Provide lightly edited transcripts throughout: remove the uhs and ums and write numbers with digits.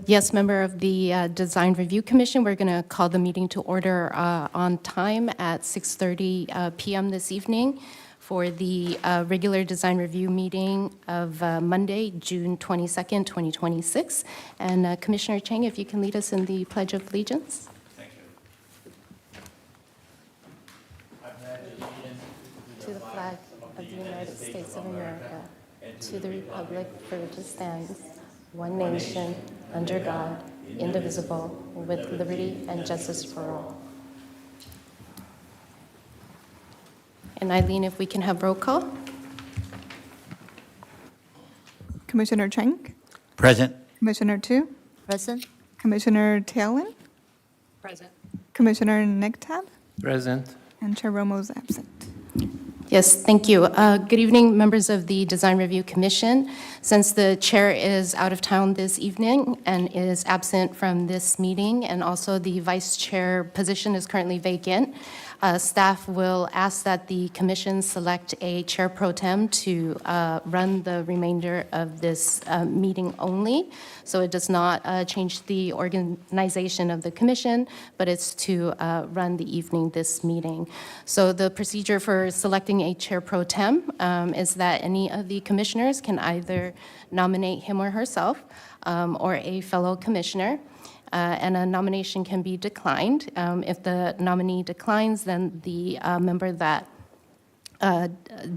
Yes, member of the Design Review Commission, we're going to call the meeting to order on time at 6:30 p.m. this evening for the regular Design Review meeting of Monday, June 22nd, 2026. And Commissioner Tsang, if you can lead us in the Pledge of Allegiance. Thank you. I pledge allegiance To the flag of the United States of America, to the republic for which it stands, one nation, under God, indivisible, with liberty and justice for all. And Eileen, if we can have roll call. Commissioner Tsang, Present. Commissioner Tu, Present. Commissioner Taylin, Present. Commissioner Nectab, Present. and Chair Romo is absent. Yes, thank you. Good evening, members of the Design Review Commission. Since the chair is out of town this evening and is absent from this meeting, and also the vice chair position is currently vacant, staff will ask that the commission select a chair pro tem to run the remainder of this meeting only. So it does not change the organization of the commission, but it's to run the evening this meeting. So the procedure for selecting a chair pro tem is that any of the commissioners can either nominate him or herself or a fellow commissioner. And a nomination can be declined. If the nominee declines, then the member that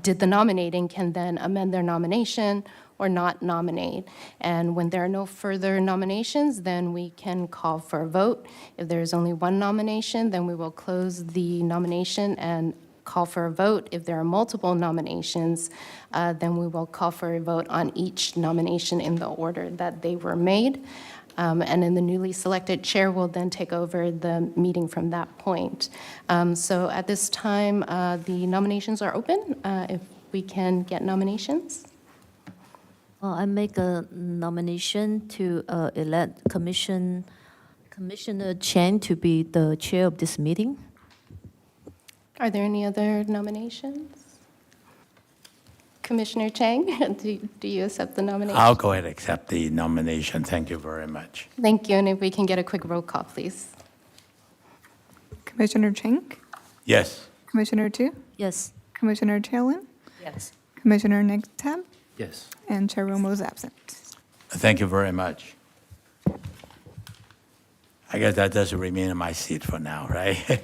did the nominating can then amend their nomination or not nominate. And when there are no further nominations, then we can call for a vote. If there is only one nomination, then we will close the nomination and call for a vote. If there are multiple nominations, then we will call for a vote on each nomination in the order that they were made. And then the newly selected chair will then take over the meeting from that point. So at this time, the nominations are open. If we can get nominations. I make a nomination to elect Commissioner Tsang to be the chair of this meeting. Are there any other nominations? Commissioner Tsang, do you accept the nomination? I'll go ahead and accept the nomination. Thank you very much. Thank you. And if we can get a quick roll call, please. Commissioner Tsang, Yes. Commissioner Tu, Yes. Commissioner Taylin, Yes. Commissioner Nectab, Yes. and Chair Romo is absent. Thank you very much. I guess that does remain in my seat for now, right?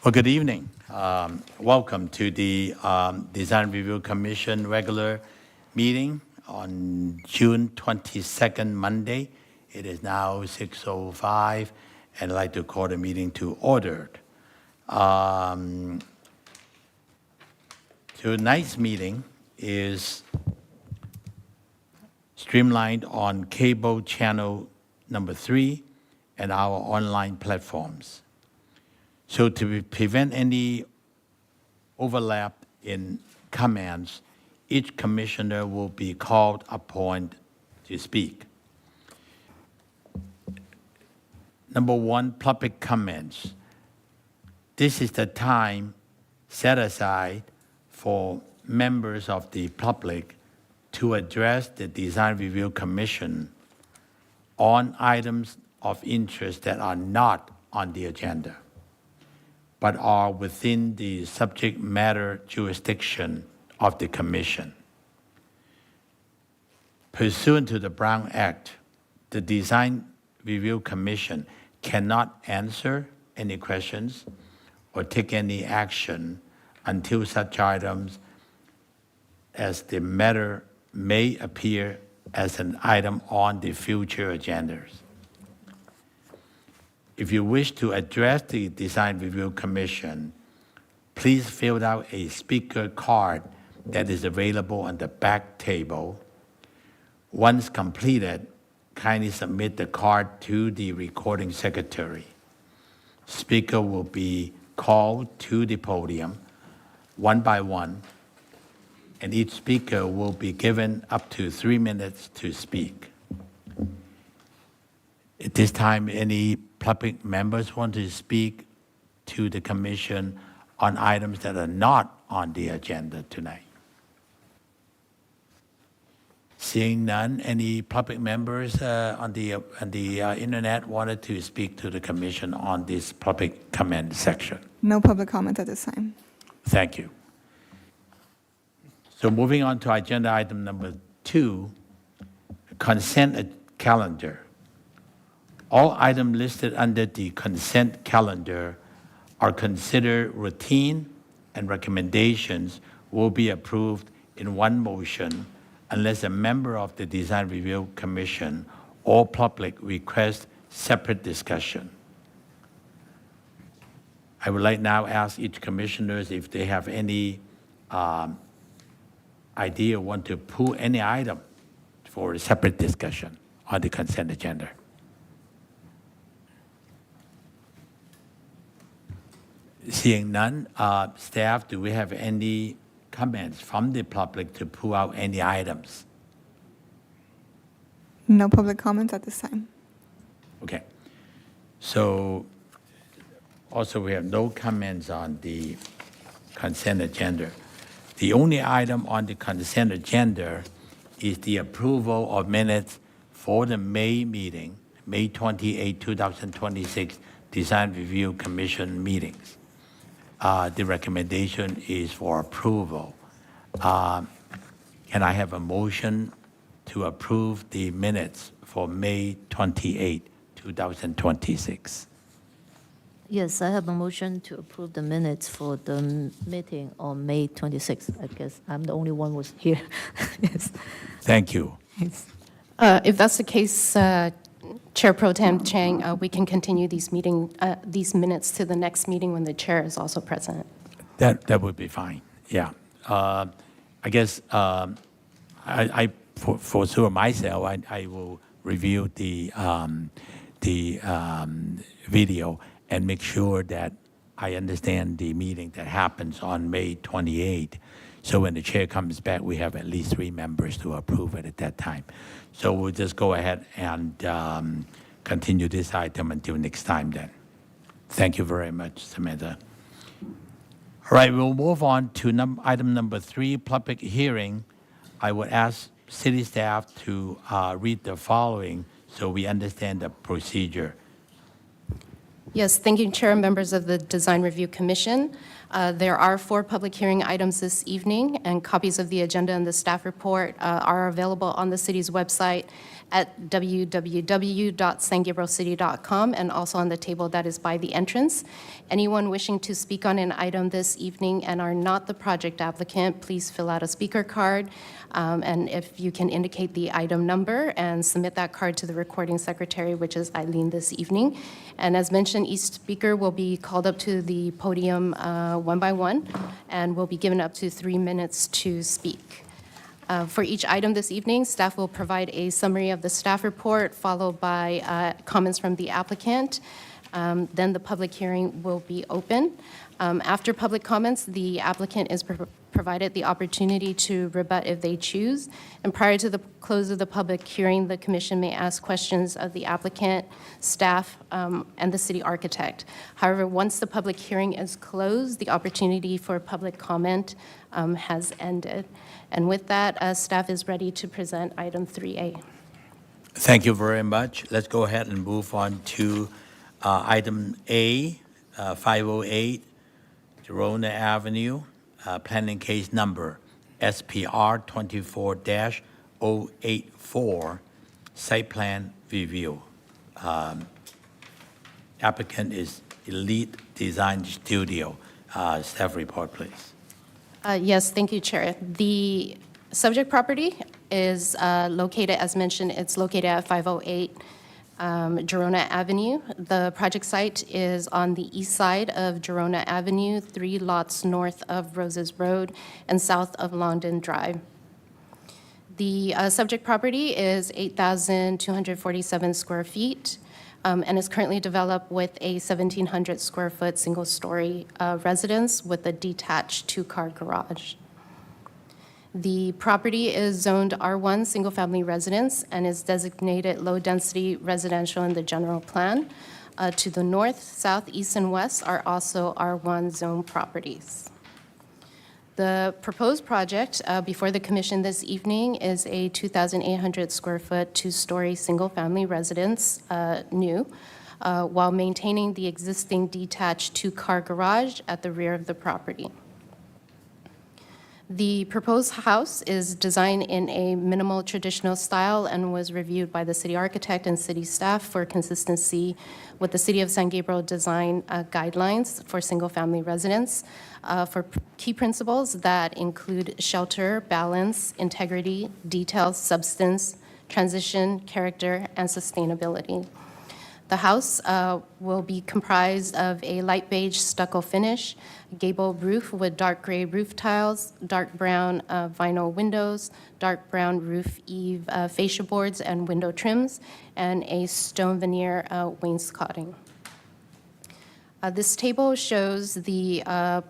Well, good evening. Welcome to the Design Review Commission regular meeting on June 22nd, Monday. It is now 6:05, and I'd like to call the meeting to order. Tonight's meeting is streamlined on cable channel number 3 and our online platforms. So to prevent any overlap in comments, each commissioner will be called upon to speak. Number 1, public comments. This is the time set aside for members of the public to address the Design Review Commission on items of interest that are not on the agenda, but are within the subject matter jurisdiction of the Commission. Pursuant to the Brown Act, the Design Review Commission cannot answer any questions or take any action until such items as the matter may appear as an item on the future agendas. If you wish to address the Design Review Commission, please fill out a speaker card that is available on the back table. Once completed, kindly submit the card to the recording secretary. Speaker will be called to the podium one by one, and each speaker will be given up to 3 minutes to speak. At this time, any public members want to speak to the Commission on items that are not on the agenda tonight? Seeing none, any public members on the internet wanted to speak to the commission on this public comment section? No public comment at this time. Thank you. So moving on to agenda item number 2, consent calendar. All items listed under the consent calendar are considered routine, and recommendations will be approved in one motion unless a member of the Design Review Commission or public request separate discussion. I would like now ask each commissioners if they have any idea, want to pull any item for a separate discussion on the consent agenda. Seeing none, staff, do we have any comments from the public to pull out any items? No public comments at this time. Okay. So also we have no comments on the consent agenda. The only item on the consent agenda is the approval of minutes for the May meeting, May 28, 2026 Design Review Commission meetings. The recommendation is for approval. Can I have a motion to approve the minutes for May 28, 2026? Yes, I have a motion to approve the minutes for the meeting on May 26th. I guess I'm the only one who was here. Yes. Thank you. If that's the case, Chair Pro Tem Tsang, we can continue these minutes to the next meeting when the chair is also present. That would be fine. Yeah. I guess for sure myself, I will review the video and make sure that I understand the meeting that happens on May 28. So when the chair comes back, we have at least 3 members to approve it at that time. So we'll just go ahead and continue this item until next time then. Thank you very much, Samantha. All right, we'll move on to item number 3, public hearing. I would ask city staff to read the following so we understand the procedure. Yes, thank you, Chair and members of the Design Review Commission. There are 4 public hearing items this evening, and copies of the agenda and the staff report are available on the city's website at www.sangabrielcity.com and also on the table that is by the entrance. Anyone wishing to speak on an item this evening and are not the project applicant, please fill out a speaker card. And if you can indicate the item number and submit that card to the recording secretary, which is Eileen this evening. And as mentioned, each speaker will be called up to the podium one by one and will be given up to 3 minutes to speak. For each item this evening, staff will provide a summary of the staff report, followed by comments from the applicant. Then the public hearing will be open. After public comments, the applicant is provided the opportunity to rebut if they choose. And prior to the close of the public hearing, the commission may ask questions of the applicant, staff, and the city architect. However, once the public hearing is closed, the opportunity for public comment has ended. And with that, staff is ready to present item 3A. Thank you very much. Let's go ahead and move on to item A, 508 Gerona Avenue, planning case number SPR 24-084, site plan review. Applicant is Elite Design Studio. Staff report, please. Yes, thank you, Chair. The subject property is located, as mentioned, it's located at 508 Gerona Avenue. The project site is on the east side of Gerona Avenue, 3 lots north of Roses Road and south of Longdon Drive. The subject property is 8,247 square feet and is currently developed with a 1,700 square foot single-story residence with a detached 2-car garage. The property is zoned R1 single-family residence and is designated low-density residential in the general plan. To the north, south, east, and west are also R1 zone properties. The proposed project before the commission this evening is a 2,800 square foot, two-story, single-family residence, new, while maintaining the existing detached two-car garage at the rear of the property. The proposed house is designed in a minimal traditional style and was reviewed by the city architect and city staff for consistency with the City of San Gabriel design guidelines for single-family residence for key principles that include shelter, balance, integrity, detail, substance, transition, character, and sustainability. The house will be comprised of a light beige stucco finish, gable roof with dark gray roof tiles, dark brown vinyl windows, dark brown roof eave fascia boards and window trims, and a stone veneer wainscoting. This table shows the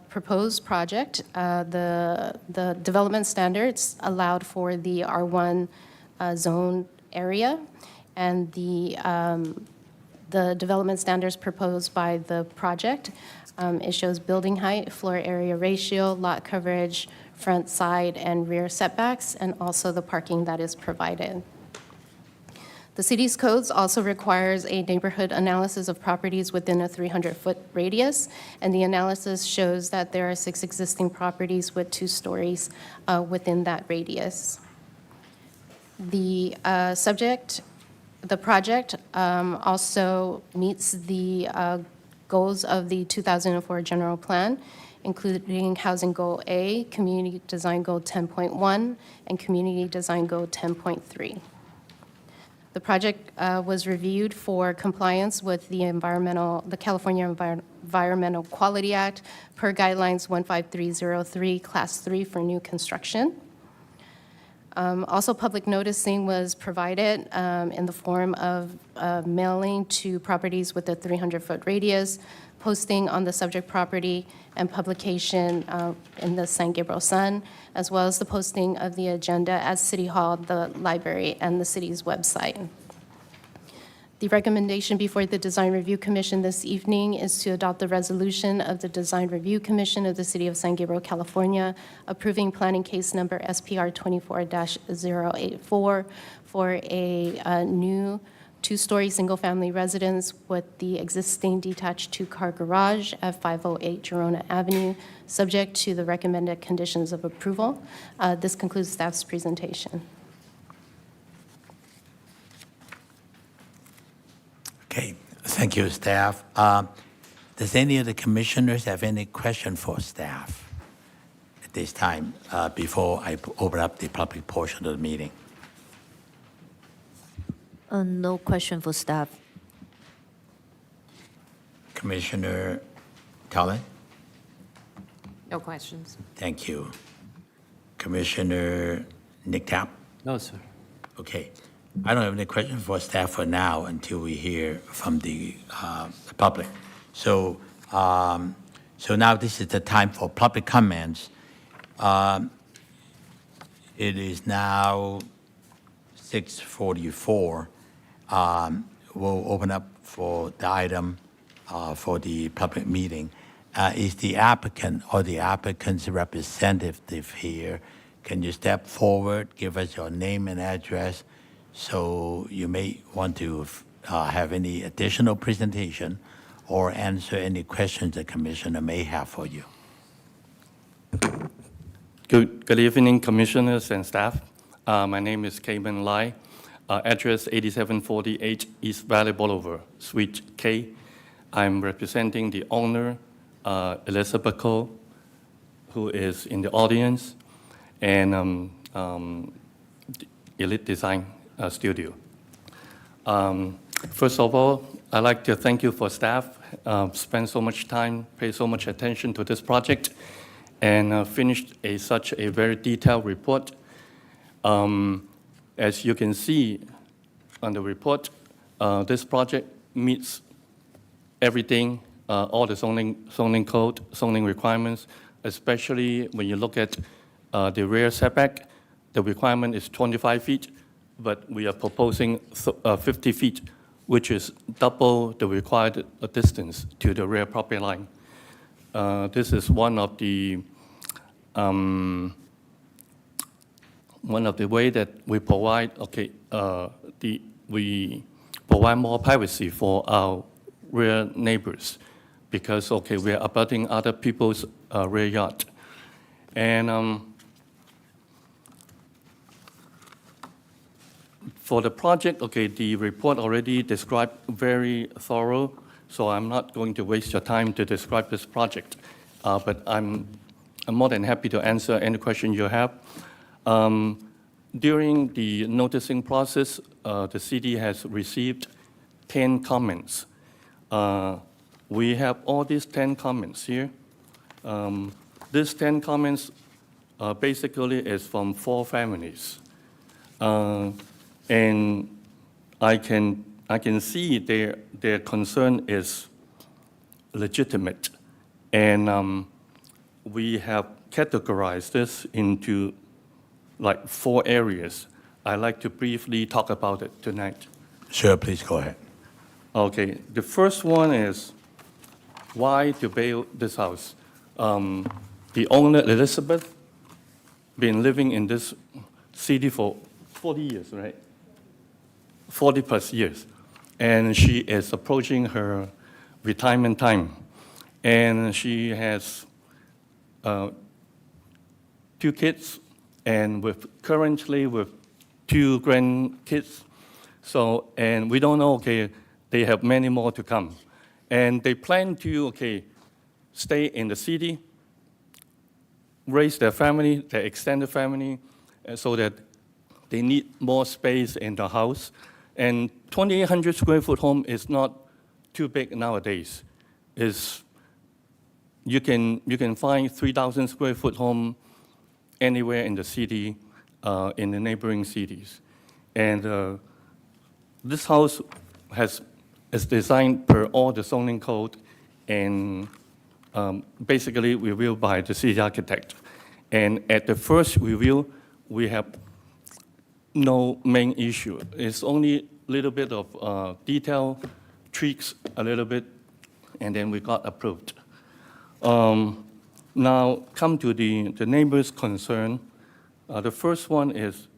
proposed project. The development standards allowed for the R1 zone area, and the development standards proposed by the project. It shows building height, floor area ratio, lot coverage, front, side, and rear setbacks, and also the parking that is provided. The city's codes also requires a neighborhood analysis of properties within a 300-foot radius, and the analysis shows that there are 6 existing properties with 2 stories within that radius. The project also meets the goals of the 2004 general plan, including Housing Goal A, Community Design Goal 10.1, and Community Design Goal 10.3. The project was reviewed for compliance with the California Environmental Quality Act per Guidelines 15303, Class 3 for new construction. Also, public noticing was provided in the form of mailing to properties with a 300-foot radius, posting on the subject property, and publication in the San Gabriel Sun, as well as the posting of the agenda at City Hall, the library, and the city's website. The recommendation before the Design Review Commission this evening is to adopt the resolution of the Design Review Commission of the City of San Gabriel, California, approving planning case number SPR 24-084 for a new 2-story single-family residence with the existing detached 2-car garage at 508 Gerona Avenue, subject to the recommended conditions of approval. This concludes staff's presentation. Okay, thank you, staff. Does any of the commissioners have any question for staff at this time before I open up the public portion of the meeting? No question for staff. Commissioner Cullen? No questions. Thank you. Commissioner Nick Tapp? No, sir. Okay. I don't have any questions for staff for now until we hear from the public. So now this is the time for public comments. It is now 6:44. We'll open up for the item for the public meeting. Is the applicant or the applicant's representative here? Can you step forward, give us your name and address? So you may want to have any additional presentation or answer any questions the commissioner may have for you. Good evening, commissioners and staff. My name is Cayman Lai. Address 8748 East Valley Boulevard, Suite K. I'm representing the owner, Elizabeth Ko, who is in the audience, and Elite Design Studio. First of all, I'd like to thank you for staff, spend so much time, pay so much attention to this project, and finished such a very detailed report. As you can see on the report, this project meets everything, all the zoning code, zoning requirements, especially when you look at the rear setback. The requirement is 25 feet, but we are proposing 50 feet, which is double the required distance to the rear property line. This is one of the one of the way that we provide, we provide more privacy for our rear neighbors because, we are abutting other people's rear yard. And for the project, the report already described very thorough, so I'm not going to waste your time to describe this project. But I'm more than happy to answer any question you have. During the noticing process, the city has received 10 comments. We have all these 10 comments here. These 10 comments basically is from 4 families. And I can see their concern is legitimate. And we have categorized this into like 4 areas. I'd like to briefly talk about it tonight. Sure, please go ahead. Okay, the first one is why to build this house. The owner, Elizabeth, been living in this city for 40 years, right? 40 plus years. And she is approaching her retirement time. And she has 2 kids, and currently with 2 grandkids. So, and we don't know, they have many more to come. And they plan to, stay in the city, raise their family, their extended family, so that they need more space in the house. And 2,800 square foot home is not too big nowadays. You can find 3,000 square foot home anywhere in the city, in the neighboring cities. And this house is designed per all the zoning code and basically reviewed by the city architect. And at the first review, we have no main issue. It's only a little bit of detail, tweaks a little bit, and then we got approved. Now, come to the neighbor's concern. The first one is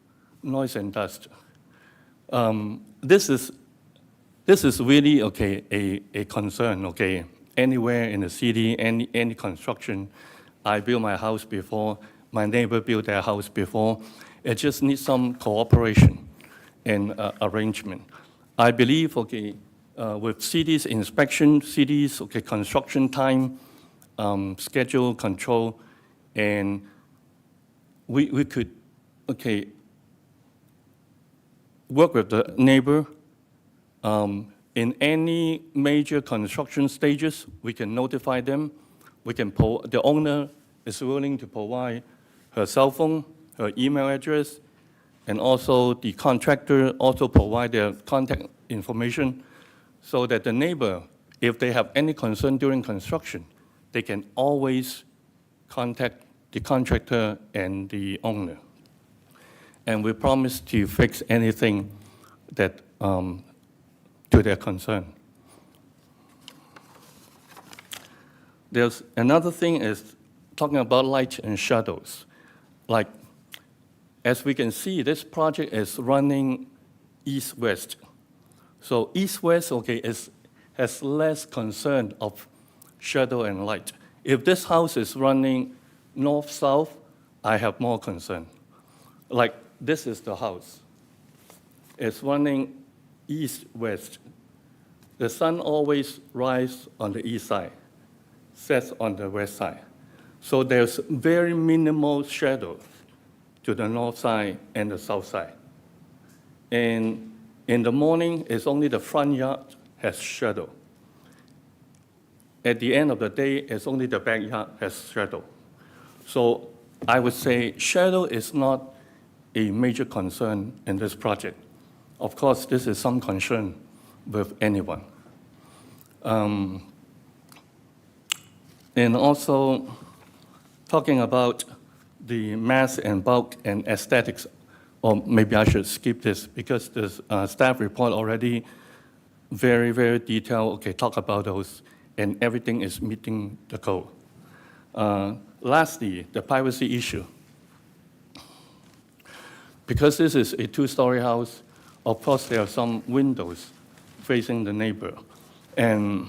noise and dust. This is really a concern. Anywhere in the city, any construction. I built my house before. My neighbor built their house before. It just needs some cooperation and arrangement. I believe with cities inspection, cities construction time, schedule control, and we could work with the neighbor. In any major construction stages, we can notify them. The owner is willing to provide her cell phone, her email address, and also the contractor also provide their contact information so that the neighbor, if they have any concern during construction, they can always contact the contractor and the owner. And we promise to fix anything that to their concern. There's another thing is talking about light and shadows. Like, as we can see, this project is running east-west. So east-west, has less concern of shadow and light. If this house is running north-south, I have more concern. Like, this is the house. It's running east-west. The sun always rises on the east side, sets on the west side. So there's very minimal shadow to the north side and the south side. And in the morning, it's only the front yard has shadow. At the end of the day, it's only the backyard has shadow. So I would say shadow is not a major concern in this project. Of course, this is some concern with anyone. And also, talking about the mass and bulk and aesthetics, or maybe I should skip this because the staff report already very, very detailed, talk about those, and everything is meeting the code. Lastly, the privacy issue. Because this is a two-story house, of course, there are some windows facing the neighbor. And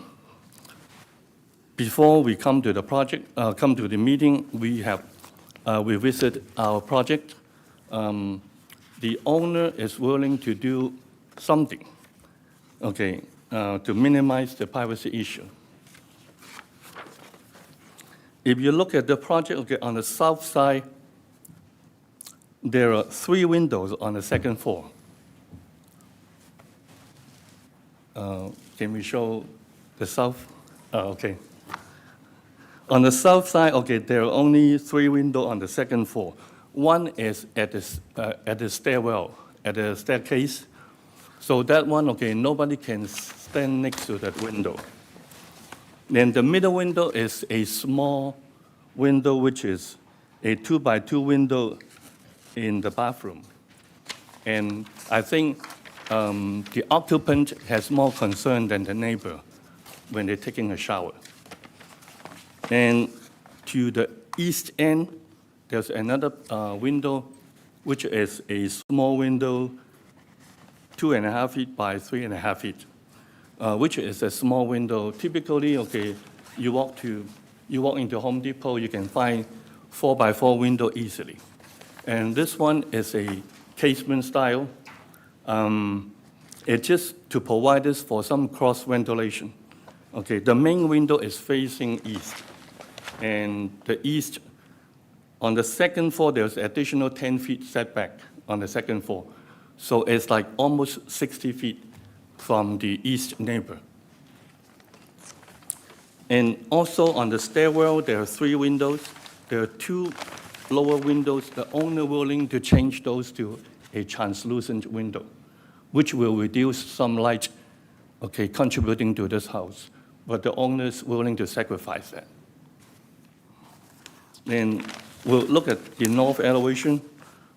before we come to the project, come to the meeting, we visit our project. The owner is willing to do something, okay, to minimize the privacy issue. If you look at the project, okay, on the south side, there are 3 windows on the second floor. Can we show the south? Okay. On the south side, okay, there are only 3 windows on the second floor. One is at the stairwell, at the staircase. So that one, okay, nobody can stand next to that window. Then the middle window is a small window, which is a 2x2 window in the bathroom. And I think the occupant has more concern than the neighbor when they're taking a shower. And to the east end, there's another window, which is a small window, 2.5 feet by 3.5 feet, which is a small window. Typically, okay, you walk into Home Depot, you can find 4x4 window easily. And this one is a casement style. It's just to provide this for some cross ventilation. Okay, the main window is facing east. And the east, on the second floor, there's additional 10 feet setback on the second floor. So it's like almost 60 feet from the east neighbor. And also on the stairwell, there are 3 windows. There are 2 lower windows. The owner willing to change those to a translucent window, which will reduce some light, okay, contributing to this house. But the owner is willing to sacrifice that. Then we'll look at the north elevation.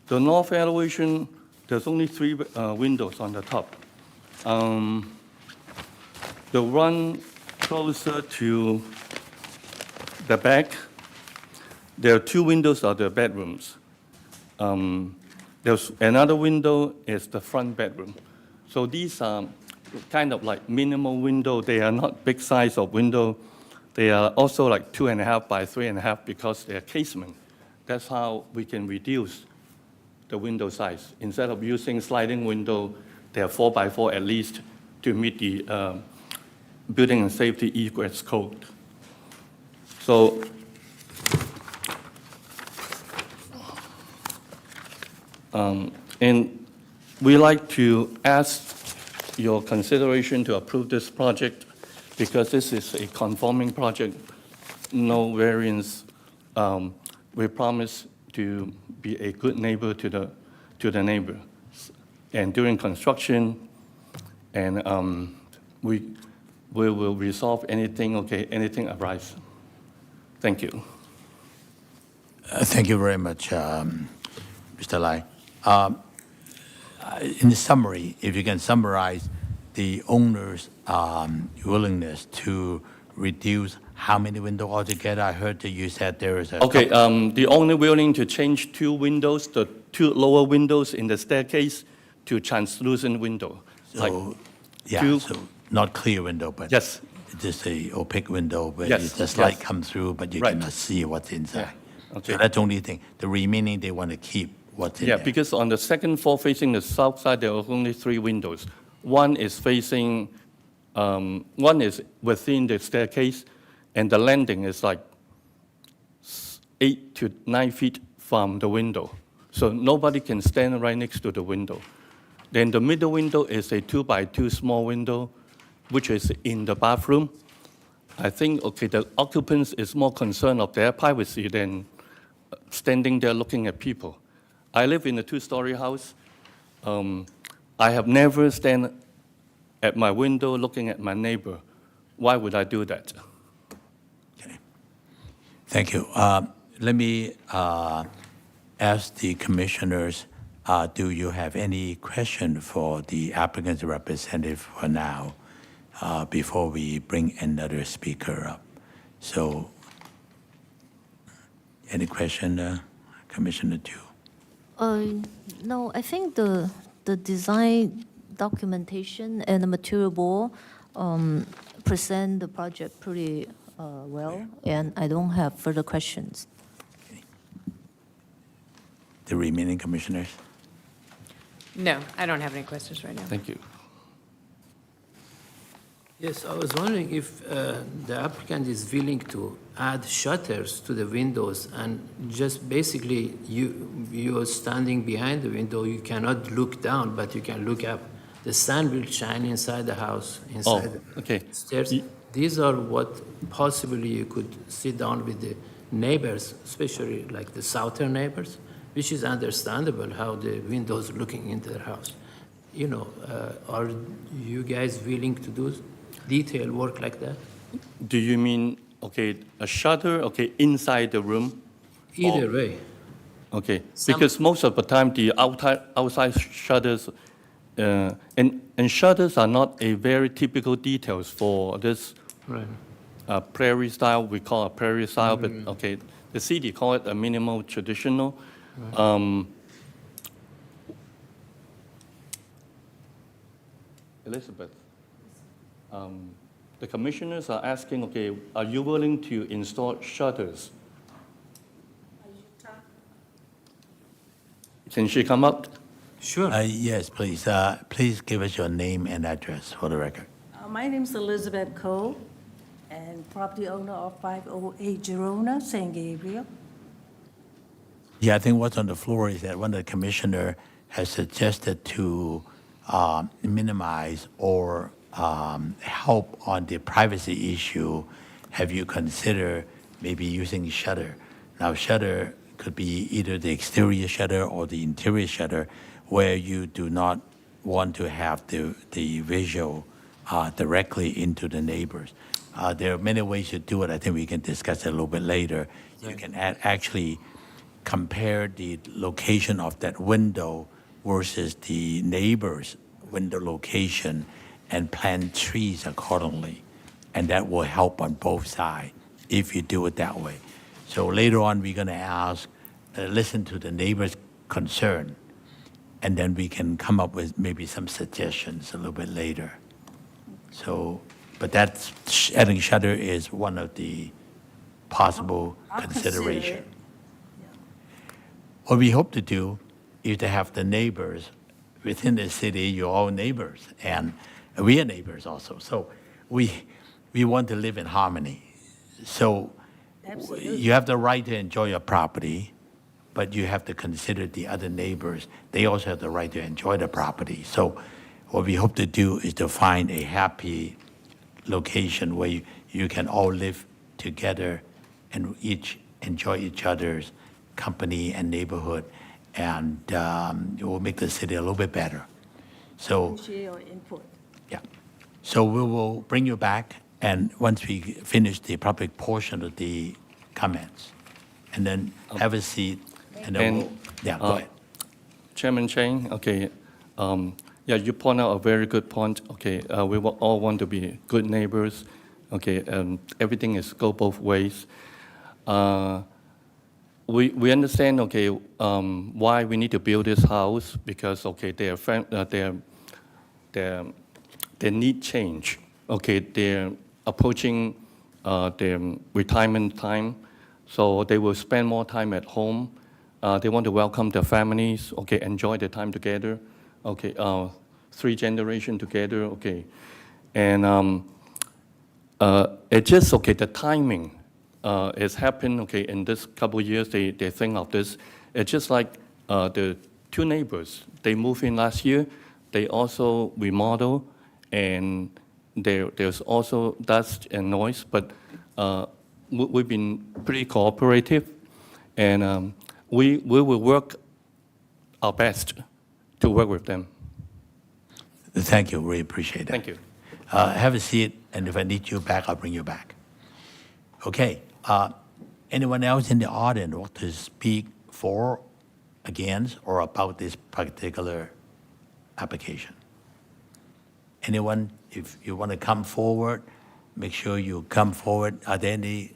The north elevation, there's only 3 windows on the top. The one closer to the back, there are 2 windows of the bedrooms. There's another window is the front bedroom. So these are kind of like minimal window. They are not big size of window. They are also like 2.5 by 3.5 because they are casement. That's how we can reduce the window size. Instead of using sliding window, they are 4x4 at least to meet the building and safety egress code. So and we like to ask your consideration to approve this project because this is a conforming project, no variance. We promise to be a good neighbor to the neighbor. And during construction, and we will resolve anything, okay, anything arise. Thank you. Thank you very much, Mr. Lai. In the summary, if you can summarize the owner's willingness to reduce how many windows altogether? I heard that you said there is a... Okay, the owner willing to change 2 windows, the 2 lower windows in the staircase to translucent window. So, yeah, 2, so not clear window, but yes, just a opaque window where Yes, the light yes. comes through, but you Right. cannot see what's inside. okay. So that's the only thing. The remaining, they want to keep what's in Yeah, there. because on the second floor facing the south side, there are only 3 windows. One is facing, one is within the staircase, and the landing is like 8 to 9 feet from the window. So nobody can stand right next to the window. Then the middle window is a 2x2 small window, which is in the bathroom. I think, okay, the occupants is more concerned of their privacy than standing there looking at people. I live in a 2-story house. I have never stand at my window looking at my neighbor. Why would I do that? Okay. Thank you. Let me ask the commissioners, do you have any question for the applicant's representative for now before we bring another speaker up? So Any question, Commissioner Chu? No, I think the design documentation and the material board present the project pretty well, and I don't have further questions. The remaining commissioners? No, I don't have any questions right now. Thank you. Yes, I was wondering if the applicant is willing to add shutters to the windows and just basically you're standing behind the window, you cannot look down, but you can look up. The sun will shine inside the house, inside the okay. stairs. These are what possibly you could sit down with the neighbors, especially like the southern neighbors, which is understandable how the windows looking into their house. You know, are you guys willing to do detail work like that? Do you mean, okay, a shutter, okay, inside the room? Either way. Okay, Some- because most of the time, the outside shutters, and shutters are not a very typical details for this Right. prairie style, we call it prairie style, but okay, the city call it a minimal traditional. Elizabeth, the commissioners are asking, okay, are you willing to install shutters? Can she come up? Sure. Yes, please. Please give us your name and address for the record. My name's Elizabeth Cole, and property owner of 508 Gerona, San Gabriel. Yeah, I think what's on the floor is that one of the commissioner has suggested to minimize or help on the privacy issue. Have you considered maybe using shutter? Now, shutter could be either the exterior shutter or the interior shutter, where you do not want to have the visual directly into the neighbors. There are many ways to do it. I think we can discuss it a little bit later. You can actually compare the location of that window versus the neighbor's window location and plant trees accordingly. And that will help on both sides if you do it that way. So later on, we're going to ask, listen to the neighbor's concern, and then we can come up with maybe some suggestions a little bit later. So, but that's, adding shutter is one of the possible I'll consider consideration. it. What we hope to do is to have the neighbors within the city, your own neighbors, and we are neighbors also. So we want to live in harmony. So Absolutely. you have the right to enjoy your property, but you have to consider the other neighbors. They also have the right to enjoy the property. So what we hope to do is to find a happy location where you can all live together and each enjoy each other's company and neighborhood, and it will make the city a little bit better. So, Share your input. yeah. So we will bring you back, and once we finish the public portion of the comments, and then have a seat, and then we'll, yeah, go ahead. Chairman Chang, okay, yeah, you point out a very good point. Okay, we all want to be good neighbors. Okay, everything is go both ways. We understand, okay, why we need to build this house, because, okay, their need change. Okay, they're approaching their retirement time, so they will spend more time at home. They want to welcome their families, okay, enjoy their time together, okay, 3 generations together, okay. And it just, okay, the timing has happened, okay, in this couple of years, they think of this. It's just like the 2 neighbors, they moved in last year, they also remodel, and there's also dust and noise, but we've been pretty cooperative, and we will work our best to work with them. Thank you, really appreciate it. Thank you. Have a seat, and if I need you back, I'll bring you back. Okay, anyone else in the audience want to speak for, against, or about this particular application? Anyone, if you want to come forward, make sure you come forward. Are there any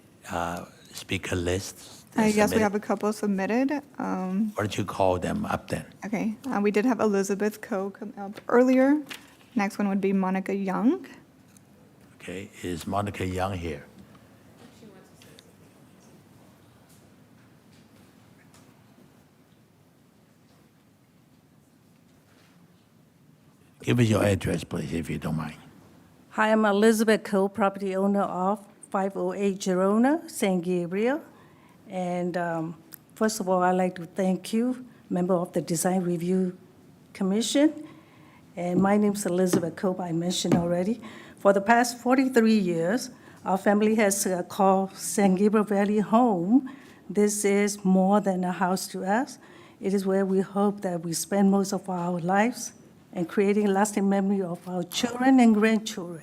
speaker lists Yes, we submitted? have a couple submitted. Why don't you call them up then? Okay, we did have Elizabeth Coe come up earlier. Next one would be Monica Young. Okay, is Monica Young here? Give us your address, please, if you don't mind. Hi, I'm Elizabeth Coe, property owner of 508 Gerona, San Gabriel. And first of all, I'd like to thank you, member of the Design Review Commission. And my name's Elizabeth Coe, I mentioned already. For the past 43 years, our family has called San Gabriel Valley home. This is more than a house to us. It is where we hope that we spend most of our lives and creating lasting memory of our children and grandchildren.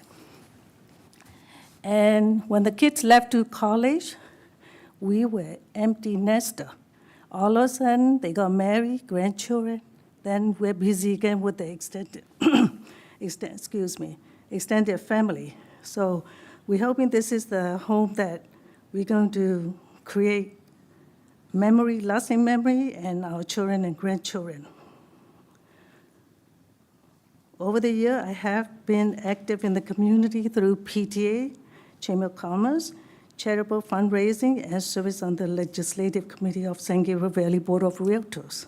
And when the kids left to college, we were empty nester. All of a sudden, they got married, grandchildren. Then we're busy again with the extended family. So we're hoping this is the home that we're going to create memory, lasting memory, and our children and grandchildren. Over the year, I have been active in the community through PTA, Chamber of Commerce, charitable fundraising, and service on the Legislative Committee of San Gabriel Valley Board of Realtors.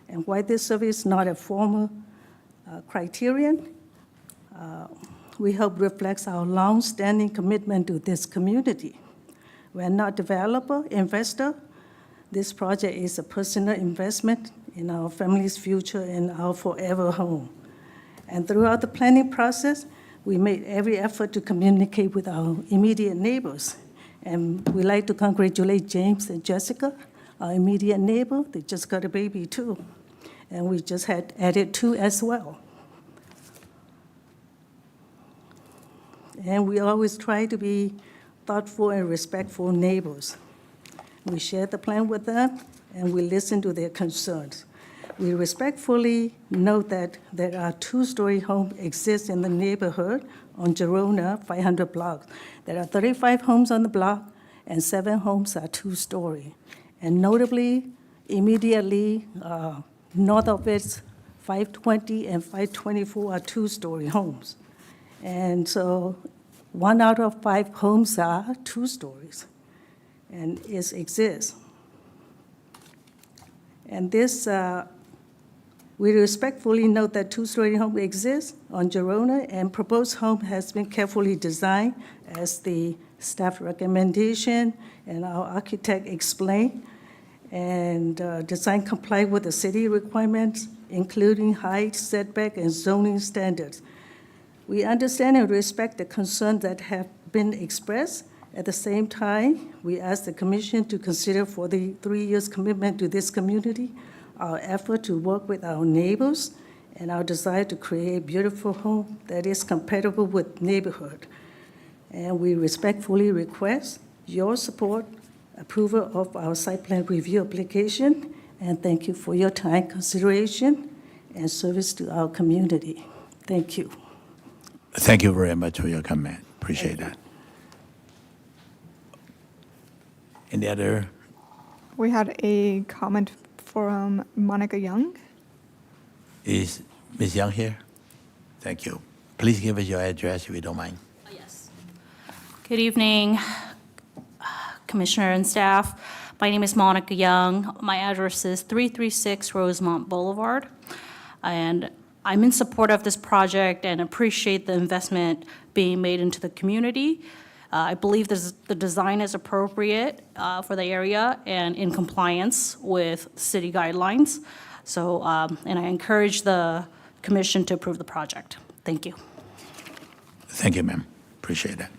And while this service is not a formal criterion, we hope reflects our long-standing commitment to this community. We're not developer, investor. This project is a personal investment in our family's future and our forever home. And throughout the planning process, we made every effort to communicate with our immediate neighbors. And we'd like to congratulate James and Jessica, our immediate neighbor. They just got a baby too. And we just had added 2 as well. And we always try to be thoughtful and respectful neighbors. We share the plan with them, and we listen to their concerns. We respectfully note that there are 2-story homes exist in the neighborhood on Gerona, 500 blocks. There are 35 homes on the block, and 7 homes are 2-story. And notably, immediately north of it, 520 and 524 are 2-story homes. And so 1 out of 5 homes are 2 stories, and it exists. And this, we respectfully note that 2-story home exists on Gerona, and proposed home has been carefully designed as the staff recommendation and our architect explained, and design comply with the city requirements, including height, setback, and zoning standards. We understand and respect the concerns that have been expressed. At the same time, we ask the commission to consider for the 3 years commitment to this community, our effort to work with our neighbors, and our desire to create a beautiful home that is compatible with neighborhood. And we respectfully request your support, approval of our site plan review application, and thank you for your time, consideration, and service to our community. Thank you. Thank you very much for your comment. Appreciate that. Any other? We had a comment from Monica Young. Is Ms. Young here? Thank you. Please give us your address if you don't mind. Yes. Good evening, Commissioner and staff. My name is Monica Young. My address is 336 Rosemont Boulevard. And I'm in support of this project and appreciate the investment being made into the community. I believe the design is appropriate for the area and in compliance with city guidelines. So, and I encourage the commission to approve the project. Thank you. Thank you, ma'am. Appreciate that.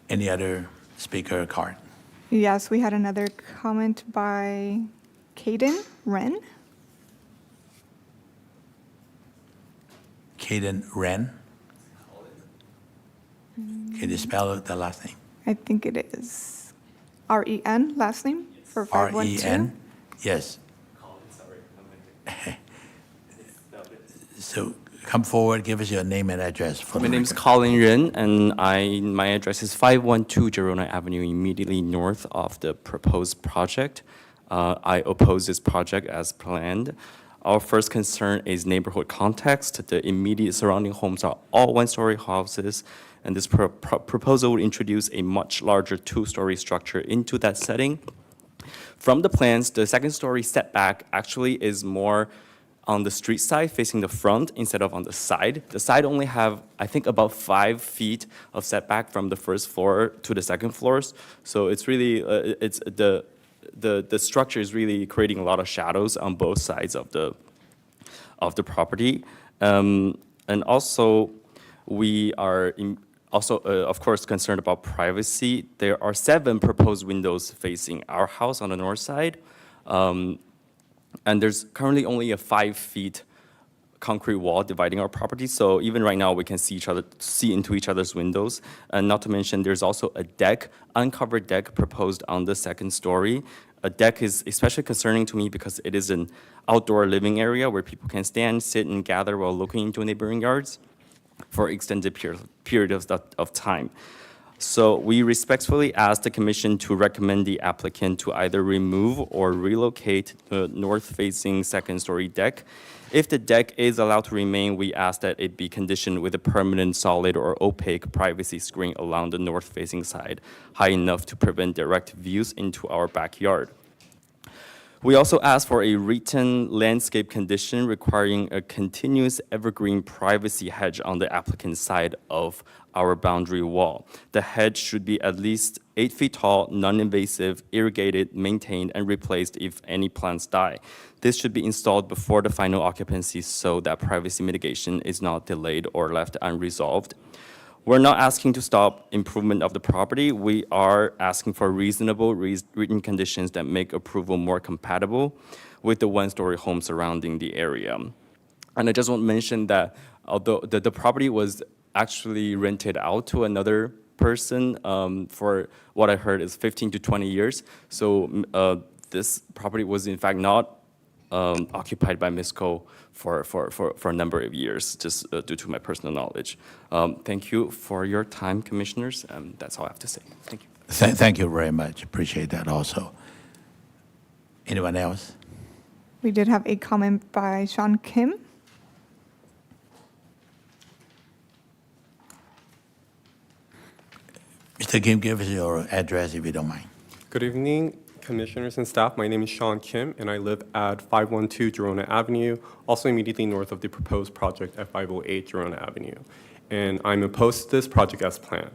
Any other speaker card? Yes, we had another comment by Caden Wren. Caden Wren. Can you spell the last name? I think it is R-E-N, last name, for 512. R-E-N? Yes. So come forward, give us your name and address for the My name is record. Colin Ren, and my address is 512 Gerona Avenue, immediately north of the proposed project. I oppose this project as planned. Our first concern is neighborhood context. The immediate surrounding homes are all one-story houses, and this proposal would introduce a much larger two-story structure into that setting. From the plans, the second-story setback actually is more on the street side, facing the front instead of on the side. The side only have, I think, about 5 feet of setback from the first floor to the second floors. So it's really, the structure is really creating a lot of shadows on both sides of the property. And also, we are of course, concerned about privacy. There are 7 proposed windows facing our house on the north side. And there's currently only a 5 feet concrete wall dividing our property. So even right now, we can see into each other's windows. And not to mention, there's also a deck, uncovered deck proposed on the second story. A deck is especially concerning to me because it is an outdoor living area where people can stand, sit, and gather while looking into neighboring yards for extended periods of time. So we respectfully ask the commission to recommend the applicant to either remove or relocate the north-facing second-story deck. If the deck is allowed to remain, we ask that it be conditioned with a permanent solid or opaque privacy screen along the north-facing side, high enough to prevent direct views into our backyard. We also ask for a written landscape condition requiring a continuous evergreen privacy hedge on the applicant's side of our boundary wall. The hedge should be at least 8 feet tall, non-invasive, irrigated, maintained, and replaced if any plants die. This should be installed before the final occupancy so that privacy mitigation is not delayed or left unresolved. We're not asking to stop improvement of the property. We are asking for reasonable written conditions that make approval more compatible with the one-story home surrounding the area. And I just want to mention that although the property was actually rented out to another person for what I heard is 15 to 20 years. So this property was in fact not occupied by Ms. Ko for a number of years, just due to my personal knowledge. Thank you for your time, commissioners. That's all I have to say. Thank you. Thank you very much. Appreciate that also. Anyone else? We did have a comment by Sean Kim. Mr. Kim, give us your address if you don't mind. Good evening, commissioners and staff. My name is Sean Kim, and I live at 512 Gerona Avenue, also immediately north of the proposed project at 508 Gerona Avenue. And I'm opposed to this project as planned.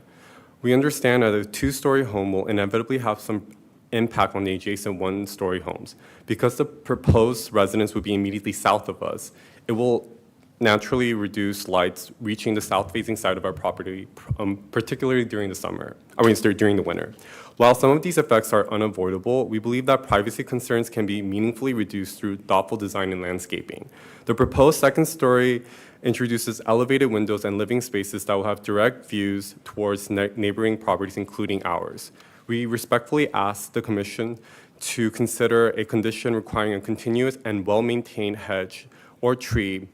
We understand that a two-story home will inevitably have some impact on the adjacent one-story homes. Because the proposed residence would be immediately south of us, it will naturally reduce lights reaching the south-facing side of our property, particularly during the winter. While some of these effects are unavoidable, we believe that privacy concerns can be meaningfully reduced through thoughtful design and landscaping. The proposed second story introduces elevated windows and living spaces that will have direct views towards neighboring properties, including ours. We respectfully ask the Commission to consider a condition requiring a continuous and well-maintained hedge or tree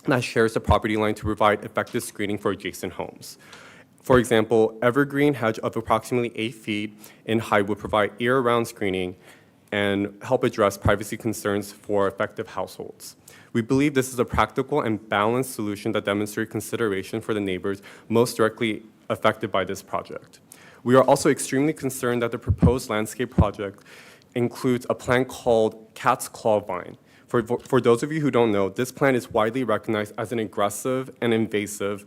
that shares the property line to provide effective screening for adjacent homes. For example, evergreen hedge of approximately 8 feet in height would provide year-round screening and help address privacy concerns for affected households. We believe this is a practical and balanced solution that demonstrates consideration for the neighbors most directly affected by this project. We are also extremely concerned that the proposed landscape project includes a plant called cat's claw vine. For those of you who don't know, this plant is widely recognized as an aggressive and invasive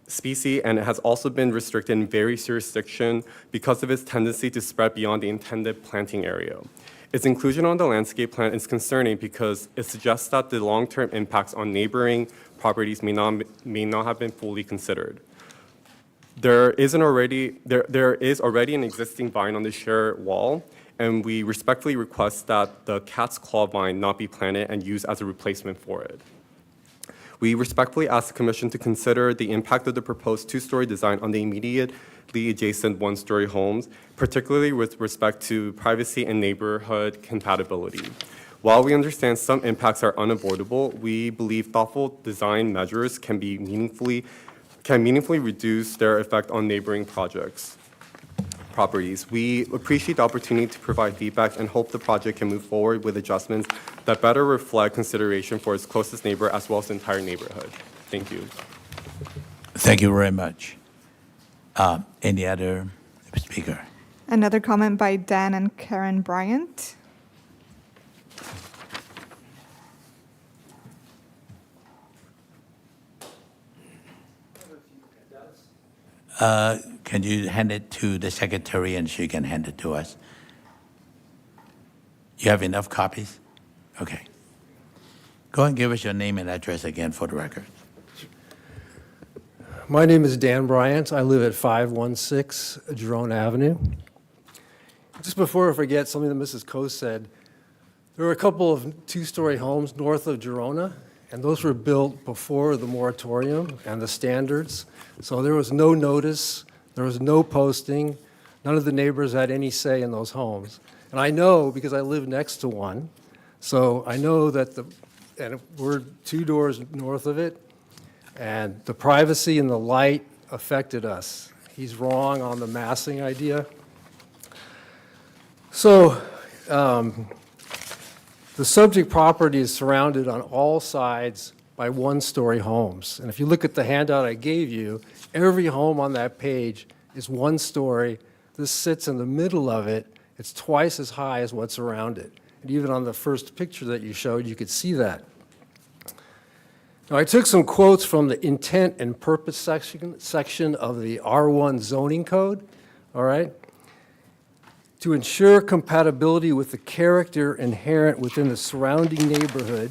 species, and it has also been restricted in various jurisdictions because of its tendency to spread beyond the intended planting area. Its inclusion on the landscape plan is concerning because it suggests that the long-term impacts on neighboring properties may not have been fully considered. There is already an existing vine on the shared wall, and we respectfully request that the cat's claw vine not be planted and used as a replacement for it. We respectfully ask the Commission to consider the impact of the proposed two-story design on the immediately adjacent one-story homes, particularly with respect to privacy and neighborhood compatibility. While we understand some impacts are unavoidable, we believe thoughtful design measures can meaningfully reduce their effect on neighboring properties. We appreciate the opportunity to provide feedback and hope the project can move forward with adjustments that better reflect consideration for its closest neighbor as well as the entire neighborhood. Thank you. Thank you very much. Any other speaker? Another comment by Dan and Karen Bryant. Can you hand it to the secretary and she can hand it to us? You have enough copies? Okay. Go and give us your name and address again for the record. My name is Dan Bryant. I live at 516 Gerona Avenue. Just before I forget something that Mrs. Koh said, there were a couple of two-story homes north of Gerona, and those were built before the moratorium and the standards. So there was no notice, there was no posting, none of the neighbors had any say in those homes. And I know because I live next to one, so I know that and we're 2 doors north of it, and the privacy and the light affected us. He's wrong on the massing idea. So the subject property is surrounded on all sides by one-story homes. And if you look at the handout I gave you, every home on that page is one story. This sits in the middle of it. It's twice as high as what's around it. And even on the first picture that you showed, you could see that. Now, I took some quotes from the intent and purpose section of the R1 zoning code, all right? To ensure compatibility with the character inherent within the surrounding neighborhood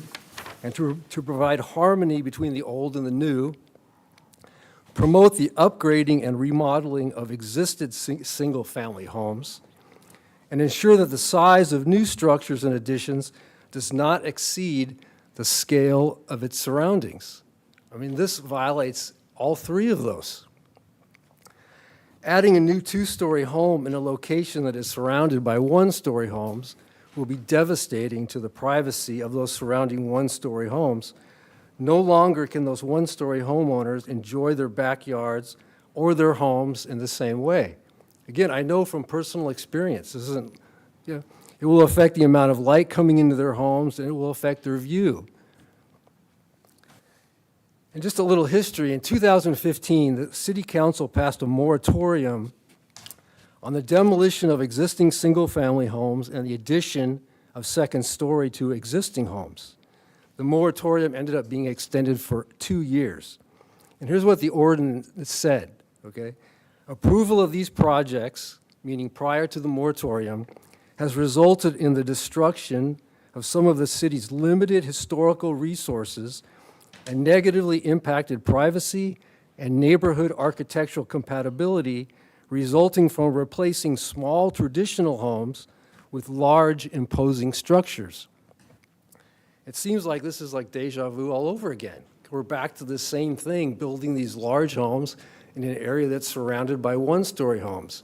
and to provide harmony between the old and the new, promote the upgrading and remodeling of existing single-family homes, and ensure that the size of new structures and additions does not exceed the scale of its surroundings. I mean, this violates all three of those. Adding a new 2-story home in a location that is surrounded by 1-story homes will be devastating to the privacy of those surrounding 1-story homes. No longer can those 1-story homeowners enjoy their backyards or their homes in the same way. Again, I know from personal experience, this isn't, it will affect the amount of light coming into their homes, and it will affect their view. And just a little history, in 2015, the City Council passed a moratorium on the demolition of existing single-family homes and the addition of second story to existing homes. The moratorium ended up being extended for 2 years. And here's what the ordinance said, okay? Approval of these projects, meaning prior to the moratorium, has resulted in the destruction of some of the city's limited historical resources and negatively impacted privacy and neighborhood architectural compatibility, resulting from replacing small traditional homes with large imposing structures. It seems like this is like deja vu all over again. We're back to the same thing, building these large homes in an area that's surrounded by 1-story homes.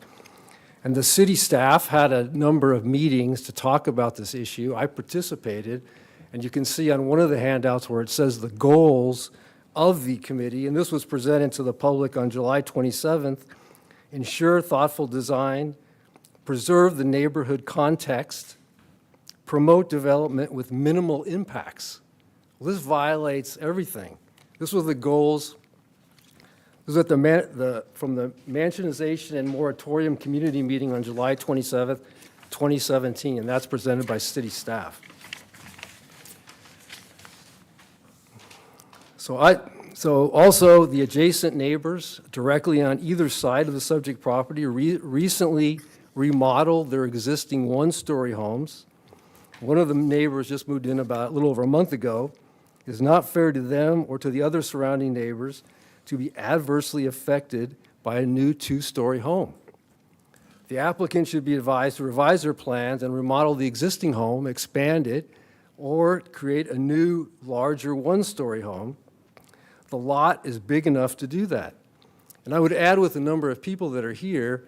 And the city staff had a number of meetings to talk about this issue. I participated. And you can see on one of the handouts where it says the goals of the committee, and this was presented to the public on July 27th, ensure thoughtful design, preserve the neighborhood context, promote development with minimal impacts. Well, this violates everything. This was the goals. This was at from the Mansionization and Moratorium Community Meeting on July 27th, 2017, and that's presented by city staff. So also the adjacent neighbors directly on either side of the subject property recently remodeled their existing 1-story homes. One of the neighbors just moved in about a little over a month ago. It is not fair to them or to the other surrounding neighbors to be adversely affected by a new 2-story home. The applicant should be advised to revise their plans and remodel the existing home, expand it, or create a new, larger 1-story home. The lot is big enough to do that. And I would add with the number of people that are here,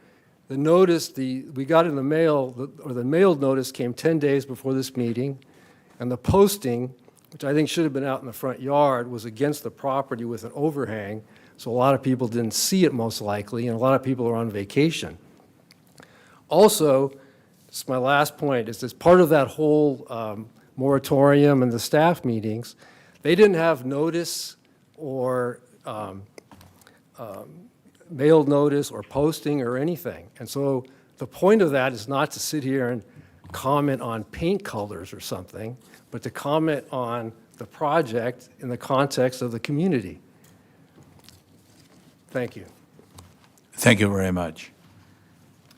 the notice we got in the mail, or the mailed notice came 10 days before this meeting, And the posting, which I think should have been out in the front yard, was against the property with an overhang, so a lot of people didn't see it most likely, and a lot of people are on vacation. Also, this is my last point, is as part of that whole moratorium and the staff meetings, they didn't have notice or mailed notice or posting or anything. And so the point of that is not to sit here and comment on paint colors or something, but to comment on the project in the context of the community. Thank you. Thank you very much.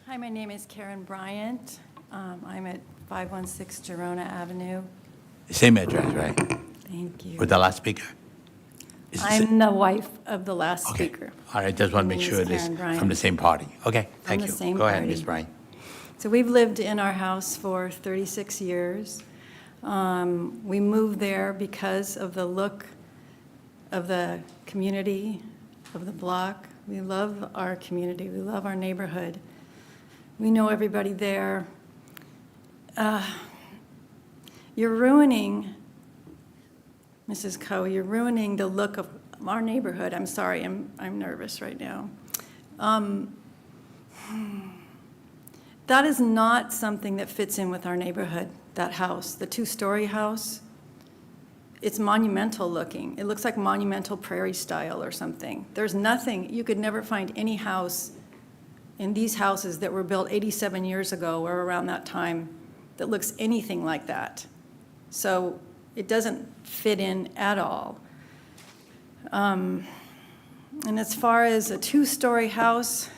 Hi, my name is Karen Bryant. I'm at 516 Gerona Avenue. Same address, right? Thank you. With the last speaker? Is this it? I'm the wife of the last Okay. speaker. All right, just want to My make name sure is it is Karen Bryant. from the same party. Okay, thank the you. same Go ahead, party. Ms. Bryan. So we've lived in our house for 36 years. We moved there because of the look of the community, of the block. We love our community. We love our neighborhood. We know everybody there. You're ruining, Mrs. Coe, you're ruining the look of our neighborhood. I'm sorry, I'm nervous right now. That is not something that fits in with our neighborhood, that house, the two-story house. It's monumental looking. It looks like monumental prairie style or something. There's nothing, you could never find any house in these houses that were built 87 years ago or around that time that looks anything like that. So it doesn't fit in at all. And as far as a two-story house,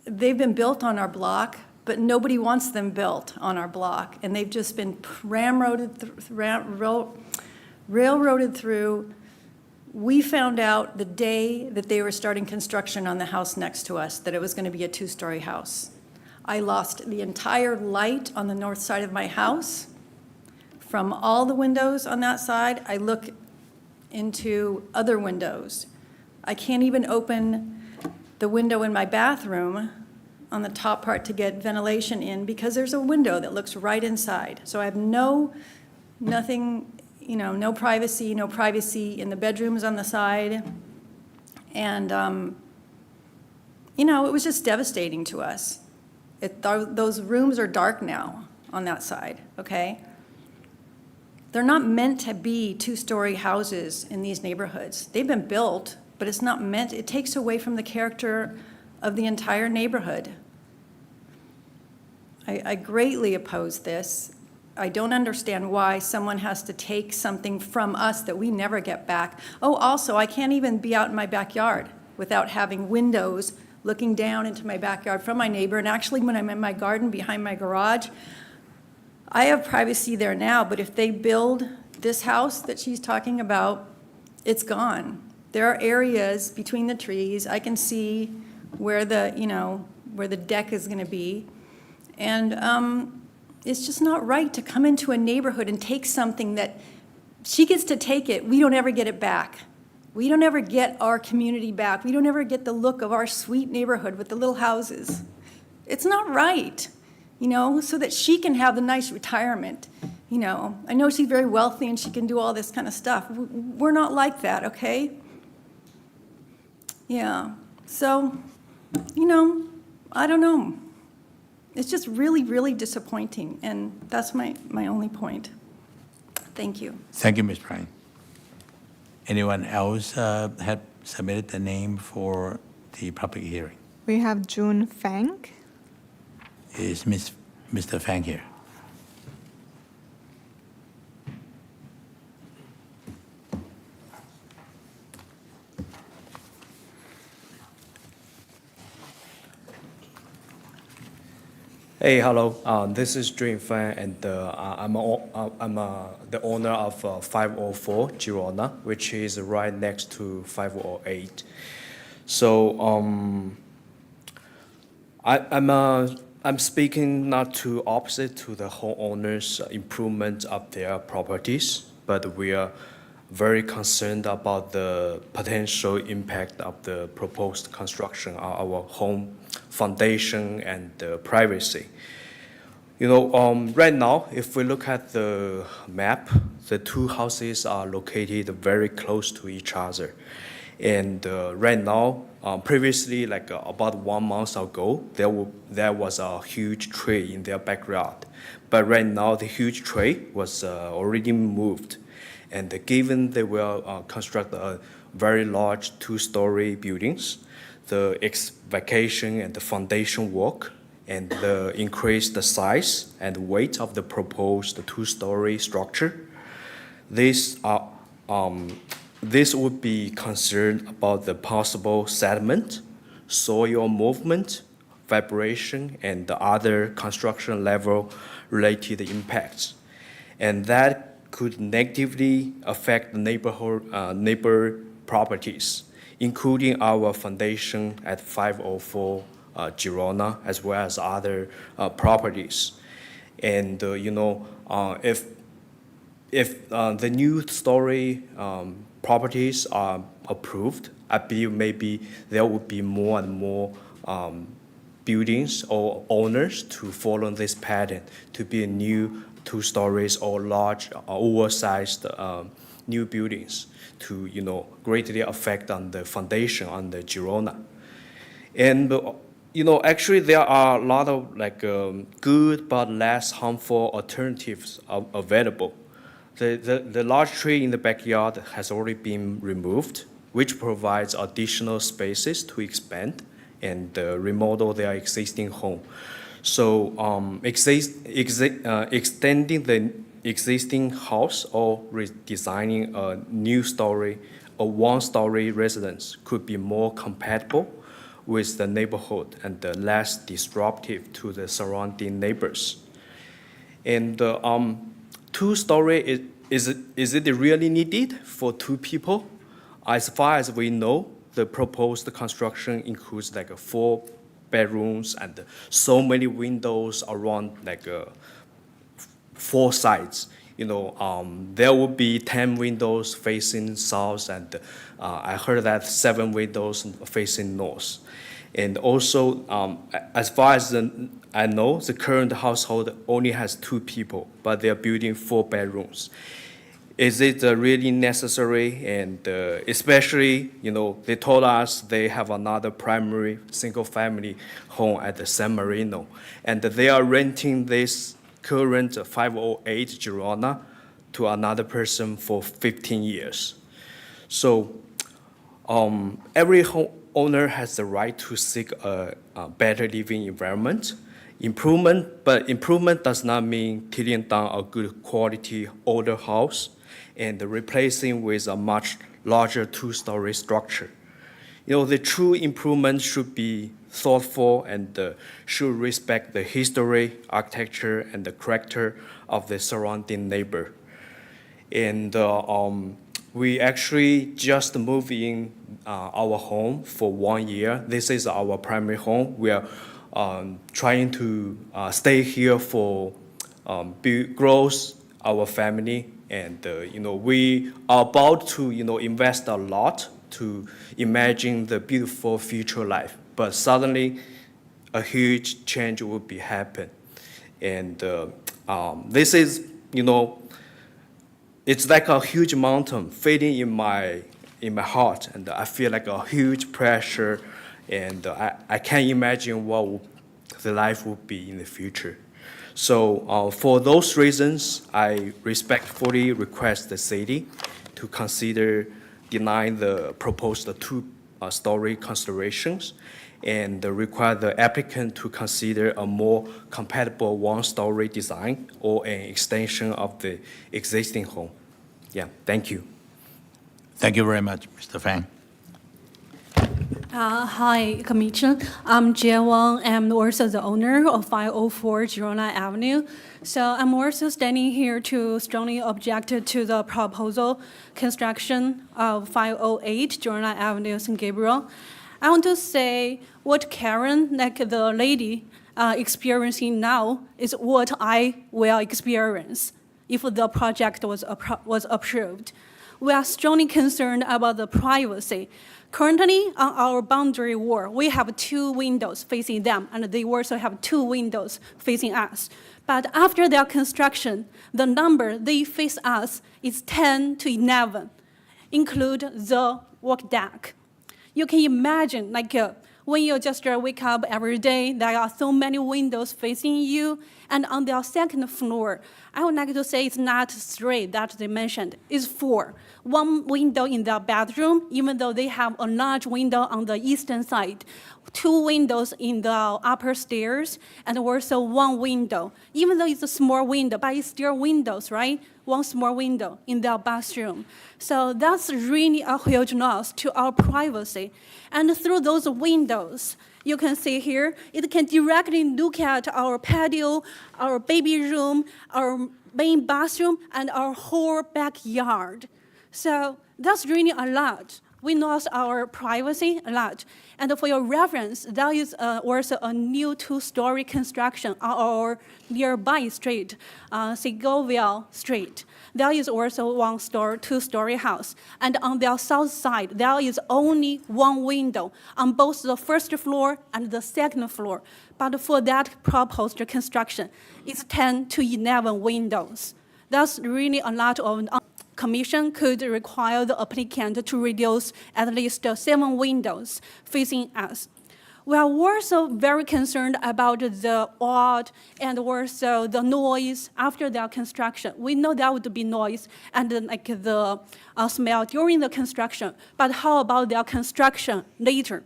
they've been built on our block, but nobody wants them built on our block. And they've just been railroaded through. We found out the day that they were starting construction on the house next to us that it was going to be a two-story house. I lost the entire light on the north side of my house. From all the windows on that side, I look into other windows. I can't even open the window in my bathroom on the top part to get ventilation in because there's a window that looks right inside. So I have nothing, no privacy in the bedrooms on the side. And, it was just devastating to us. Those rooms are dark now on that side, okay? They're not meant to be two-story houses in these neighborhoods. They've been built, but it's not meant, it takes away from the character of the entire neighborhood. I greatly oppose this. I don't understand why someone has to take something from us that we never get back. Oh, also, I can't even be out in my backyard without having windows looking down into my backyard from my neighbor. And actually, when I'm in my garden behind my garage, I have privacy there now, but if they build this house that she's talking about, it's gone. There are areas between the trees. I can see where the deck is going to be. And it's just not right to come into a neighborhood and take something that she gets to take it. We don't ever get it back. We don't ever get our community back. We don't ever get the look of our sweet neighborhood with the little houses. It's not right, so that she can have the nice retirement. I know she's very wealthy and she can do all this kind of stuff. We're not like that, okay? Yeah, so, I don't know. It's just really, really disappointing, and that's my only point. Thank you. Thank you, Ms. Bryan. Anyone else had submitted the name for the public hearing? We have June Fang. Is Mr. Fang here? Hey, hello. This is Dream Fan, and I'm the owner of 504 Gerona, which is right next to 508. So I'm speaking not too opposite to the homeowners' improvement of their properties, but we are very concerned about the potential impact of the proposed construction on our home foundation and privacy. Right now, if we look at the map, the two houses are located very close to each other. And right now, previously, like about 1 month ago, there was a huge tree in their backyard. But right now, the huge tree was already moved. And given they will construct a very large 2-story buildings, the excavation and the foundation work and increase the size and weight of the proposed 2-story structure, this would be concerned about the possible sediment, soil movement, vibration, and the other construction level related impacts. And that could negatively affect the neighbor properties, including our foundation at 504 Gerona, as well as other properties. And if the new story properties are approved, I believe maybe there will be more and more buildings or owners to follow this pattern, to be a new 2 stories or large, oversized new buildings to, greatly affect on the foundation on the Gerona. And, actually there are a lot of good but less harmful alternatives available. The large tree in the backyard has already been removed, which provides additional spaces to expand and remodel their existing home. So extending the existing house or redesigning a new story or 1-story residence could be more compatible with the neighborhood and less disruptive to the surrounding neighbors. And 2-story, is it really needed for 2 people? As far as we know, the proposed construction includes 4 bedrooms and so many windows around 4 sides. There will be 10 windows facing south, and I heard that 7 windows facing north. And also, as far as I know, the current household only has 2 people, but they are building 4 bedrooms. Is it really necessary? And especially, they told us they have another primary single-family home at the San Marino, and they are renting this current 508 Gerona to another person for 15 years. So every homeowner has the right to seek a better living environment. But improvement does not mean tearing down a good quality older house and replacing with a much larger 2-story structure. The true improvement should be thoughtful and should respect the history, architecture, and the character of the surrounding neighbor. And we actually just moved in our home for 1 year. This is our primary home. We are trying to stay here for growth, our family, and we are about to invest a lot to imagine the beautiful future life. But suddenly, a huge change will be happen, and this is it's like a huge mountain fitting in my heart, and I feel like a huge pressure, and I can't imagine what the life will be in the future. So for those reasons, I respectfully request the city to consider denying the proposed 2-story considerations and require the applicant to consider a more compatible 1-story design or an extension of the existing home. Yeah, thank you. Thank you very much, Mr. Fang. Hi, Commission. I'm Jie Wang. I'm also the owner of 504 Gerona Avenue. So I'm also standing here to strongly object to the proposal construction of 508 Gerona Avenue, St. Gabriel. I want to say what Karen, like the lady, experiencing now is what I will experience if the project was approved. we are strongly concerned about the privacy. Currently, on our boundary wall, we have 2 windows facing them, and they also have 2 windows facing us. But after their construction, the number they face us is 10 to 11, include the work deck. You can imagine, when you just wake up every day, there are so many windows facing you, and on their second floor, I would like to say it's not 3 that they mentioned, it's 4. 1 window in their bedroom, even though they have a large window on the eastern side. 2 windows in the upper stairs, and also 1 window. Even though it's a small window, but it's still windows, right? 1 small window in their bathroom. So that's really a huge loss to our privacy. And through those windows, you can see here, it can directly look at our patio, our baby room, our main bathroom, and our whole backyard. So that's really a lot. We lost our privacy a lot. And for your reference, there is also a new 2-story construction on our nearby street, Gabriel Street. There is also 2-story house. And on their south side, there is only 1 window on both the first floor and the second floor. But for that proposed construction, it's 10 to 11 windows. That's really a lot of. Commission could require the applicant to reduce at least 7 windows facing us. We are also very concerned about the odd and also the noise after their construction. We know there would be noise and the smell during the construction, but how about their construction later?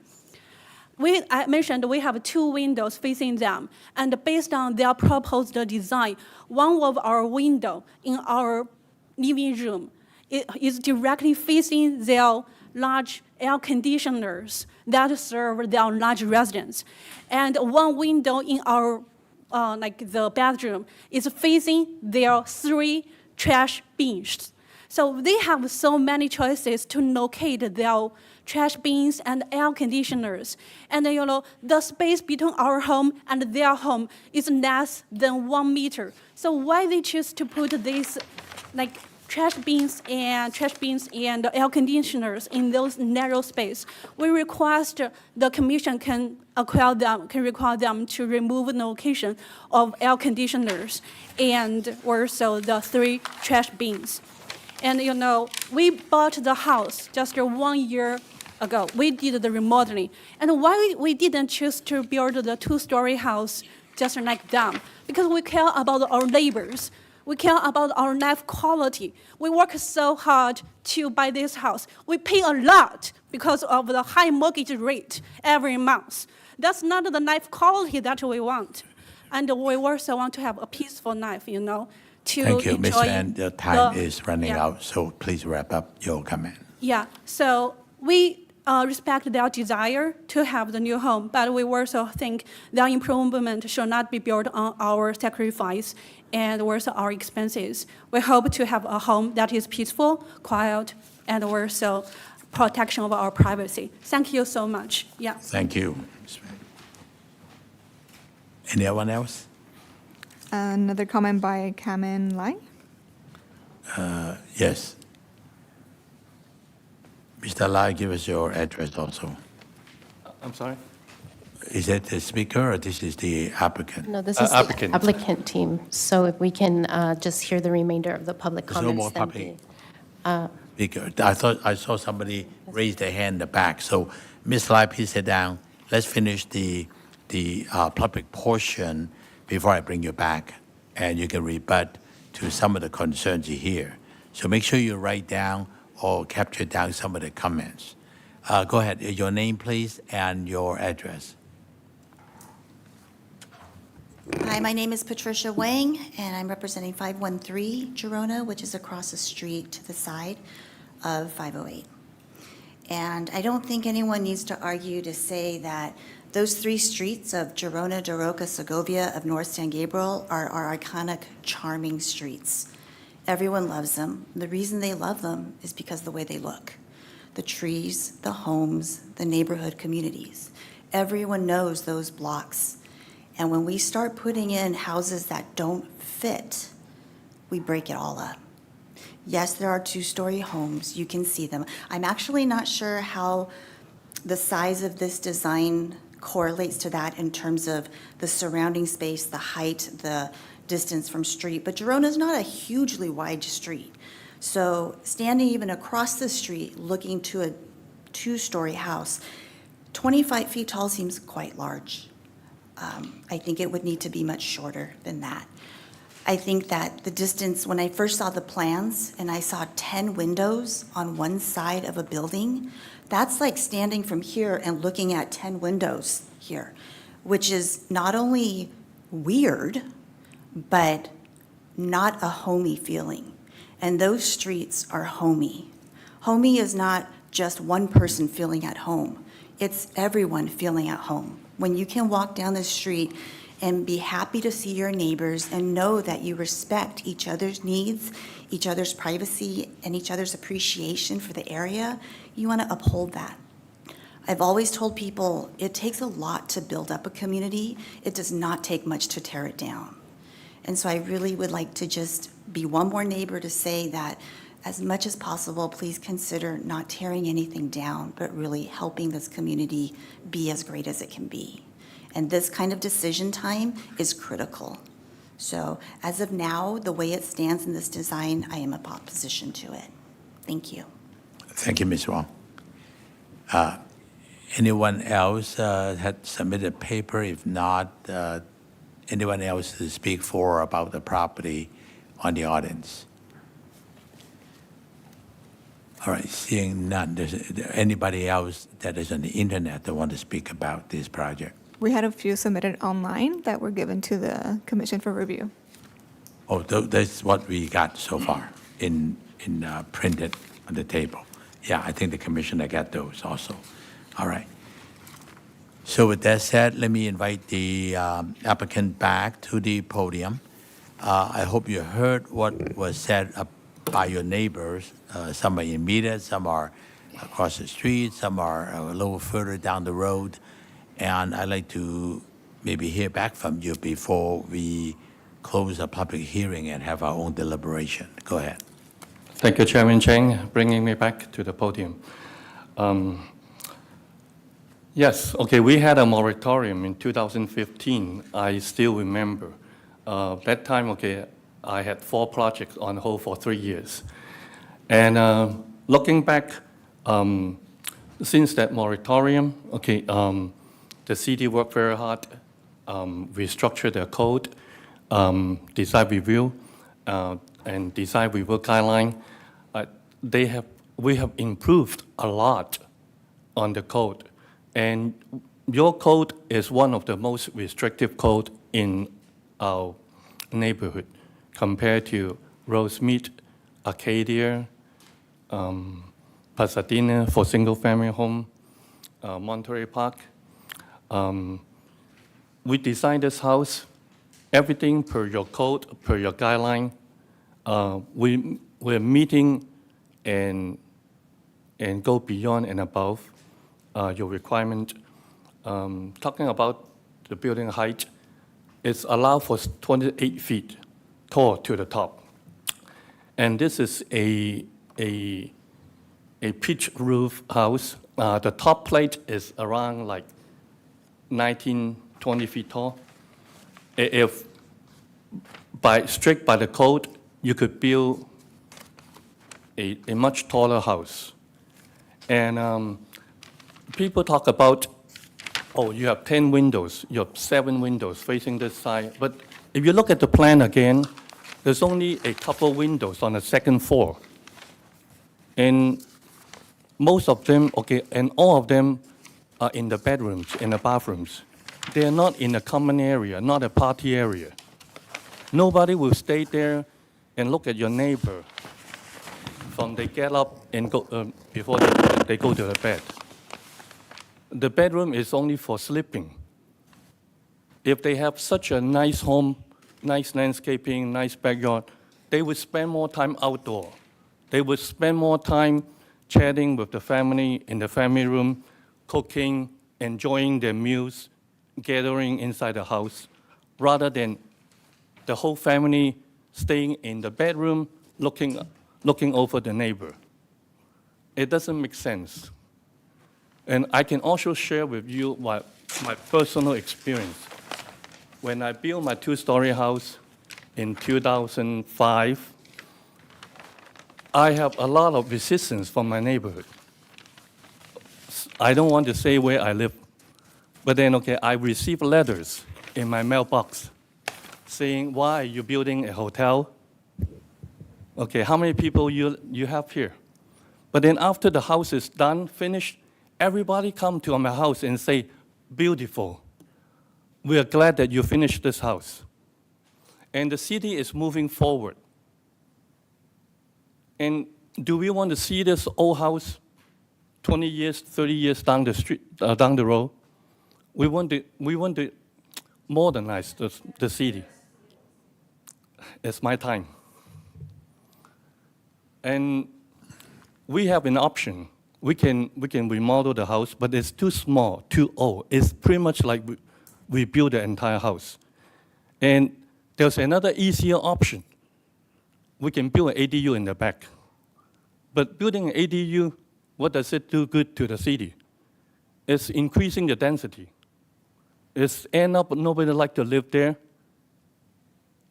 I mentioned we have 2 windows facing them, and based on their proposed design, one of our windows in our living room is directly facing their large air conditioners that serve their large residents. And 1 window in our, the bedroom is facing their 3 trash bins. So they have so many choices to locate their trash bins and air conditioners. And the space between our home and their home is less than 1 meter. So why they choose to put these trash bins and air conditioners in those narrow space? We request the commission can require them to remove the location of air conditioners and also the 3 trash bins. And we bought the house just 1 year ago. We did the remodeling. And why we didn't choose to build the 2-story house just like them? Because we care about our neighbors. We care about our life quality. We work so hard to buy this house. We pay a lot because of the high mortgage rate every month. That's not the life quality that we want. And we also want to have a peaceful life, to Thank you, Ms. enjoy Van. The time is running yeah. out, so please wrap up your comment. Yeah, so we respect their desire to have the new home, but we also think their improvement should not be built on our sacrifice and also our expenses. We hope to have a home that is peaceful, quiet, and also protection of our privacy. Thank you so much. Yeah. Thank you. Ms. Van. Anyone else? Another comment by Kamen Lai. Yes. Mr. Lai, give us your address also. I'm sorry? Is it the speaker or this is the applicant? No, this is the Applicant. applicant team. So if we can just hear the remainder of the public There's no comments. more then public the- speaker. I thought I saw somebody raise their hand in the back. So Ms. Lai, please sit down. Let's finish the public portion before I bring you back, and you can rebut to some of the concerns you hear. So make sure you write down or capture down some of the comments. Go ahead. Your name, please, and your address. Hi, my name is Patricia Wang, and I'm representing 513 Gerona, which is across the street to the side of 508. And I don't think anyone needs to argue to say that those 3 streets of Gerona, Daroca, Segovia of North San Gabriel are our iconic, charming streets. Everyone loves them. The reason they love them is because of the way they look. The trees, the homes, the neighborhood communities. Everyone knows those blocks. And when we start putting in houses that don't fit, we break it all up. Yes, there are two-story homes. You can see them. I'm actually not sure how the size of this design correlates to that in terms of the surrounding space, the height, the distance from street. But Gerona is not a hugely wide street. So standing even across the street, looking to a two-story house, 25 feet tall seems quite large. I think it would need to be much shorter than that. I think that the distance, when I first saw the plans and I saw 10 windows on one side of a building, that's like standing from here and looking at 10 windows here, which is not only weird, but not a homey feeling. And those streets are homey. Homey is not just one person feeling at home. It's everyone feeling at home. When you can walk down the street and be happy to see your neighbors and know that you respect each other's needs, each other's privacy, and each other's appreciation for the area, you want to uphold that. I've always told people it takes a lot to build up a community. It does not take much to tear it down. And so I really would like to just be one more neighbor to say that as much as possible, please consider not tearing anything down, but really helping this community be as great as it can be. And this kind of decision time is critical. So as of now, the way it stands in this design, I am in opposition to it. Thank you. Thank you, Ms. Wong. Anyone else had submitted paper? If not, anyone else to speak for or about the property on the audience? All right, seeing none, is there anybody else that is on the internet that want to speak about this project? We had a few submitted online that were given to the commission for review. Oh, that's what we got so far in printed on the table. Yeah, I think the commissioner got those also. All right. So with that said, let me invite the applicant back to the podium. I hope you heard what was said by your neighbors. Some are immediate, some are across the street, some are a little further down the road. And I'd like to maybe hear back from you before we close a public hearing and have our own deliberation. Go ahead. Thank you, Chairman Tsang, bringing me back to the podium. Yes, okay, we had a moratorium in 2015. I still remember. That time, okay, I had 4 projects on hold for 3 years. And looking back, since that moratorium, okay, the city worked very hard, restructured their code, design review, and design review guideline. We have improved a lot on the code. And your code is one of the most restrictive code in our neighborhood compared to Rosemead, Arcadia, Pasadena for single-family home, Monterey Park. We designed this house, everything per your code, per your guideline. We're meeting and go beyond and above your requirement. Talking about the building height, it's allowed for 28 feet tall to the top. And this is a pitch roof house. The top plate is around like 19, 20 feet tall. If strict by the code, you could build a much taller house. And people talk about, oh, you have 10 windows, you have 7 windows facing this side. But if you look at the plan again, there's only a couple windows on the second floor. And most of them, okay, and all of them are in the bedrooms, in the bathrooms. They are not in a common area, not a party area. Nobody will stay there and look at your neighbor from they get up and go, before they go to the bed. The bedroom is only for sleeping. If they have such a nice home, nice landscaping, nice backyard, they would spend more time outdoor. They would spend more time chatting with the family in the family room, cooking, enjoying their meals, gathering inside the house, rather than the whole family staying in the bedroom, looking looking over the neighbor. It doesn't make sense. And I can also share with you my personal experience. When I built my two-story house in 2005, I have a lot of resistance from my neighborhood. I don't want to say where I live, but then, okay, I received letters in my mailbox saying, why are you building a hotel? Okay, how many people you have here? But then after the house is done, finished, everybody come to my house and say, beautiful. We are glad that you finished this house. And the city is moving forward. And do we want to see this old house 20 years, 30 years down the street, down the road? We want to modernize the city. It's my time. And we have an option. We can remodel the house, but it's too small, too old. It's pretty much like we build the entire house. And there's another easier option. We can build an ADU in the back. But building an ADU, what does it do good to the city? It's increasing the density. It's end up nobody like to live there,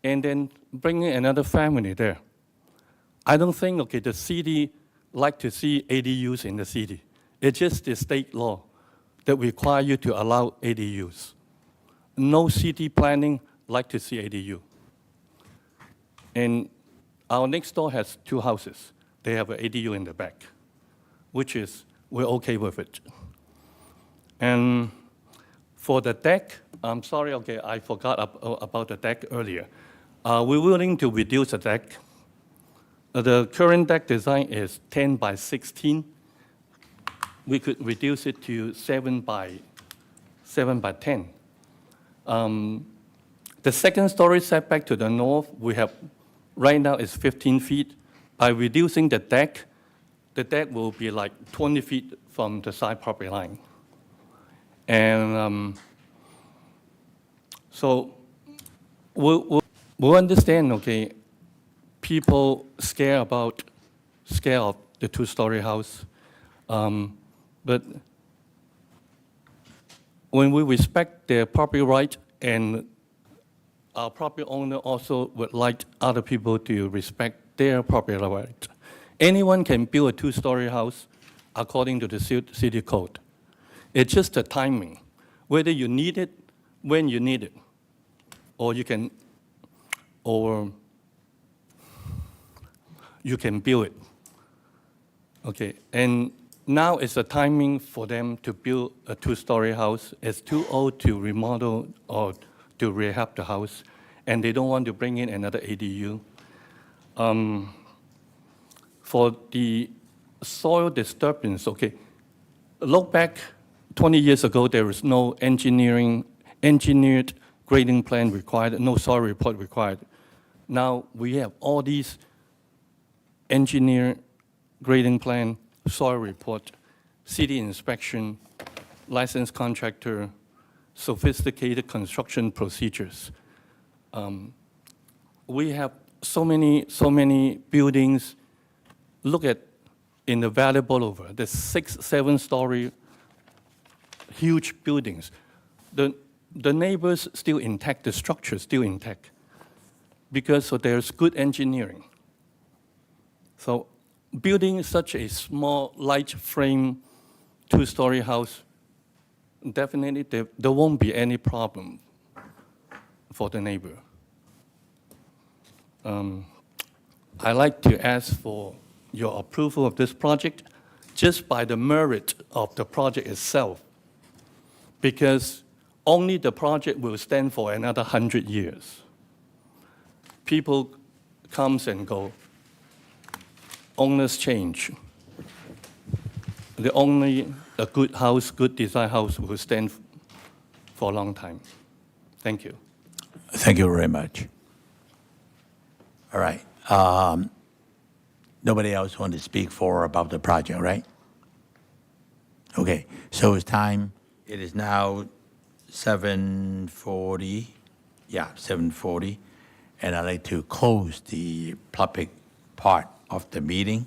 and then bringing another family there. I don't think, okay, the city like to see ADUs in the city. It's just the state law that require you to allow ADUs. No city planning like to see ADU. And our next door has two houses. They have an ADU in the back, which is, we're okay with it. And for the deck, I'm sorry, okay, I forgot about the deck earlier. We're willing to reduce the deck. The current deck design is 10 by 16. We could reduce it to 7 by 10. The second story setback to the north, we have right now is 15 feet. By reducing the deck will be like 20 feet from the side property line. And so we'll understand, okay, people scared of the two-story house. But when we respect their property right, and our property owner also would like other people to respect their property right. Anyone can build a two-story house according to the city code. It's just the timing, whether you need it, when you need it, or you can build it. Okay, and now is the timing for them to build a two-story house. It's too old to remodel or to rehab the house, and they don't want to bring in another ADU. For the soil disturbance, okay, look back 20 years ago, there was no engineered grading plan required, no soil report required. Now we have all these engineered grading plan, soil report, city inspection, licensed contractor, sophisticated construction procedures. We have so many buildings. Look at in the Valley Boulevard, the 6, 7-story huge buildings. The neighbors still intact, the structure still intact, because so there's good engineering. So building such a small, light frame, two-story house, definitely there won't be any problem for the neighbor. I'd like to ask for your approval of this project just by the merit of the project itself, because only the project will stand for another 100 years. People comes and go, owners change. Only a good house, good design house will stand for a long time. Thank you. Thank you very much. All right. Nobody else want to speak about the project, right? Okay, so it's time. It is now 7:40. Yeah, 7:40. And I'd like to close the public part of the meeting,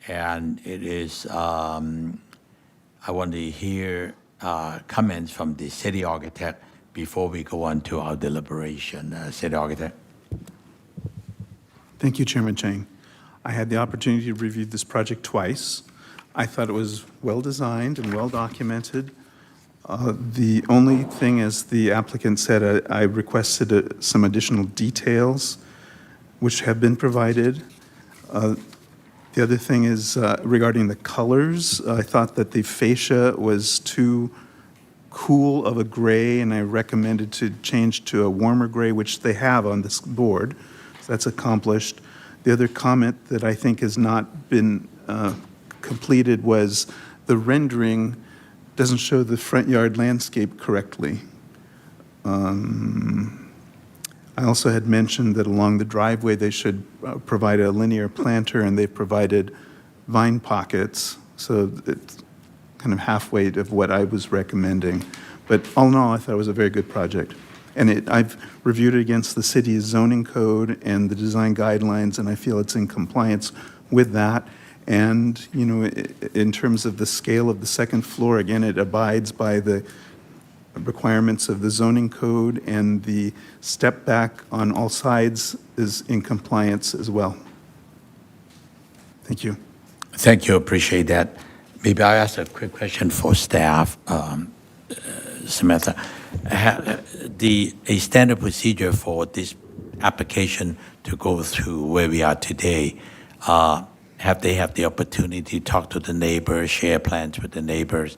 and it is, I want to hear comments from the city architect before we go on to our deliberation. City architect. Thank you, Chairman Tsang. I had the opportunity to review this project twice. I thought it was well-designed and well-documented. The only thing, as the applicant said, I requested some additional details, which have been provided. The other thing is regarding the colors. I thought that the fascia was too cool of a gray, and I recommended to change to a warmer gray, which they have on this board. So that's accomplished. The other comment that I think has not been completed was the rendering doesn't show the front yard landscape correctly. I also had mentioned that along the driveway they should provide a linear planter, and they've provided vine pockets, so it's kind of halfway of what I was recommending. But all in all, I thought it was a very good project. And I've reviewed it against the city's zoning code and the design guidelines, and I feel it's in compliance with that. And, you know, in terms of the scale of the second floor, again, it abides by the requirements of the zoning code, and the step back on all sides is in compliance as well. Thank you. Thank you, appreciate that. Maybe I ask a quick question for staff, Samantha. A standard procedure for this application to go through where we are today, have they have the opportunity to talk to the neighbors, share plans with the neighbors,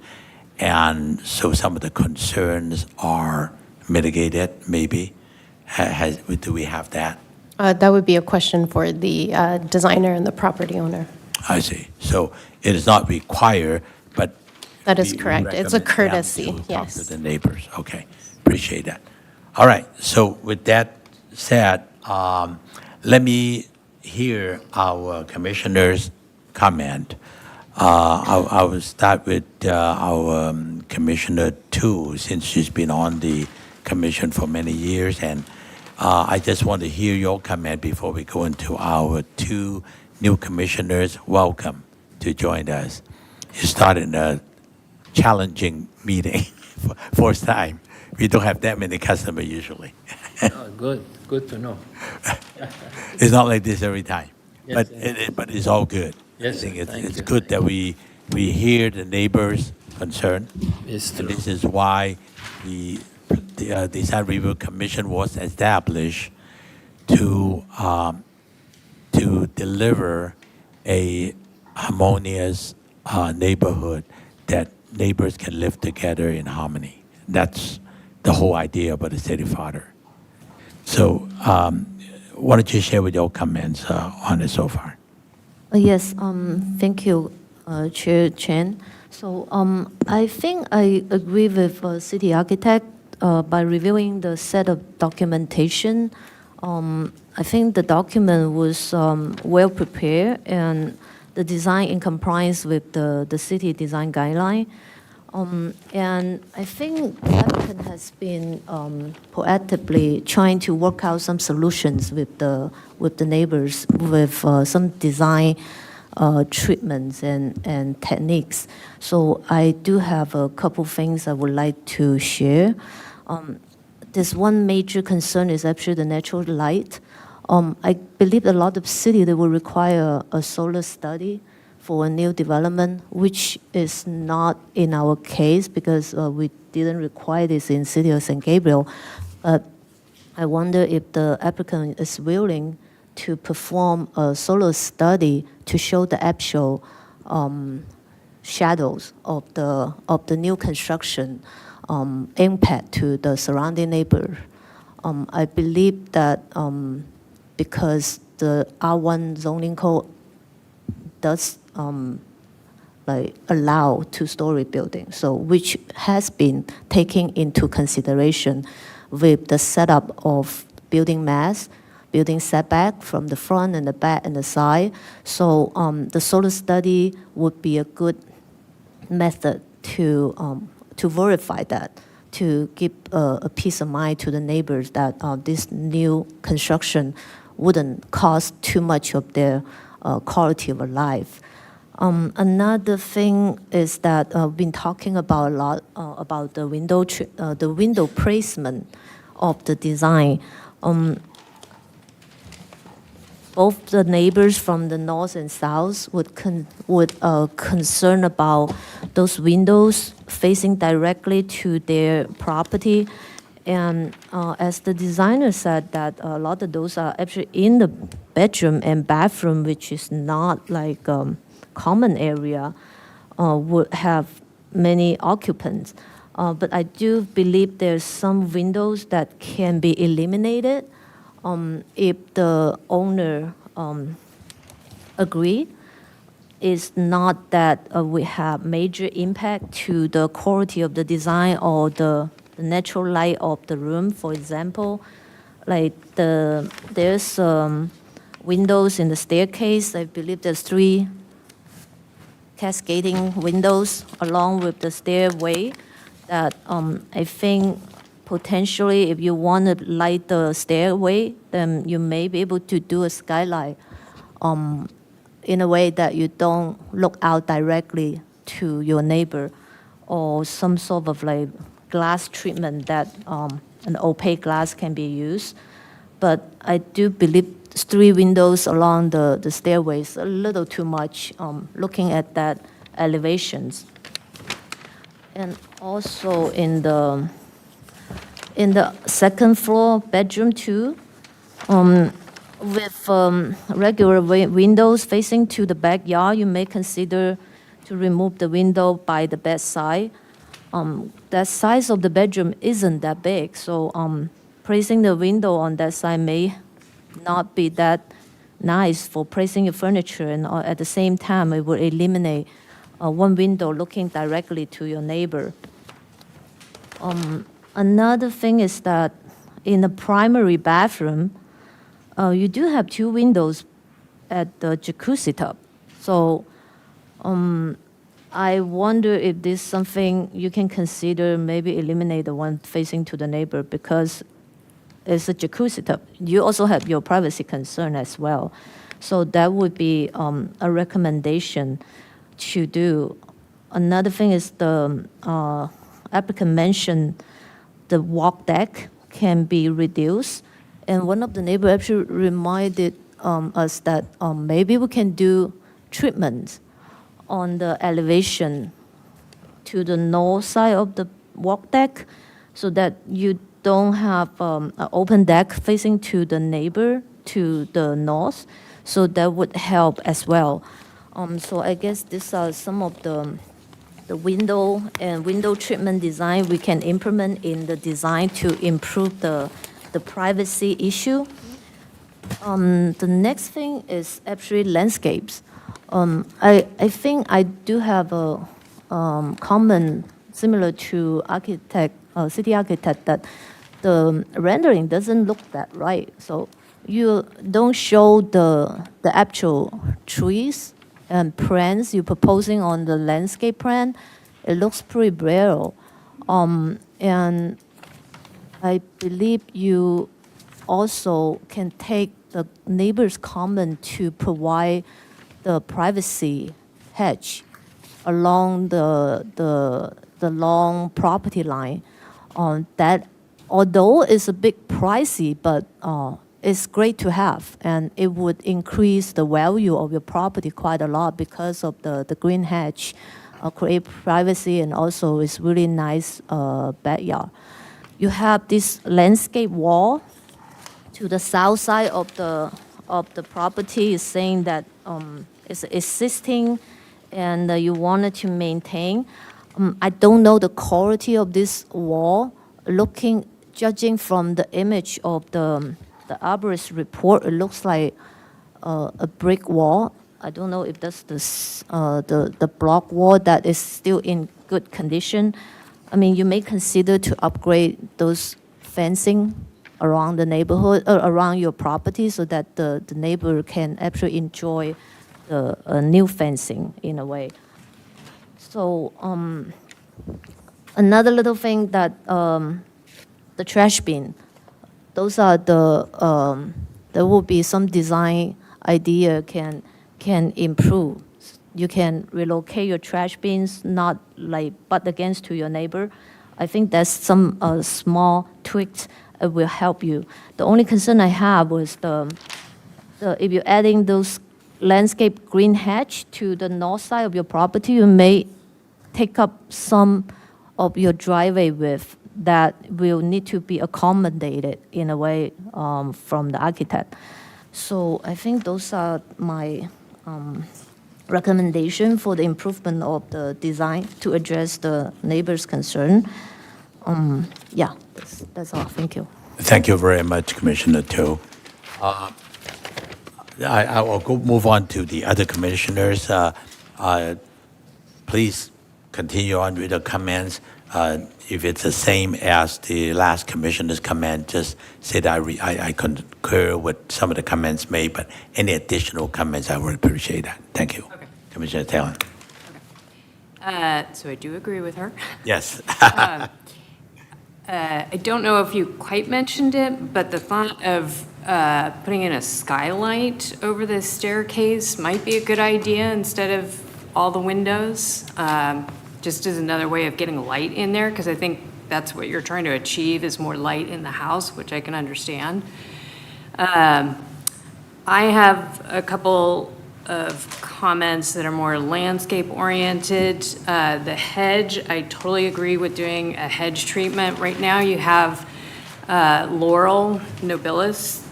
and so some of the concerns are mitigated, maybe? Do we have that? That would be a question for the designer and the property owner. I see. So it is not required, but That is we correct. It's a recommend them courtesy, to yes. talk to the neighbors. Okay, appreciate that. All right, so with that said, let me hear our commissioner's comment. I will start with our Commissioner 2, since she's been on the commission for many years, and I just want to hear your comment before we go into our 2 new commissioners. Welcome to join us. You started a challenging meeting for first time. We don't have that many customers usually. Oh, good to know. It's not like this every time, Yes, but it's all good. Yes, I think thank it's you. good that we hear the neighbors' concern. It's And true. this is why the Design Review Commission was established to deliver a harmonious neighborhood that neighbors can live together in harmony. That's the whole idea about the city charter. So why don't you share with your comments on it so far? Yes, thank you, Chair Chen. So I think I agree with City Architect by reviewing the set of documentation. I think the document was well prepared, and the design in compliance with the city design guideline. And I think the applicant has been proactively trying to work out some solutions with the neighbors, with some design treatments and techniques. So I do have a couple things I would like to share. This one major concern is actually the natural light. I believe a lot of cities, they will require a solar study for a new development, which is not in our case because we didn't require this in City of San Gabriel. But I wonder if the applicant is willing to perform a solar study to show the actual shadows of the new construction impact to the surrounding neighbor. I believe that because the R1 zoning code does allow 2-story building, so which has been taken into consideration with the setup of building mass, building setback from the front and the back and the side. So the solar study would be a good method to verify that, to give a peace of mind to the neighbors that this new construction wouldn't cost too much of their quality of life. Another thing is that I've been talking about a lot about the window placement of the design. Both the neighbors from the north and south would concern about those windows facing directly to their property. And as the designer said, that a lot of those are actually in the bedroom and bathroom, which is not like common area, would have many occupants. But I do believe there's some windows that can be eliminated if the owner agree. It's not that we have major impact to the quality of the design or the natural light of the room. For example, like there's windows in the staircase. I believe there's 3 cascading windows along with the stairway that I think potentially if you want to light the stairway, then you may be able to do a skylight in a way that you don't look out directly to your neighbor, or some sort of like glass treatment that an opaque glass can be used. But I do believe 3 windows along the stairways a little too much looking at that elevations. And also in the second floor bedroom too, with regular windows facing to the backyard, you may consider to remove the window by the bedside. That size of the bedroom isn't that big, so placing the window on that side may not be that nice for placing your furniture, and at the same time it will eliminate one window looking directly to your neighbor. Another thing is that in the primary bathroom, you do have 2 windows at the jacuzzi tub. So I wonder if this is something you can consider, maybe eliminate the one facing to the neighbor, because it's a jacuzzi tub. You also have your privacy concern as well. So that would be a recommendation to do. Another thing is the applicant mentioned the walk deck can be reduced. And one of the neighbors actually reminded us that maybe we can do treatment on the elevation to the north side of the walk deck, so that you don't have an open deck facing to the neighbor to the north. So that would help as well. So I guess these are some of the window and window treatment design we can implement in the design to improve the privacy issue. The next thing is actually landscapes. I think I do have a comment similar to city architect, that the rendering doesn't look that right. So you don't show the actual trees and plants you're proposing on the landscape plan. It looks pretty bare. And I believe you also can take the neighbor's comment to provide the privacy hedge along the long property line. That, although it's a bit pricey, but it's great to have, and it would increase the value of your property quite a lot because of the green hedge, create privacy, and also it's really nice backyard. You have this landscape wall to the south side of the property, is saying that it's existing and you wanted to maintain. I don't know the quality of this wall. Judging from the image of the arborist report, it looks like a brick wall. I don't know if that's the block wall that is still in good condition. I mean, you may consider to upgrade those fencing around the neighborhood, around your property, so that the neighbor can actually enjoy the new fencing in a way. So another little thing that the trash bin, those are there will be some design idea can can improve. You can relocate your trash bins, not like butt against to your neighbor. I think that's some small tweaks will help you. The only concern I have was if you're adding those landscape green hedge to the north side of your property, you may take up some of your driveway width that will need to be accommodated in a way from the architect. So I think those are my recommendation for the improvement of the design to address the neighbor's concern. Yeah, that's all. Thank you. Thank you very much, Commissioner To. I will move on to the other commissioners. Please continue on with the comments. If it's the same as the last commissioner's comment, just say that I concur with some of the comments made, but any additional comments, I would appreciate that. Thank you. Okay. Commissioner Taylor. So I do agree with her. Yes. I don't know if you quite mentioned it, but the thought of putting in a skylight over the staircase might be a good idea instead of all the windows, just as another way of getting light in there, because I think that's what you're trying to achieve is more light in the house, which I can understand. I have a couple of comments that are more landscape oriented. The hedge, I totally agree with doing a hedge treatment. Right now you have Laurel nobilis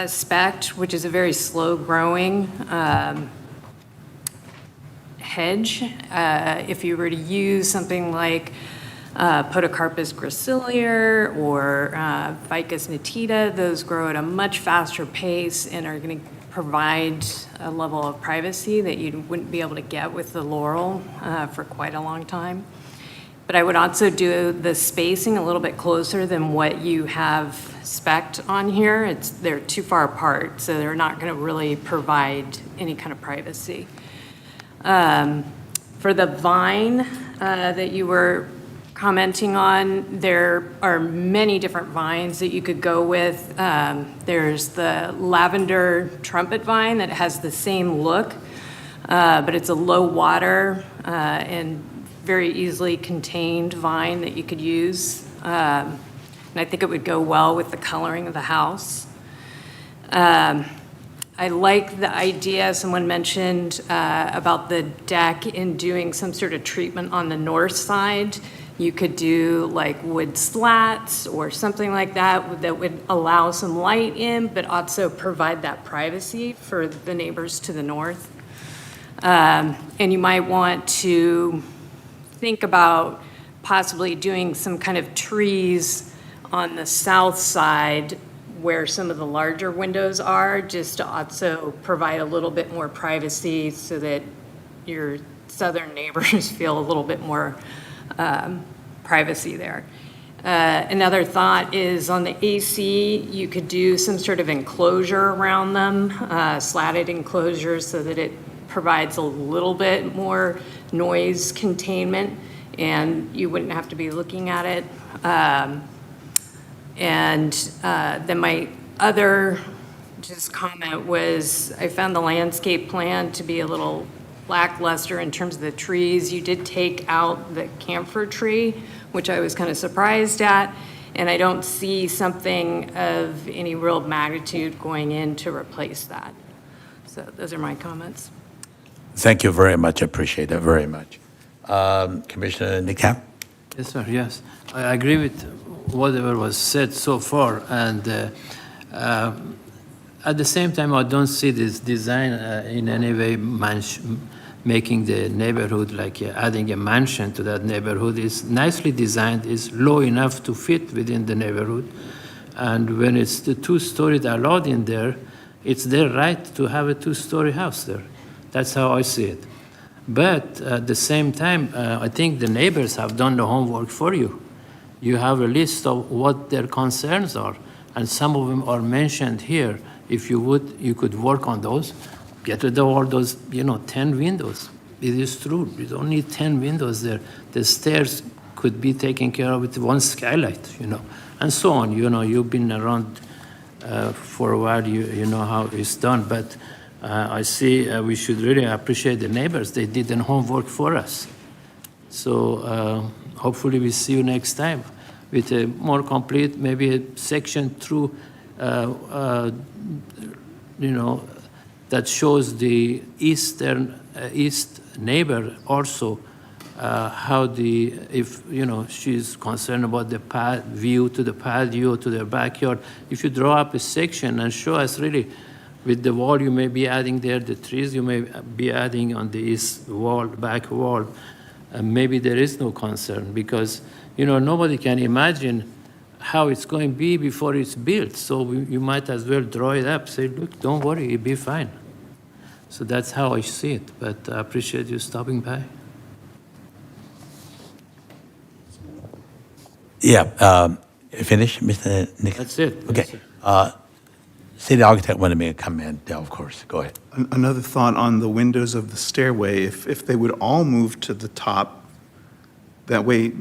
spec, which is a very slow growing hedge. If you were to use something like Podocarpus gracilior or Ficus nitida, those grow at a much faster pace and are going to provide a level of privacy that you wouldn't be able to get with the laurel for quite a long time. But I would also do the spacing a little bit closer than what you have spec'd on here. They're too far apart, so they're not going to really provide any kind of privacy. For the vine that you were commenting on, there are many different vines that you could go with. There's the lavender trumpet vine that has the same look, but it's a low water and very easily contained vine that you could use. And I think it would go well with the coloring of the house. I like the idea someone mentioned about the deck and doing some sort of treatment on the north side. You could do like wood slats or something like that that would allow some light in, but also provide that privacy for the neighbors to the north. And you might want to think about possibly doing some kind of trees on the south side where some of the larger windows are, just to also provide a little bit more privacy so that your southern neighbors feel a little bit more privacy there. Another thought is on the AC, you could do some sort of enclosure around them, slatted enclosures so that it provides a little bit more noise containment and you wouldn't have to be looking at it. Then my other just comment was I found the landscape plan to be a little lackluster in terms of the trees. You did take out the camphor tree, which I was kind of surprised at, and I don't see something of any real magnitude going in to replace that. So those are my comments. Thank you very much. I appreciate it very much. Commissioner Nicap? Yes, sir, yes. I agree with whatever was said so far, and at the same time, I don't see this design in any way making the neighborhood like adding a mansion to that neighborhood. Is nicely designed, is low enough to fit within the neighborhood, and when it's the two-story allowed in there, it's their right to have a two-story house there. That's how I see it. But at the same time, I think the neighbors have done the homework for you. You have a list of what their concerns are, and some of them are mentioned here. If you would, you could work on those. Get rid of all those, 10 windows. It is true, you don't need 10 windows there. The stairs could be taken care of with one skylight, and so on. You've been around for a while, you know how it's done. But I see we should really appreciate the neighbors. They did the homework for us. So hopefully we see you next time with a more complete, maybe a section through, that shows the east neighbor also, how if she's concerned about the view to the patio, to their backyard. If you draw up a section and show us really with the wall you may be adding there, the trees you may be adding on the east wall, back wall, maybe there is no concern because, nobody can imagine how it's going to be before it's built. So you might as well draw it up, say, look, don't worry, it'll be fine. So that's how I see it, but I appreciate you stopping by. Yeah, finish, Mr. Nick? That's it. Okay. Yes, sir. City architect want to make a comment, yeah, of course, go ahead. Another thought on the windows of the stairway, if they would all move to the top, that way,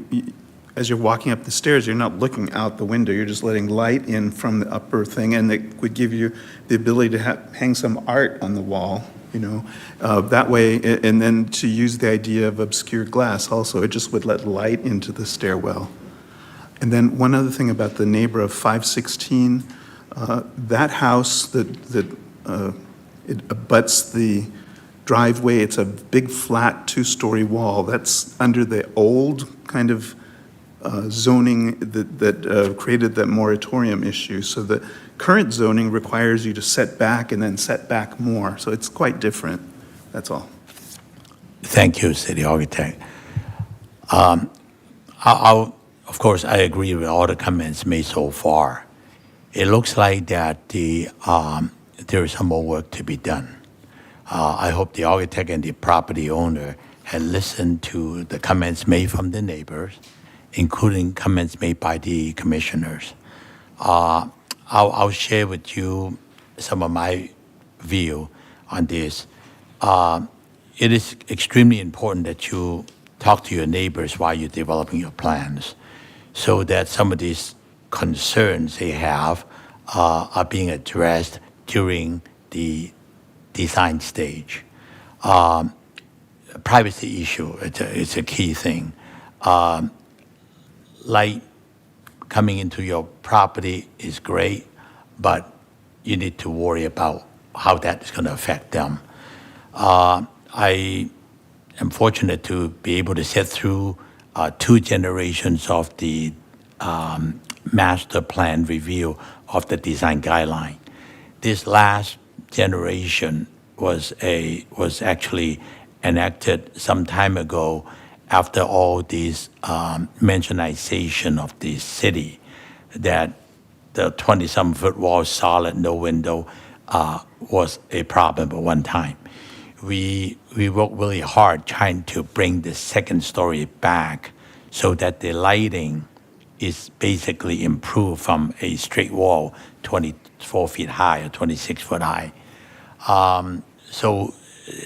as you're walking up the stairs, you're not looking out the window, you're just letting light in from the upper thing, and it would give you the ability to hang some art on the wall, that way, and then to use the idea of obscure glass also, it just would let light into the stairwell. And then one other thing about the neighbor of 516, that house that it abuts the driveway, it's a big flat 2-story wall. That's under the old kind of zoning that created that moratorium issue. So the current zoning requires you to set back and then set back more. So it's quite different. That's all. Thank you, City Architect. Of course, I agree with all the comments made so far. It looks like that there is some more work to be done. I hope the architect and the property owner had listened to the comments made from the neighbors, including comments made by the commissioners. I'll share with you some of my view on this. It is extremely important that you talk to your neighbors while you're developing your plans, so that some of these concerns they have are being addressed during the design stage. Privacy issue, it's a key thing. Light coming into your property is great, but you need to worry about how that is going to affect them. I am fortunate to be able to sit through 2 generations of the master plan review of the design guideline. This last generation was actually enacted some time ago after all these mentionization of the city, that the 20-some foot wall solid, no window, was a problem at one time. We worked really hard trying to bring the second story back so that the lighting is basically improved from a straight wall 24 feet high or 26 foot high. So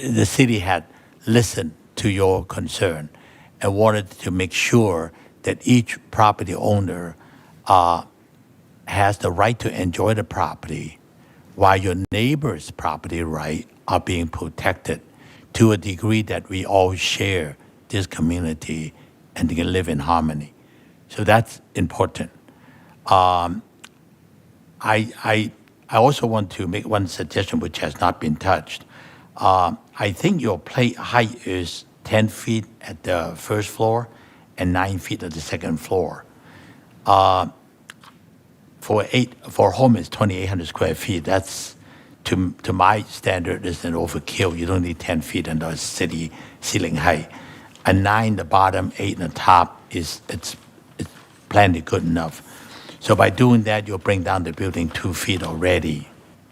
the city had listened to your concern and wanted to make sure that each property owner has the right to enjoy the property while your neighbor's property right are being protected to a degree that we all share this community and can live in harmony. So that's important. I also want to make one suggestion which has not been touched. I think your plate height is 10 feet at the first floor and 9 feet at the second floor. For a home is 2,800 square feet. That's, to my standard, is an overkill. You don't need 10 feet in the city ceiling height. A 9 in the bottom, 8 in the top it's plenty good enough. So by doing that, you'll bring down the building 2 feet already.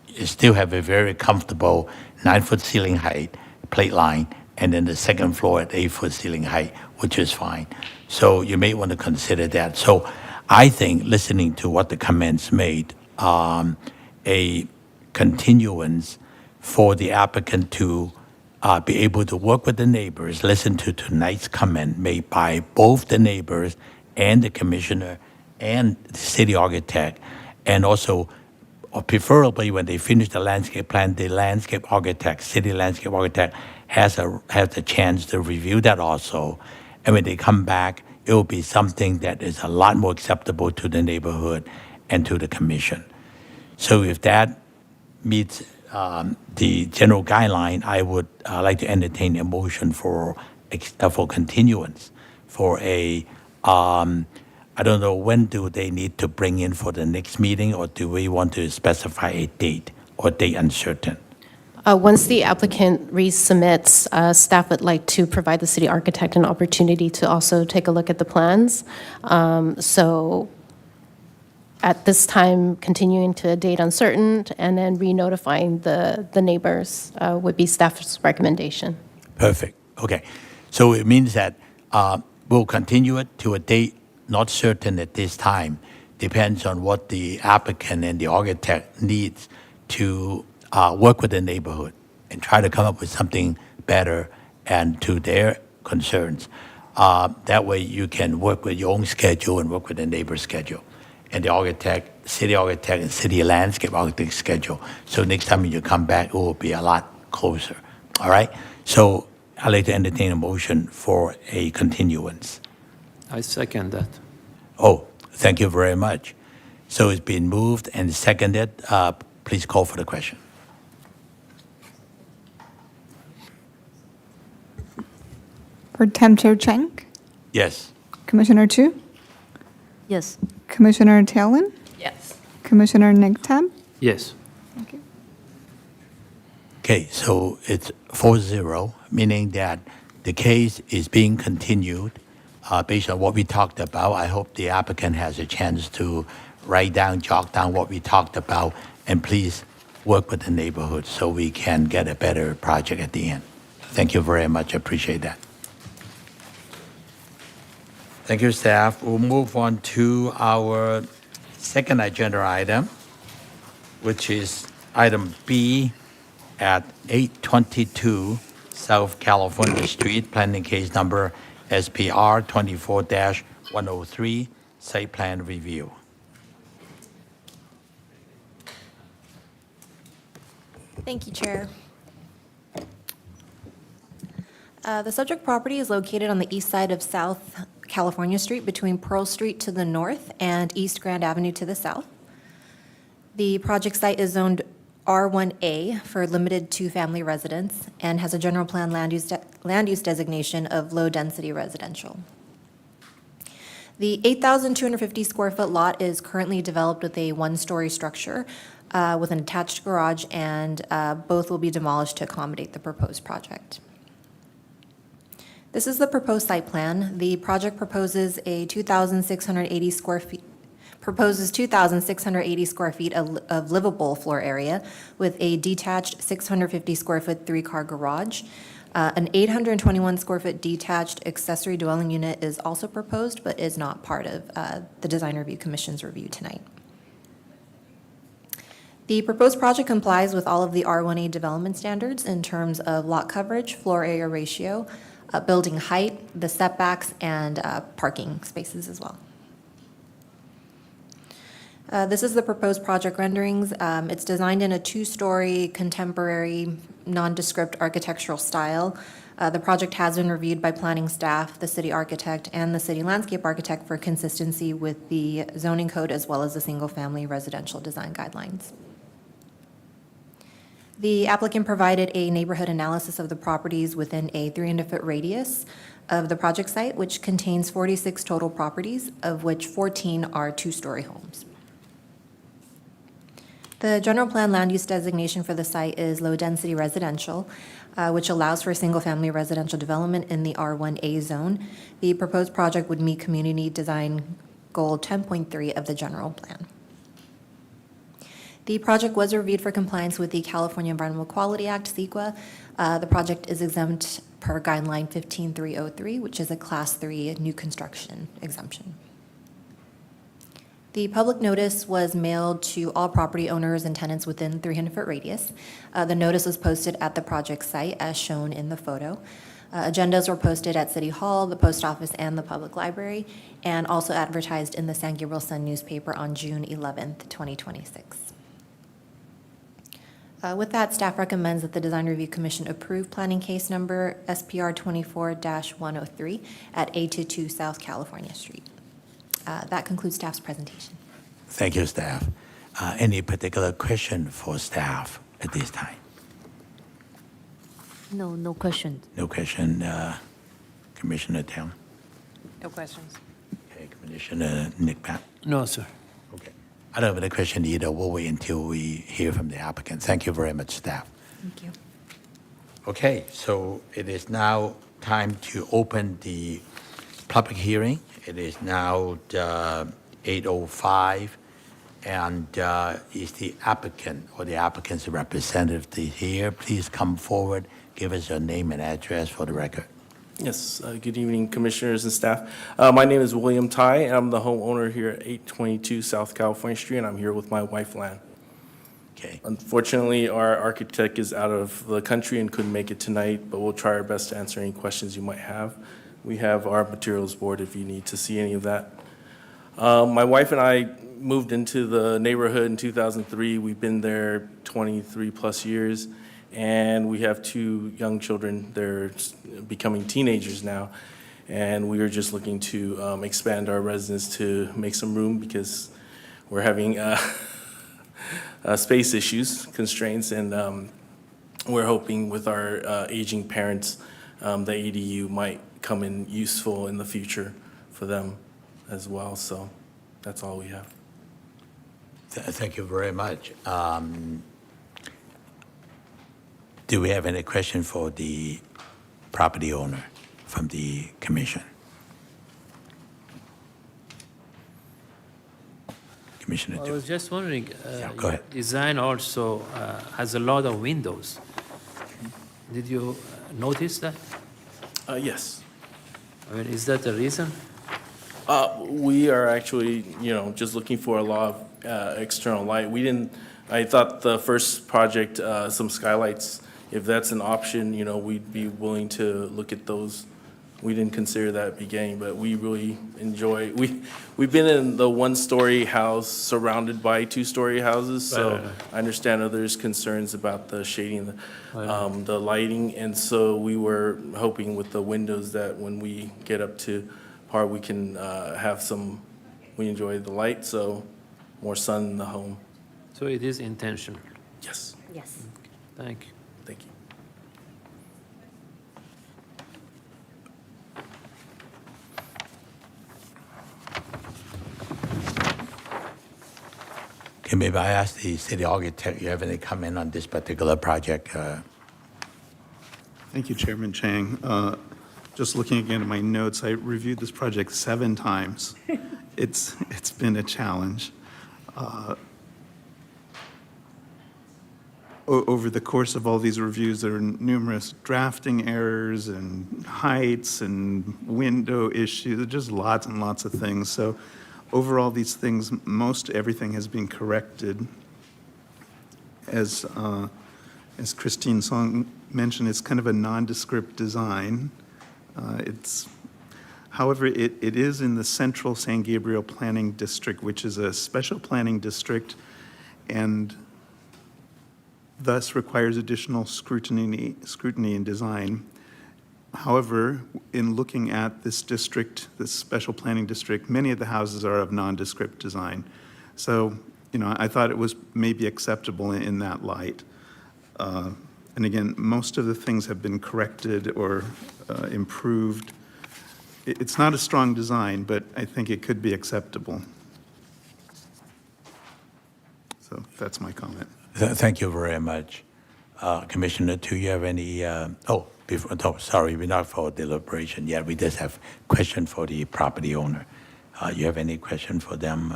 You still have a very comfortable 9-foot ceiling height, plate line, and then the second floor at 8-foot ceiling height, which is fine. So you may want to consider that. So I think, listening to what the comments made, a continuance for the applicant to be able to work with the neighbors, listen to tonight's comment made by both the neighbors and the commissioner and the city architect, and also or preferably when they finish the landscape plan, the landscape architect, city landscape architect, has a chance to review that also. And when they come back, it will be something that is a lot more acceptable to the neighborhood and to the commission. So if that meets the general guideline, I would like to entertain a motion for continuance for a, I don't know, when do they need to bring in for the next meeting, or do we want to specify a date or date uncertain? Once the applicant resubmits, staff would like to provide the city architect an opportunity to also take a look at the plans. So at this time, continuing to a date uncertain and then re-notifying the neighbors would be staff's recommendation. Perfect. Okay. So it means that we'll continue it to a date not certain at this time. Depends on what the applicant and the architect needs to work with the neighborhood and try to come up with something better and to their concerns. That way you can work with your own schedule and work with the neighbor's schedule and the architect, city architect and city landscape architect schedule. So next time you come back, it will be a lot closer. All right? So I'd like to entertain a motion for a continuance. I second that. Oh, thank you very much. So it's been moved and seconded. Please call for the question. For Temp Chair Tsang, Yes. Commissioner Chu, Yes. Commissioner Taylor, Yes. Commissioner Nick Tam. Yes. Okay, so it's 4-0, meaning that the case is being continued based on what we talked about. I hope the applicant has a chance to jot down what we talked about, and please work with the neighborhood so we can get a better project at the end. Thank you very much. I appreciate that. Thank you, staff. We'll move on to our second agenda item, which is item B at 822 South California Street, planning case number SPR 24-103, site plan review. Thank you, Chair. The subject property is located on the east side of South California Street between Pearl Street to the north and East Grand Avenue to the south. The project site is zoned R1A for limited two-family residence and has a general plan land use designation of low-density residential. The 8,250 square foot lot is currently developed with a one-story structure with an attached garage, and both will be demolished to accommodate the proposed project. This is the proposed site plan. The project proposes 2,680 square feet of livable floor area with a detached 650 square foot three-car garage. An 821 square foot detached accessory dwelling unit is also proposed, but is not part of the Design Review Commission's review tonight. The proposed project complies with all of the R1A development standards in terms of lot coverage, floor area ratio, building height, the setbacks, and parking spaces as well. This is the proposed project renderings. It's designed in a two-story contemporary nondescript architectural style. The project has been reviewed by planning staff, the city architect, and the city landscape architect for consistency with the zoning code as well as the single-family residential design guidelines. The applicant provided a neighborhood analysis of the properties within a 300-foot radius of the project site, which contains 46 total properties, of which 14 are two-story homes. The general plan land use designation for the site is low-density residential, which allows for single-family residential development in the R1A zone. The proposed project would meet community design goal 10.3 of the general plan. The project was reviewed for compliance with the California Environmental Quality Act, CEQA. The project is exempt per guideline 15303, which is a Class 3 new construction exemption. The public notice was mailed to all property owners and tenants within 300-foot radius. The notice was posted at the project site as shown in the photo. Agendas were posted at City Hall, the post office, and the public library, and also advertised in the San Gabriel Sun newspaper on June 11th, 2026. With that, staff recommends that the Design Review Commission approve planning case number SPR 24-103 at 822 South California Street. That concludes staff's presentation. Thank you, staff. Any particular question for staff at this time? No question. No question, Commissioner Tang? No questions. Okay, Commissioner Nick Pat? No, sir. Okay. I don't have any question either. We'll wait until we hear from the applicant. Thank you very much, staff. Thank you. Okay, so it is now time to open the public hearing. It is now 8:05, and is the applicant or the applicant's representative here? Please come forward, give us your name and address for the record. Yes, good evening, commissioners and staff. My name is William Tai, and I'm the homeowner here at 822 South California Street, and I'm here with my wife, Lan. Okay. Unfortunately, our architect is out of the country and couldn't make it tonight, but we'll try our best to answer any questions you might have. We have our materials board if you need to see any of that. My wife and I moved into the neighborhood in 2003. We've been there 23 plus years, and we have 2 young children. They're becoming teenagers now, and we were just looking to expand our residence to make some room because we're having space issues, constraints, and we're hoping with our aging parents, the ADU might come in useful in the future for them as well. So that's all we have. Thank you very much. Do we have any question for the property owner from the commission? Commissioner I Du. was just wondering, go ahead. design also has a lot of windows. Did you notice that? Yes. I mean, is that the reason? We are actually, just looking for a lot of external light. I thought the first project, some skylights, if that's an option, we'd be willing to look at those. We didn't consider that at the beginning, but we really enjoy, we've been in the 1-story house surrounded by 2-story houses, so Right. I understand others' concerns about the shading, the lighting, and so we were hoping with the windows that when we get up to par, we can we enjoy the light, so more sun in the home. So it is intentional. Yes. Yes. Thank you. Thank you. Okay, maybe I ask the city architect, you have any comment on this particular project? Thank you, Chairman Chang. Just looking again at my notes, I reviewed this project 7 times. It's been a challenge. Over the course of all these reviews, there are numerous drafting errors and heights and window issues, just lots and lots of things. So overall, these things, most everything has been corrected. As Christine Tsang mentioned, it's kind of a nondescript design. However, it is in the central San Gabriel Planning District, which is a special planning district, and thus requires additional scrutiny in design. However, in looking at this district, this special planning district, many of the houses are of nondescript design. So, I thought it was maybe acceptable in that light. And again, most of the things have been corrected or improved. It's not a strong design, but I think it could be acceptable. So that's my comment. Thank you very much. Commissioner, do you have any, sorry, we're not for deliberation yet. We just have question for the property owner. You have any question for them?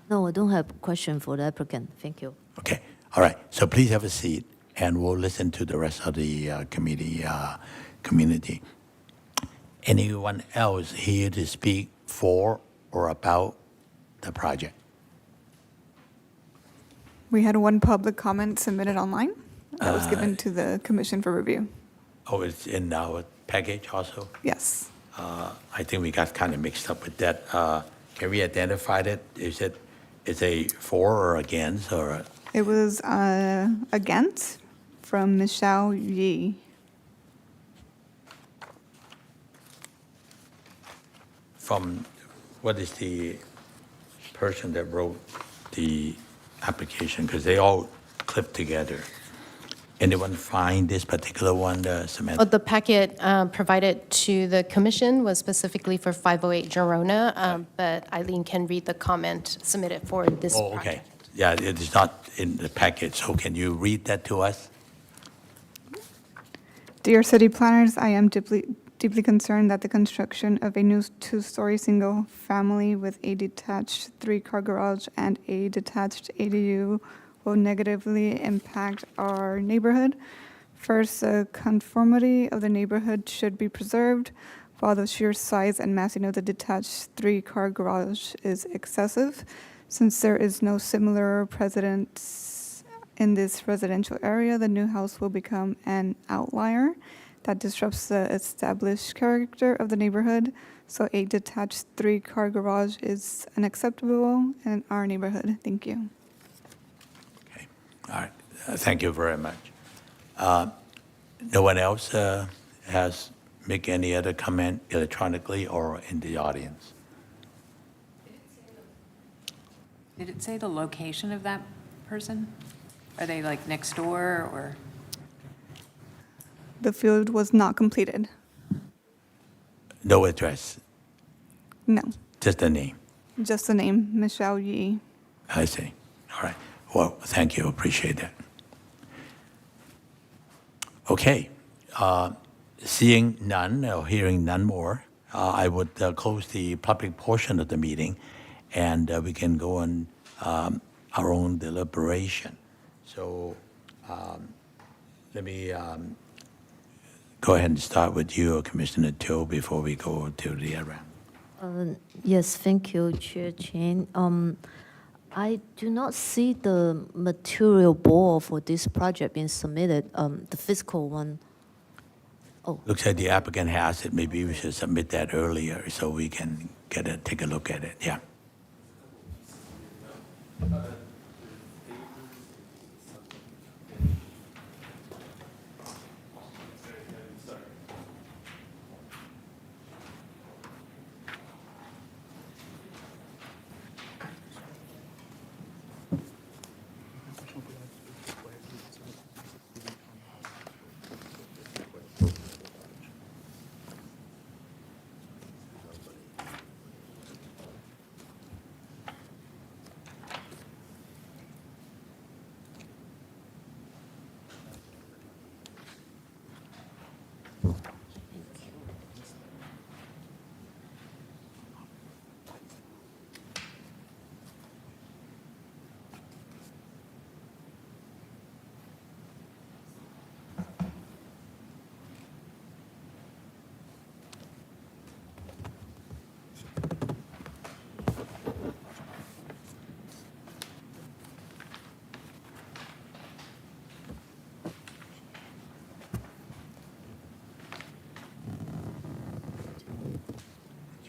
No, I don't have a question for the applicant. Thank you. Okay, all right. So please have a seat, and we'll listen to the rest of the community. Anyone else here to speak for or about the project? We had 1 public comment submitted online that was given to the commission for review. Oh, it's in our package also? Yes. I think we got kind of mixed up with that. Can we identify that? Is it a for or against or? It was against from Michelle Yi. From, what is the person that wrote the application? Because they all clipped together. Anyone find this particular one, Samantha? The packet provided to the commission was specifically for 508 Gerona, but Eileen can read the comment submitted for this Oh, project. okay. Yeah, it is not in the packet, so can you read that to us? Dear city planners, I am deeply concerned that the construction of a new two-story single-family with a detached three-car garage and a detached ADU will negatively impact our neighborhood. First, the conformity of the neighborhood should be preserved, while the sheer size and massing of the detached three-car garage is excessive. Since there is no similar precedent in this residential area, the new house will become an outlier that disrupts the established character of the neighborhood. So a detached three-car garage is unacceptable in our neighborhood. Thank you. All right, thank you very much. No one else has make any other comment electronically or in the audience? Did it say the location of that person? Are they like next door or? The field was not completed. No address, No, just the name. just the name, Michelle Yi. I see. All right. Well, thank you. Appreciate that. Okay. Seeing none or hearing none more, I would close the public portion of the meeting, and we can go on our own deliberation. So let me go ahead and start with you, Commissioner Teo, before we go to the round. Yes, thank you, Chair Chen. I do not see the material board for this project being submitted, the physical one. Looks like the applicant has it. Maybe we should submit that earlier so we can take a look at it. Yeah.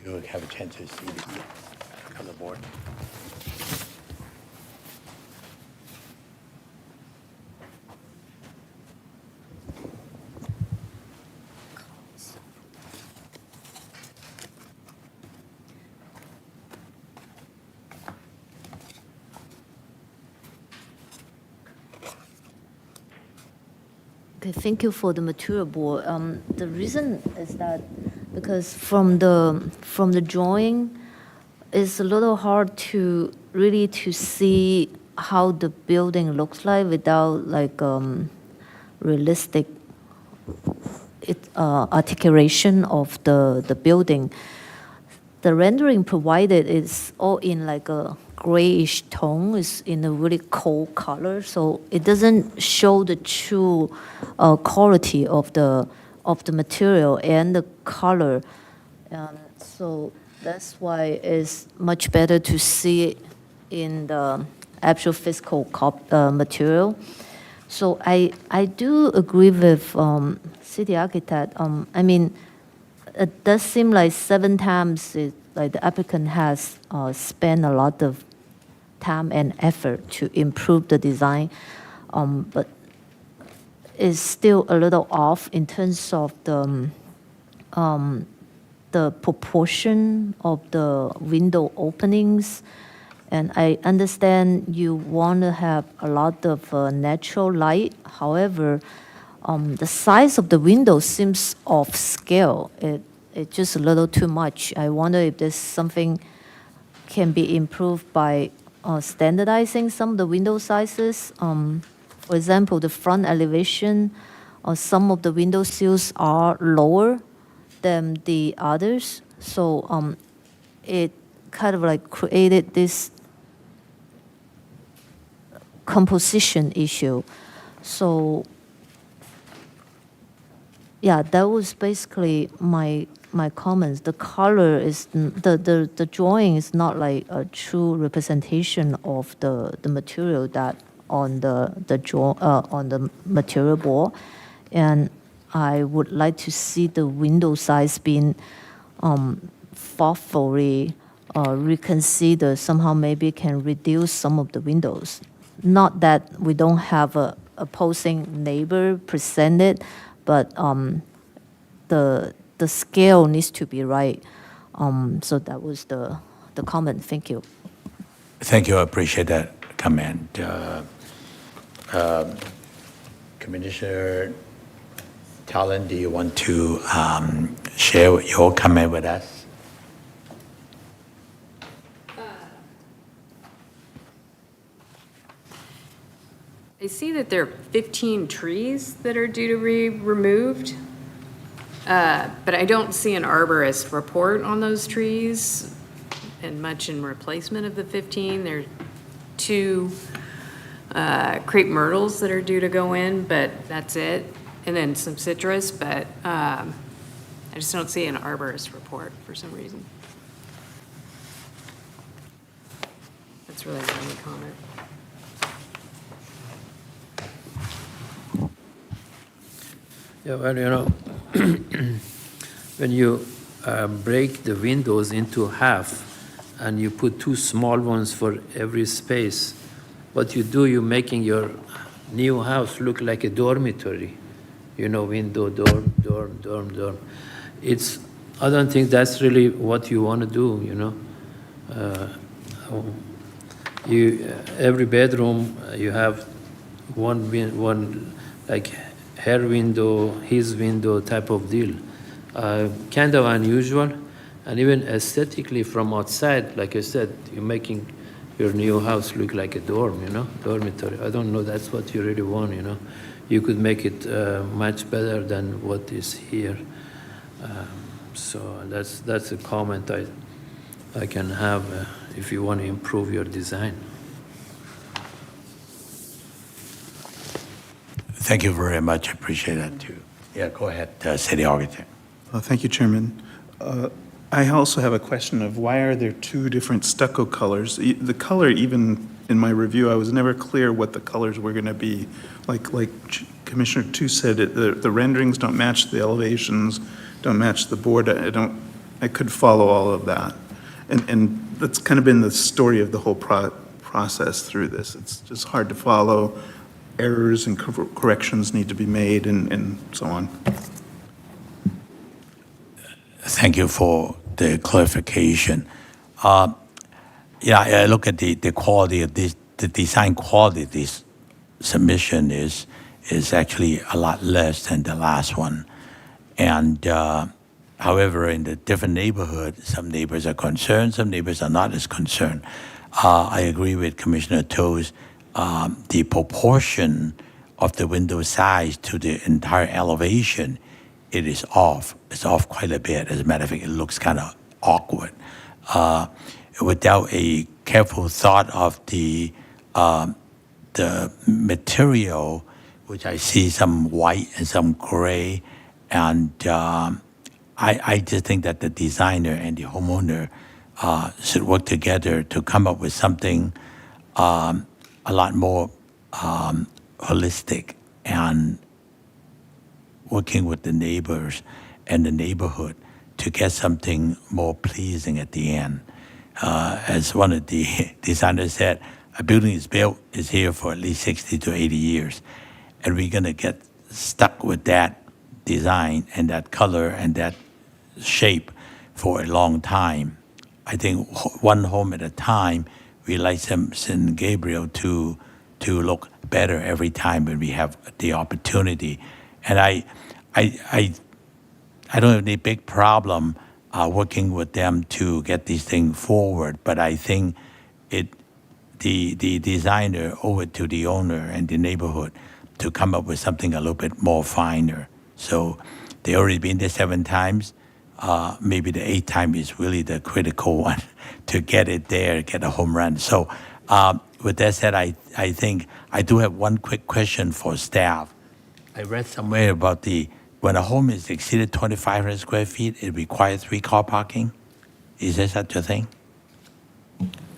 You have a chance to see the color board. Okay, thank you for the material board. The reason is that because from the drawing, it's a little hard to really to see how the building looks like without like realistic articulation of the building. The rendering provided is all in like a grayish tone, is in a really cold color, so it doesn't show the true quality of the material and the color. So that's why it's much better to see it in the actual physical material. So I do agree with city architect. I mean, it does seem like 7 times like the applicant has spent a lot of time and effort to improve the design, but it's still a little off in terms of the proportion of the window openings. And I understand you want to have a lot of natural light. However, the size of the window seems off scale. It's just a little too much. I wonder if there's something can be improved by standardizing some of the window sizes. For example, the front elevation, some of the window sills are lower than the others. So it kind of like created this composition issue. So yeah, that was basically my comments. The color is, the drawing is not like a true representation of the material that on the material board. And I would like to see the window size being thoughtfully reconsidered. Somehow maybe can reduce some of the windows. Not that we don't have a opposing neighbor presented, but the scale needs to be right. So that was the comment. Thank you. Thank you. I appreciate that comment. Commissioner Talon, do you want to share your comment with us? I see that there are 15 trees that are due to be removed, but I don't see an arborist report on those trees and much in replacement of the 15. There are 2 crepe myrtles that are due to go in, but that's it, and then some citrus, but I just don't see an arborist report for some reason. That's really my only comment. Yeah, well, you know, when you break the windows into half and you put 2 small ones for every space, what you do, you're making your new house look like a dormitory. You know, window, dorm, dorm, dorm, dorm. I don't think that's really what you want to do, you know. Every bedroom, you have one like her window, his window type of deal. Kind of unusual, and even aesthetically from outside, like I said, you're making your new house look like a dorm, you know, dormitory. I don't know that's what you really want, you know. You could make it much better than what is here. So that's a comment I can have if you want to improve your design. Thank you very much. I appreciate that too. Yeah, go ahead, City Architect. Thank you, Chairman. I also have a question of why are there 2 different stucco colors? The color, even in my review, I was never clear what the colors were going to be. Like Commissioner Tu said, the renderings don't match the elevations, don't match the board. I could follow all of that, and that's kind of been the story of the whole process through this. It's just hard to follow. Errors and corrections need to be made, and so on. Thank you for the clarification. Yeah, I look at the quality of this, the design quality of this submission is actually a lot less than the last one. And however, in the different neighborhoods, some neighbors are concerned, some neighbors are not as concerned. I agree with Commissioner Toe's. The proportion of the window size to the entire elevation, it is off. It's off quite a bit. As a matter of fact, it looks kind of awkward. Without a careful thought of the material, which I see some white and some gray, and I just think that the designer and the homeowner should work together to come up with something a lot more holistic, and working with the neighbors and the neighborhood to get something more pleasing at the end. as one of the designers said, a building is built is here for at least 60 to 80 years. And we're going to get stuck with that design and that color and that shape for a long time. I think one home at a time, we like St. Gabriel to look better every time when we have the opportunity. And I don't have any big problem working with them to get this thing forward, but I think the designer owe it to the owner and the neighborhood to come up with something a little bit more finer. So they already been there 7 times. Maybe the 8th time is really the critical one to get it there, get a home run. So with that said, I think I do have one quick question for staff. I read somewhere about when a home is exceeded 2,500 square feet, it requires 3-car parking. Is there such a thing?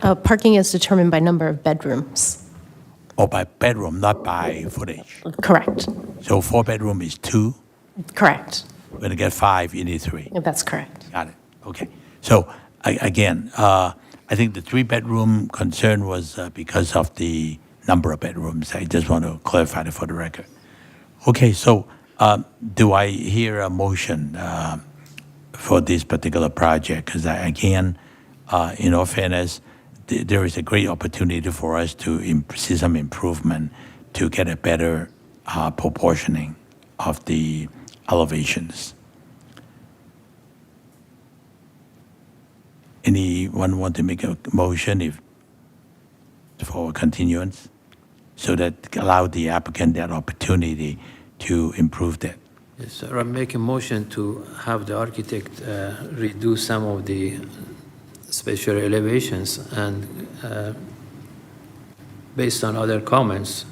Parking is determined by number of bedrooms. Or by bedroom, not by footage? Correct. So 4-bedroom is 2? Correct. When you get 5, you need 3? That's correct. Got it. Okay. So again, I think the 3-bedroom concern was because of the number of bedrooms. I just want to clarify that for the record. Okay, so do I hear a motion for this particular project? Because again, in all fairness, there is a great opportunity for us to see some improvement to get a better proportioning of the elevations. Anyone want to make a motion for continuance so that allow the applicant that opportunity to improve that? Yes, sir. I make a motion to have the architect redo some of the spatial elevations and based on other comments.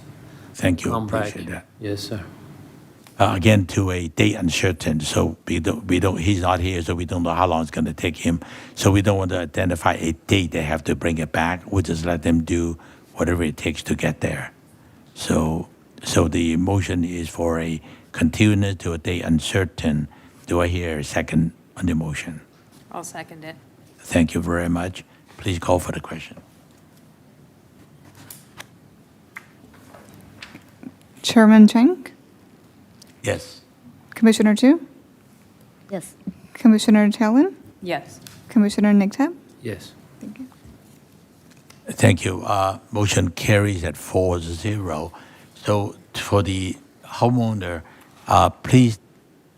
Thank you. Come back. Appreciate that. Yes, sir. Again, to a date uncertain, so we don't. He's not here, so we don't know how long it's going to take him. So we don't want to identify a date they have to bring it back. We'll just let them do whatever it takes to get there. So the motion is for a continuance to a date uncertain. Do I hear a second on the motion? I'll second it. Thank you very much. Please call for the question. Chairman Tsang, Yes. Commissioner Chu, Yes. Commissioner Talon, Yes. Commissioner Nicktab. Yes. Thank you. Thank you. Motion carries at 4-0. So for the homeowner, please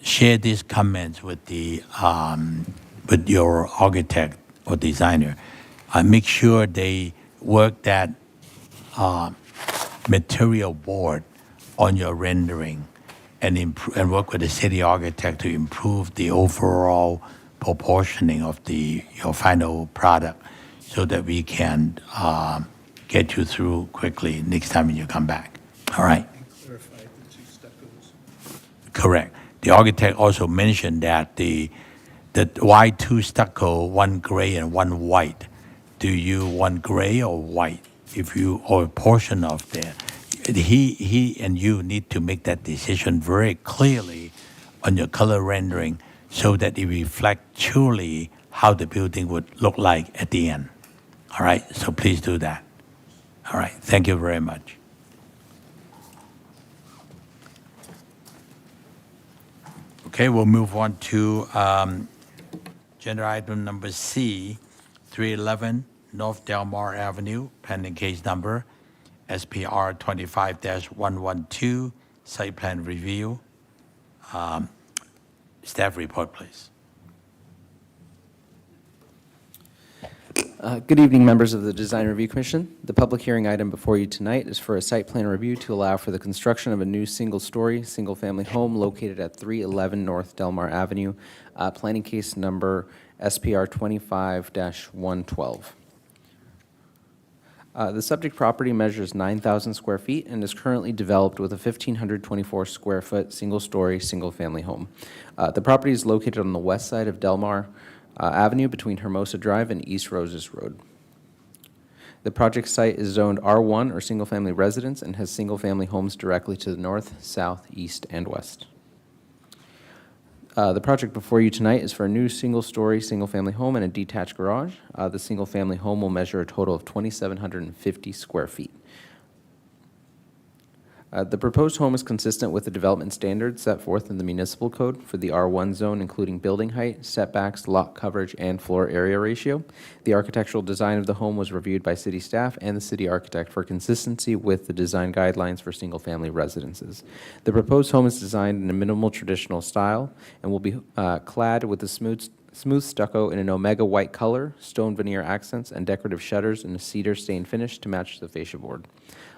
share these comments with with your architect or designer. Make sure they work that material board on your rendering and work with the city architect to improve the overall proportioning of your final product so that we can get you through quickly next time when you come back. All right? Correct. The architect also mentioned that why 2 stucco, 1 gray and 1 white? Do you want gray or white? Or a portion of that. He and you need to make that decision very clearly on your color rendering so that it reflects truly how the building would look like at the end. All right, so please do that. All right, thank you very much. Okay, we'll move on to agenda item number C, 311 North Delmar Avenue, pending case number SPR 25-112, site plan review. Staff report, please. Good evening, members of the Design Review Commission. The public hearing item before you tonight is for a site plan review to allow for the construction of a new single-story, single-family home located at 311 North Delmar Avenue, planning case number SPR 25-112. The subject property measures 9,000 square feet and is currently developed with a 1,524 square foot single-story, single-family home. The property is located on the west side of Delmar Avenue between Hermosa Drive and East Roses Road. The project site is zoned R1 or single-family residence and has single-family homes directly to the north, south, east, and west. The project before you tonight is for a new single-story, single-family home and a detached garage. The single-family home will measure a total of 2,750 square feet. The proposed home is consistent with the development standards set forth in the municipal code for the R1 zone, including building height, setbacks, lot coverage, and floor area ratio. The architectural design of the home was reviewed by city staff and the city architect for consistency with the design guidelines for single-family residences. The proposed home is designed in a minimal traditional style and will be clad with a smooth stucco in an omega white color, stone veneer accents, and decorative shutters in a cedar stain finish to match the fascia board.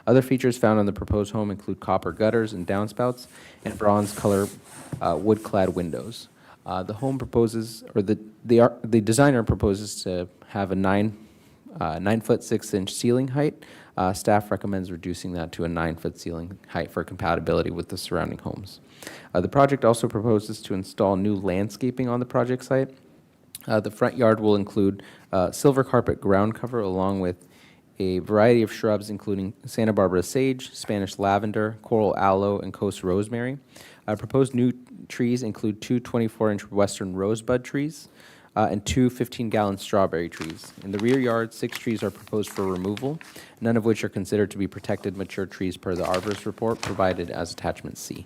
Other features found on the proposed home include copper gutters and downspouts and bronze color wood-clad windows. The home proposes, or the designer proposes to have a 9-foot 6-inch ceiling height. Staff recommends reducing that to a 9-foot ceiling height for compatibility with the surrounding homes. The project also proposes to install new landscaping on the project site. The front yard will include silver carpet ground cover along with a variety of shrubs including Santa Barbara sage, Spanish lavender, coral aloe, and coast rosemary. Proposed new trees include 2 24-inch western rosebud trees and 2 15-gallon strawberry trees. In the rear yard, 6 trees are proposed for removal, none of which are considered to be protected mature trees per the arborist report provided as attachment C.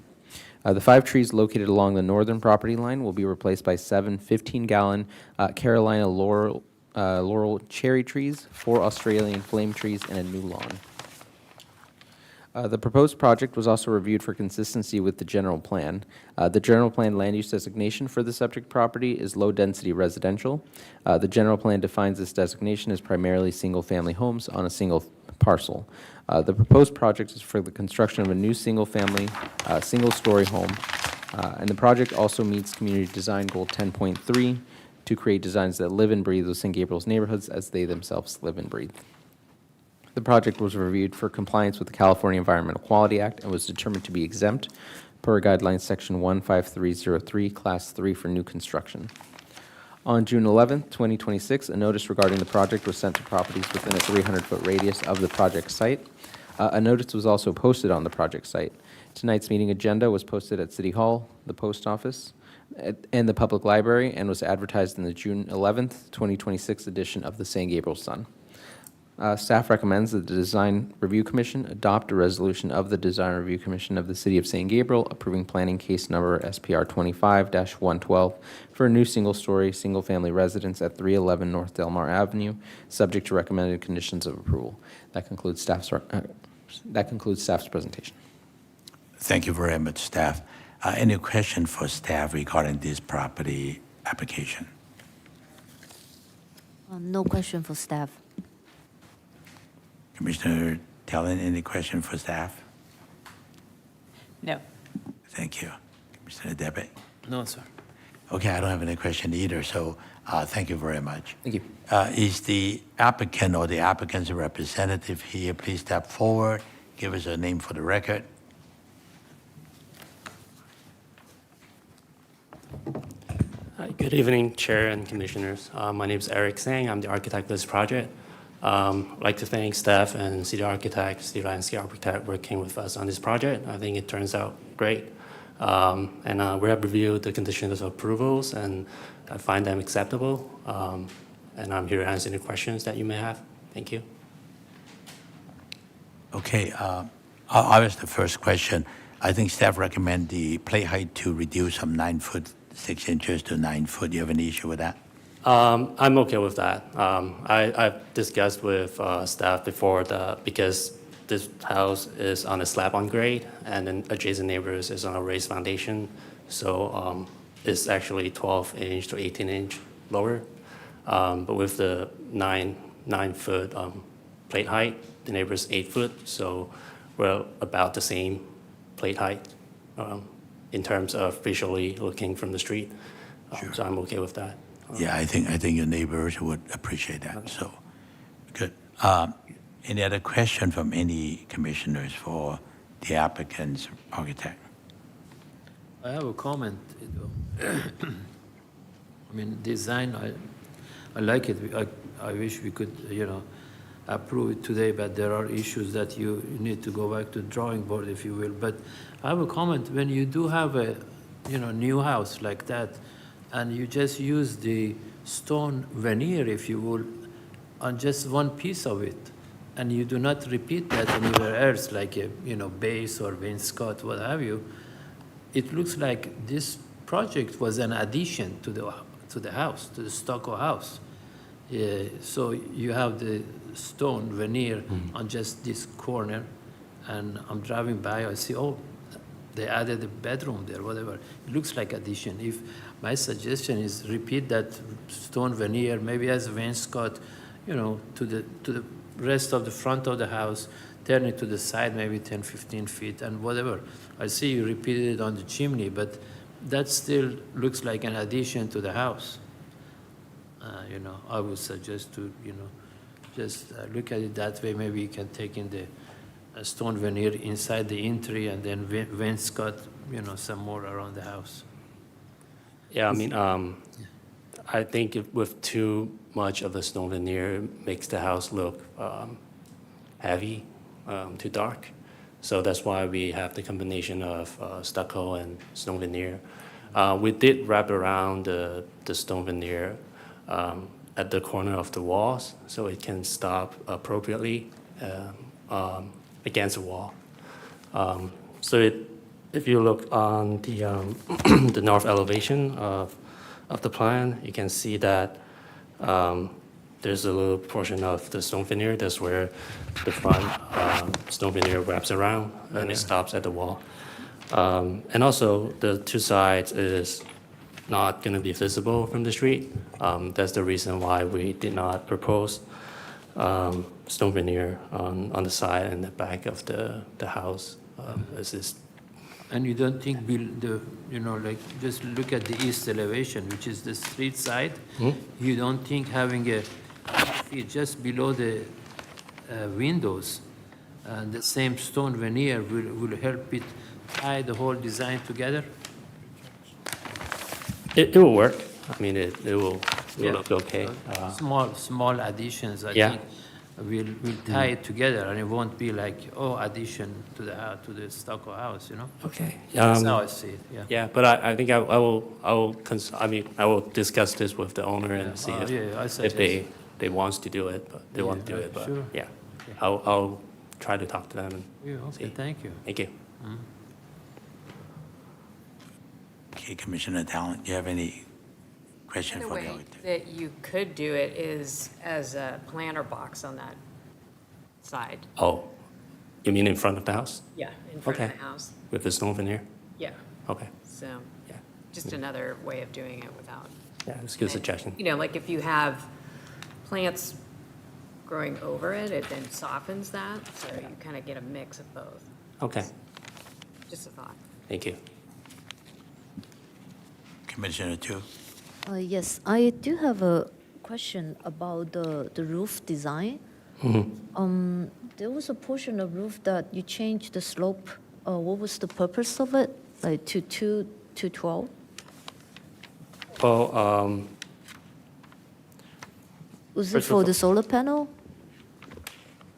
The 5 trees located along the northern property line will be replaced by 7 15-gallon Carolina laurel cherry trees, 4 Australian flame trees, and a new lawn. The proposed project was also reviewed for consistency with the general plan. The general plan land use designation for the subject property is low-density residential. The general plan defines this designation as primarily single-family homes on a single parcel. The proposed project is for the construction of a new single-family, single-story home, and the project also meets Community Design Goal 10.3 to create designs that live and breathe with St. Gabriel's neighborhoods as they themselves live and breathe. The project was reviewed for compliance with the California Environmental Quality Act and was determined to be exempt per guidelines section 15303, class 3 for new construction. On June 11th, 2026, a notice regarding the project was sent to properties within a 300-foot radius of the project site. A notice was also posted on the project site. Tonight's meeting agenda was posted at City Hall, the post office, and the public library, and was advertised in the June 11th, 2026 edition of the St. Gabriel Sun. Staff recommends that the Design Review Commission adopt a resolution of the Design Review Commission of the City of St. Gabriel approving planning case number SPR 25-112 for a new single-story, single-family residence at 311 North Delmar Avenue, subject to recommended conditions of approval. That concludes staff's presentation. Thank you very much, staff. Any question for staff regarding this property application? No question for staff. Commissioner Tellen, any question for staff? No. Thank you. Commissioner Debit? No, sir. Okay, I don't have any question either, so thank you very much. Thank you. Is the applicant or the applicant's representative here? Please step forward, give us a name for the record. Hi, good evening, Chair and Commissioners. My name is Eric Tsang. I'm the architect of this project. I'd like to thank staff and city architect, city landscape architect working with us on this project. I think it turns out great. And we have reviewed the conditions of approvals and I find them acceptable. And I'm here to answer any questions that you may have. Thank you. Okay, I'll ask the first question. I think staff recommend the plate height to reduce from 9 foot 6 inches to 9 foot. Do you have any issue with that? I'm okay with that. I've discussed with staff before because this house is on a slab-on grade and then adjacent neighbors is on a raised foundation. So it's actually 12-inch to 18-inch lower. But with the 9-foot plate height, the neighbor's 8 foot. So we're about the same plate height in terms of visually looking from the street. Sure. So I'm okay with that. Yeah, I think your neighbors would appreciate that. So, good. Any other question from any commissioners for the applicant's architect? I have a comment. I mean, design, I like it. I wish we could, approve it today, but there are issues that you need to go back to the drawing board, if you will. But I have a comment. When you do have a new house like that, and you just use the stone veneer, if you will, on just one piece of it, and you do not repeat that anywhere else, like a, base or wainscot, what have you, it looks like this project was an addition to the house, to the stucco house. So you have the stone veneer on just this corner, and I'm driving by, I see, oh, they added a bedroom there, whatever. It looks like addition. If my suggestion is repeat that stone veneer, maybe as a wainscot, to the rest of the front of the house, turn it to the side, maybe 10, 15 feet, and whatever. I see you repeated it on the chimney, but that still looks like an addition to the house. I would suggest to, just look at it that way. Maybe you can take in the stone veneer inside the entry and then wainscot, some more around the house. Yeah, I mean, I think with too much of the stone veneer, it makes the house look heavy, too dark. So that's why we have the combination of stucco and stone veneer. We did wrap around the stone veneer at the corner of the walls, so it can stop appropriately against the wall. If you look on the the north elevation of the plan, you can see that there's a little portion of the stone veneer. That's where the front stone veneer wraps around, and it stops at the wall. And also, the two sides is not going to be visible from the street. That's the reason why we did not propose stone veneer on the side and the back of the house. And you don't think, just look at the east elevation, which is the street side. You don't think having a feet just below the windows, the same stone veneer will help it tie the whole design together? It will work. I mean, it will look okay. Small additions, I think, will tie it together, and it won't be like, addition to the stucco house, Okay. That's how I see it. Yeah, but I think I will discuss this with the owner and see if they wants to do it, but they want to do it. But sure. yeah, I'll try to talk to them and okay, see. thank you. Thank you. Okay, Commissioner Talent, do you have any question The for the way auditor? that you could do it is as a planter box on that side. Oh, you mean in front of the house? Yeah, in front of Okay. the house. With the stone veneer? Yeah. Okay. So, Yeah. just another way of doing it without. Yeah, it's a good suggestion. Like if you have plants growing over it, it then softens that, so you kind of get a mix of both. Okay, Just a thought. thank you. Commissioner Chu? Yes, I do have a question about the roof design. There was a portion of roof that you changed the slope. What was the purpose of it? Like to 12? Well, Was it First of for all- the solar panel?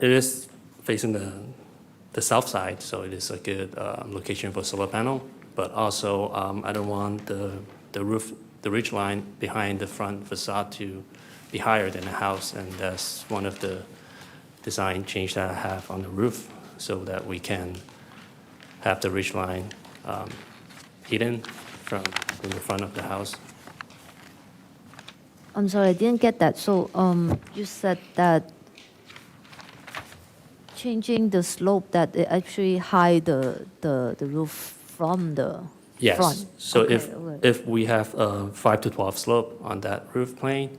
it is facing the south side, so it is a good location for solar panel. But also, I don't want the roof, the ridge line behind the front facade to be higher than the house, and that's one of the design change that I have on the roof, so that we can have the ridge line hidden from the front of the house. I'm sorry, I didn't get that. So you said that changing the slope that it actually hide the roof from the Yes. front? So Okay, if alright. if we have a 5 to 12 slope on that roof plane,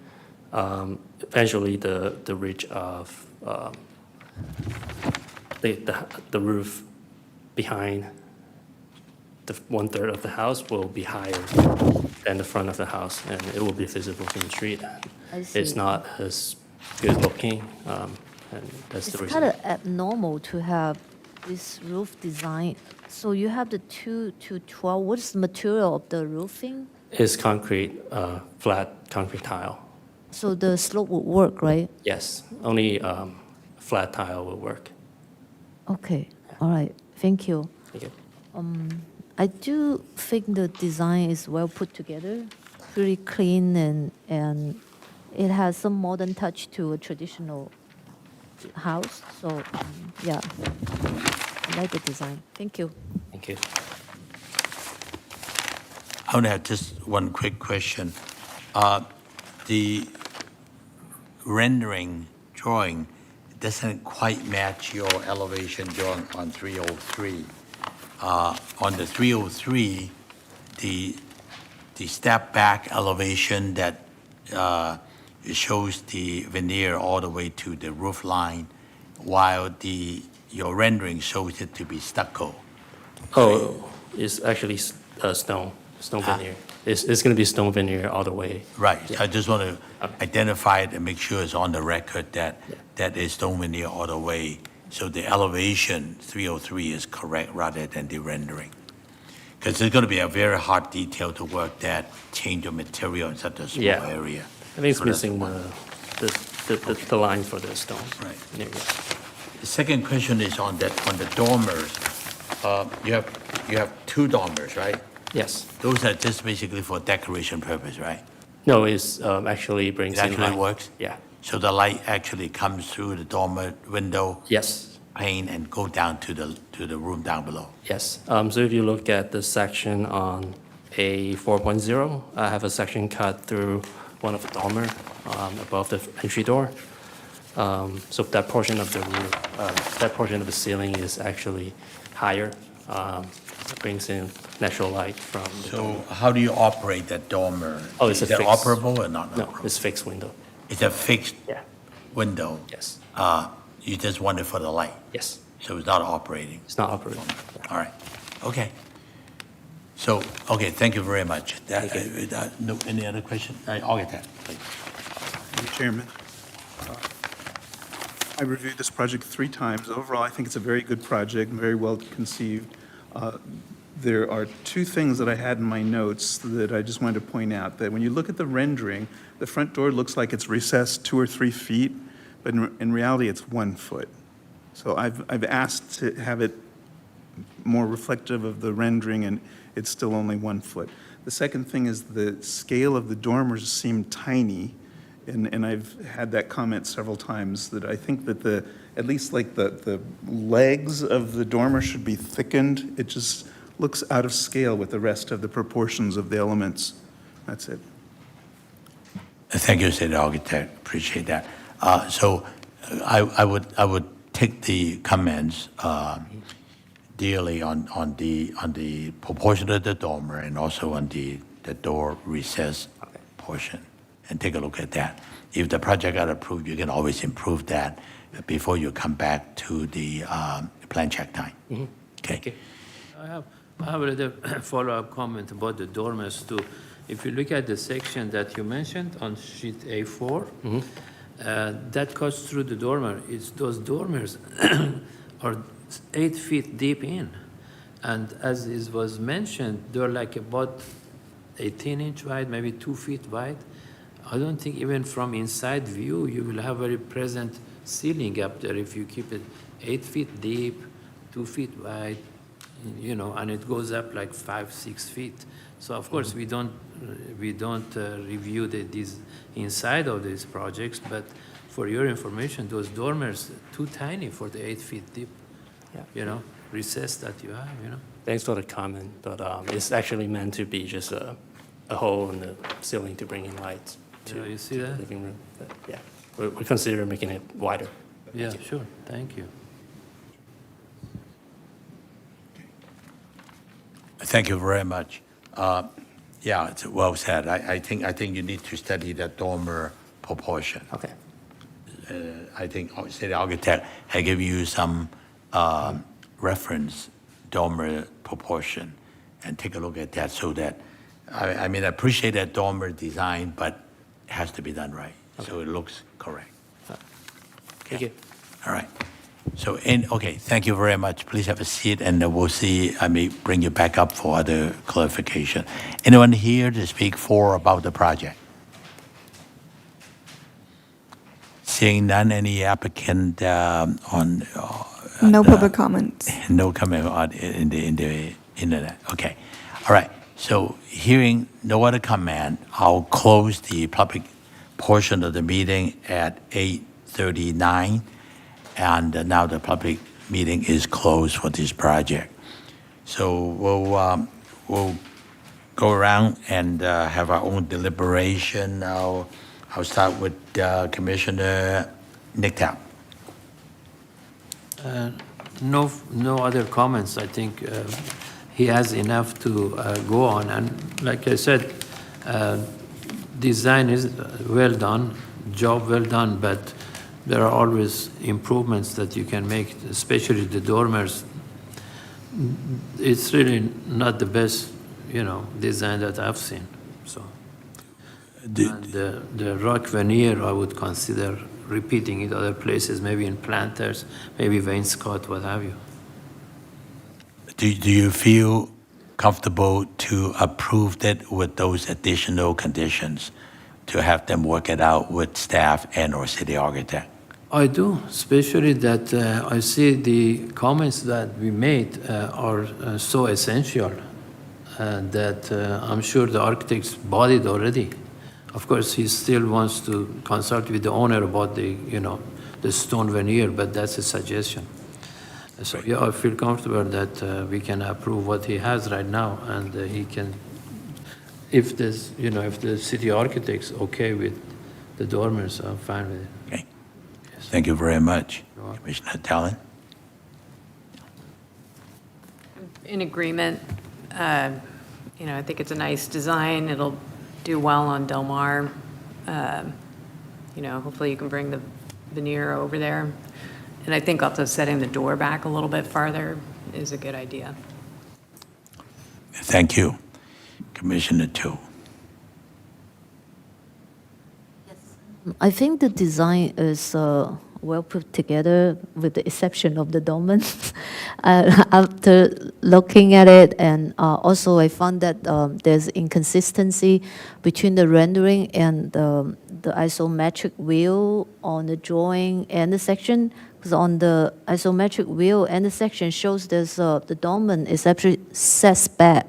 eventually the ridge of the roof behind the 1/3 of the house will be higher than the front of the house, and it will be visible from the street. I It's see. not as good looking, and that's the It's reason. kind of abnormal to have this roof design. So you have the 2 to 12. What is the material of the roofing? It's concrete, flat concrete tile. So the slope would work, right? Yes, only flat tile will work. Okay, all right, thank you. Thank you. I do think the design is well put together, pretty clean, and it has some modern touch to a traditional house. So, yeah, I like the design. Thank you. Thank you. I want to have just one quick question. The rendering drawing doesn't quite match your elevation drawing on 303. On the 303, the step back elevation that it shows the veneer all the way to the roof line, while your rendering shows it to be stucco. Oh, it's actually stone veneer. It's going to be stone veneer all the way. Right. Yeah. I just want to identify it and make sure it's on the record that that is stone veneer all the way. So the elevation 303 is correct rather than the rendering. Because it's going to be a very hard detail to work that change of material in such a small Yeah. area. I think it's So that's missing one. the line for the stone. Right. There you go. The second question is on the dormers. You have two dormers, right? Yes. Those are just basically for decoration purpose, right? No, it's actually brings It in actually light. works? Yeah. So the light actually comes through the dormer window? Yes. Pane and go down to the room down below? Yes. So if you look at the section on A 4.0, I have a section cut through one of the dormer above the entry door. So that portion of the roof, that portion of the ceiling is actually higher. It brings in natural light from the dormer. So how do you operate that dormer? Oh, it's Is a it fixed. operable or not? No, it's fixed window. It's a fixed Yeah. window? Yes. You just want it for the light? Yes. So it's not operating? It's not operating. All right, okay. So, okay, thank you very much. No, any other question? I'll get that, please. Mr. Chairman, I reviewed this project 3 times. Overall, I think it's a very good project, very well conceived. There are 2 things that I had in my notes that I just wanted to point out, that when you look at the rendering, the front door looks like it's recessed 2 or 3 feet, but in reality, it's 1 foot. So I've asked to have it more reflective of the rendering, and it's still only 1 foot. The second thing is the scale of the dormers seem tiny, and I've had that comment several times, that I think that at least like the legs of the dormer should be thickened. It just looks out of scale with the rest of the proportions of the elements. That's it. Thank you, City Architect, appreciate that. So I would take the comments dearly on the proportion of the dormer and also on the door recess portion, and take a look at that. If the project got approved, you can always improve that before you come back to the plan check time. Okay. I have a little follow-up comment about the dormers too. If you look at the section that you mentioned on sheet A4, that cuts through the dormer. Those dormers are 8 feet deep in. And as it was mentioned, they're like about 18-inch wide, maybe 2 feet wide. I don't think even from inside view, you will have very present ceiling up there if you keep it 8 feet deep, 2 feet wide, and it goes up like 5-6 feet. So of course we don't review these inside of these projects, but for your information, those dormers too tiny for the 8 feet deep, recess that you have, Thanks for the comment, but it's actually meant to be just a hole in the ceiling to bring in light to you see the that? living room. But yeah, we're considering making it wider. Yeah, sure. Thank you. Thank you very much. Yeah, it's well said. I think you need to study the dormer proportion. Okay. I think City Architect had given you some reference dormer proportion, and take a look at that so that, I mean, I appreciate that dormer design, but it has to be done right, so it looks correct. Thank you. All right. So, okay, thank you very much. Please have a seat, and we'll see. I may bring you back up for other clarification. Anyone here to speak for about the project? Seeing none, any applicant on? No public comments. No comment in the Internet, okay. All right, so hearing no other comment, I'll close the public portion of the meeting at 8:39. And now the public meeting is closed for this project. So we'll go around and have our own deliberation. I'll start with Commissioner Nick Tap. No other comments. I think he has enough to go on. And like I said, design is well done, job well done, but there are always improvements that you can make, especially the dormers. It's really not the best, design that I've seen. So, and the rock veneer, I would consider repeating it other places, maybe in planters, maybe wainscot, what have you. Do you feel comfortable to approve it with those additional conditions, to have them work it out with staff and or city architect? I do, especially that I see the comments that we made are so essential that I'm sure the architect's bought it already. Of course, he still wants to consult with the owner about the stone veneer, but that's a suggestion. So yeah, I feel comfortable that we can approve what he has right now, and he can, if there's, if the city architect's okay with the dormers, I'm fine with it. Okay. Yes. Thank you very much. Commissioner Talon? In agreement. I think it's a nice design. It'll do well on Del Mar. Hopefully you can bring the veneer over there. And I think also setting the door back a little bit farther is a good idea. Thank you. Commissioner Tu. I think the design is well put together, with the exception of the dolmen. After looking at it, and also I found that there's inconsistency between the rendering and the isometric view on the drawing and the section. Because on the isometric view and the section shows there's the dolmen is actually sets back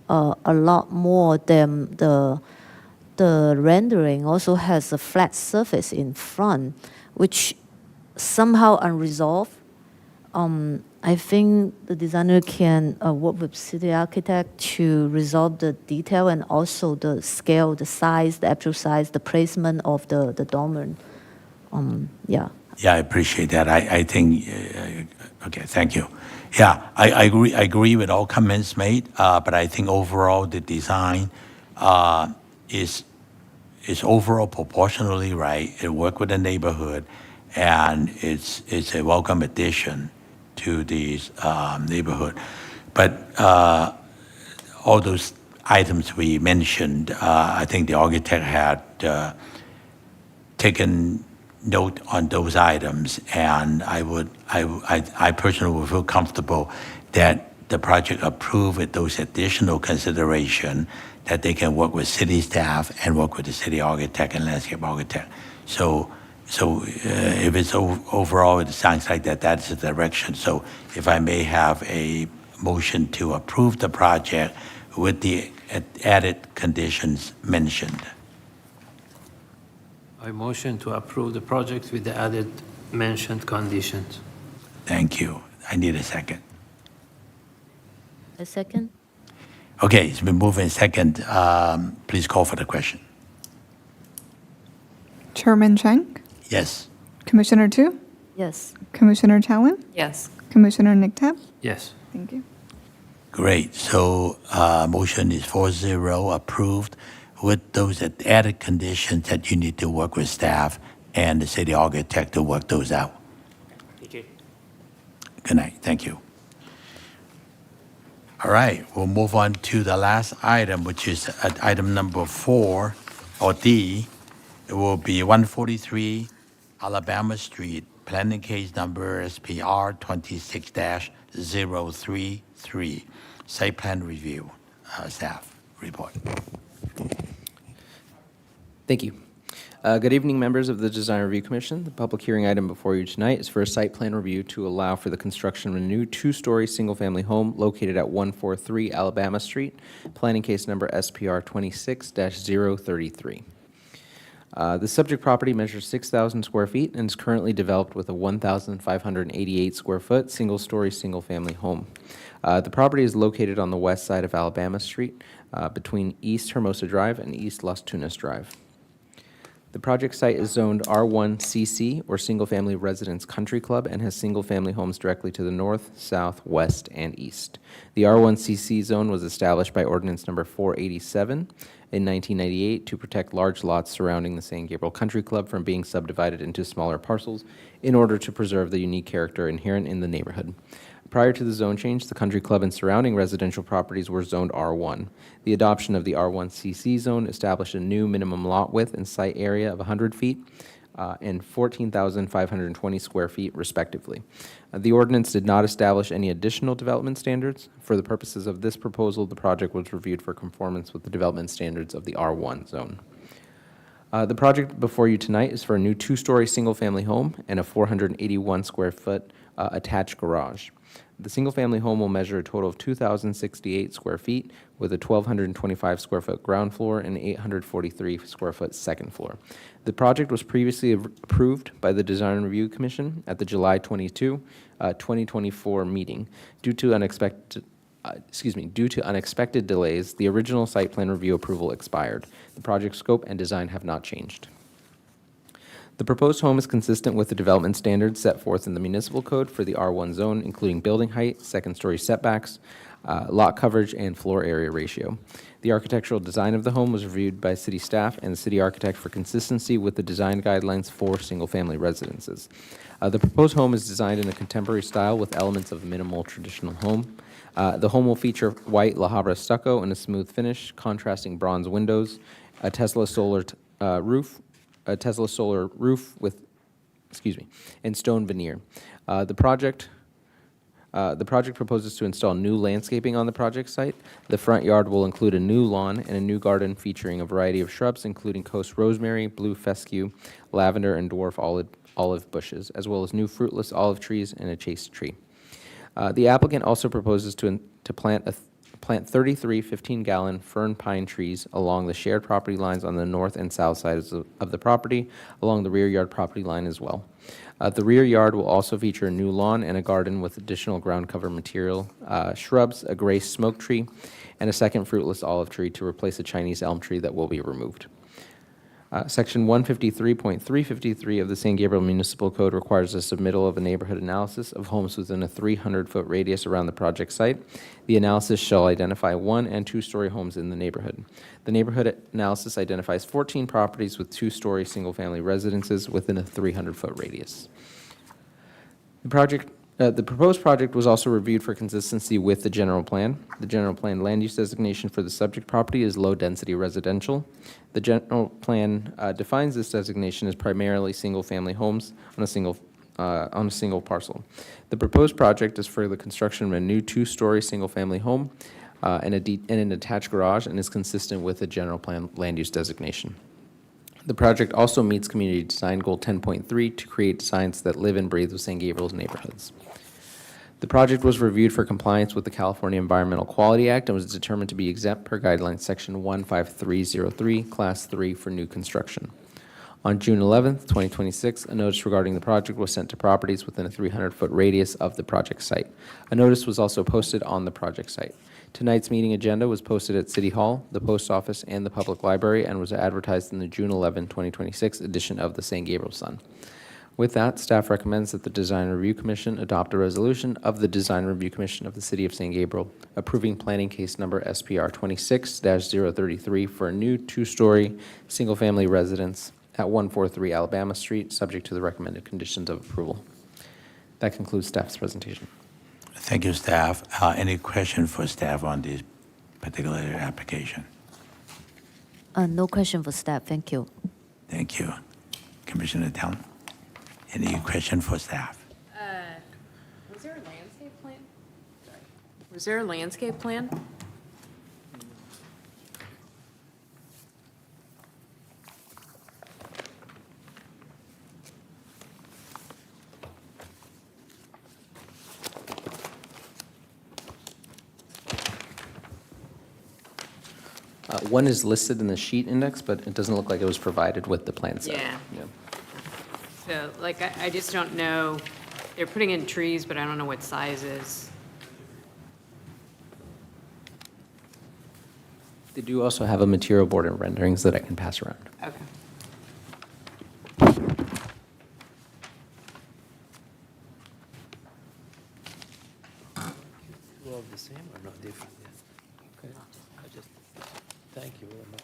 a lot more than the rendering also has a flat surface in front, which somehow unresolved. I think the designer can work with city architect to resolve the detail and also the scale, the size, the actual size, the placement of the dolmen. Yeah. Yeah, I appreciate that. I think, okay, thank you. Yeah, I agree with all comments made, but I think overall the design is overall proportionally right. It works with the neighborhood, and it's a welcome addition to the neighborhood. But all those items we mentioned, I think the architect had taken note on those items, and I personally would feel comfortable that the project approved with those additional consideration, that they can work with city staff and work with the city architect and landscape architect. So if it's overall, it sounds like that's the direction. So if I may have a motion to approve the project with the added conditions mentioned. I motion to approve the project with the added mentioned conditions. Thank you. I need a second. A second? Okay, it's been moved in second. Please call for the question. Chairman Tsang? Yes. Commissioner Tu? Yes. Commissioner Talon? Yes. Commissioner Nick Tap? Yes. Thank you. Great. So motion is 4-0 approved with those added conditions that you need to work with staff and the city architect to work those out. Thank you. Good night. Thank you. All right, we'll move on to the last item, which is item number 4, or D. It will be 143 Alabama Street, planning case number SPR 26-033, site plan review. Staff report. Thank you. Good evening, members of the Design Review Commission. The public hearing item before you tonight is for a site plan review to allow for the construction of a new two-story single-family home located at 143 Alabama Street, planning case number SPR 26-033. The subject property measures 6,000 square feet and is currently developed with a 1,588 square foot single-story single-family home. The property is located on the west side of Alabama Street between East Hermosa Drive and East Las Tunas Drive. The project site is zoned R1CC, or Single Family Residence Country Club, and has single-family homes directly to the north, south, west, and east. The R1CC zone was established by ordinance number 487 in 1998 to protect large lots surrounding the San Gabriel Country Club from being subdivided into smaller parcels in order to preserve the unique character inherent in the neighborhood. Prior to the zone change, the country club and surrounding residential properties were zoned R1. The adoption of the R1CC zone established a new minimum lot width and site area of 100 feet and 14,520 square feet, respectively. The ordinance did not establish any additional development standards. For the purposes of this proposal, the project was reviewed for conformance with the development standards of the R1 zone. The project before you tonight is for a new two-story single-family home and a 481 square foot attached garage. The single-family home will measure a total of 2,068 square feet with a 1,225 square foot ground floor and 843 square foot second floor. The project was previously approved by the Design Review Commission at the July 22, 2024 meeting. Due to unexpected delays, the original site plan review approval expired. The project scope and design have not changed. The proposed home is consistent with the development standards set forth in the municipal code for the R1 zone, including building height, second-story setbacks, lot coverage, and floor area ratio. The architectural design of the home was reviewed by city staff and the city architect for consistency with the design guidelines for single-family residences. The proposed home is designed in a contemporary style with elements of a minimal traditional home. The home will feature white La Habra stucco and a smooth finish, contrasting bronze windows, a Tesla solar roof with, and stone veneer. The project proposes to install new landscaping on the project site. The front yard will include a new lawn and a new garden featuring a variety of shrubs, including coast rosemary, blue fescue, lavender, and dwarf olive bushes, as well as new fruitless olive trees and a chaste tree. The applicant also proposes to plant 33 15-gallon fern pine trees along the shared property lines on the north and south sides of the property, along the rear yard property line as well. The rear yard will also feature a new lawn and a garden with additional ground cover material, shrubs, a gray smoke tree, and a second fruitless olive tree to replace a Chinese elm tree that will be removed. Section 153.353 of the San Gabriel Municipal Code requires a submittal of a neighborhood analysis of homes within a 300-foot radius around the project site. The analysis shall identify 1- and 2-story homes in the neighborhood. The neighborhood analysis identifies 14 properties with 2-story single-family residences within a 300-foot radius. The proposed project was also reviewed for consistency with the general plan. The general plan land use designation for the subject property is low-density residential. The general plan defines this designation as primarily single-family homes on a single parcel. The proposed project is for the construction of a new 2-story single-family home and an attached garage, and is consistent with the general plan land use designation. The project also meets Community Design Goal 10.3 to create designs that live and breathe with San Gabriel's neighborhoods. The project was reviewed for compliance with the California Environmental Quality Act and was determined to be exempt per guidelines section 15303, class 3 for new construction. On June 11th, 2026, a notice regarding the project was sent to properties within a 300-foot radius of the project site. A notice was also posted on the project site. Tonight's meeting agenda was posted at City Hall, the Post Office, and the Public Library, and was advertised in the June 11, 2026 edition of the San Gabriel Sun. With that, staff recommends that the Design Review Commission adopt a resolution of the Design Review Commission of the City of San Gabriel approving planning case number SPR 26-033 for a new 2-story single-family residence at 143 Alabama Street, subject to the recommended conditions of approval. That concludes staff's presentation. Thank you, staff. Any question for staff on this particular application? No question for staff. Thank you. Thank you. Commissioner Town, any question for staff? Was there a landscape plan? Sorry. Was there a landscape plan? One is listed in the sheet index, but it doesn't look like it was provided with the plan set. Yeah. So, like, I just don't know, they're putting in trees, but I don't know what sizes. They do also have a material board and renderings that I can pass around. Okay. Two of the same or not different? Okay. Thank you very much.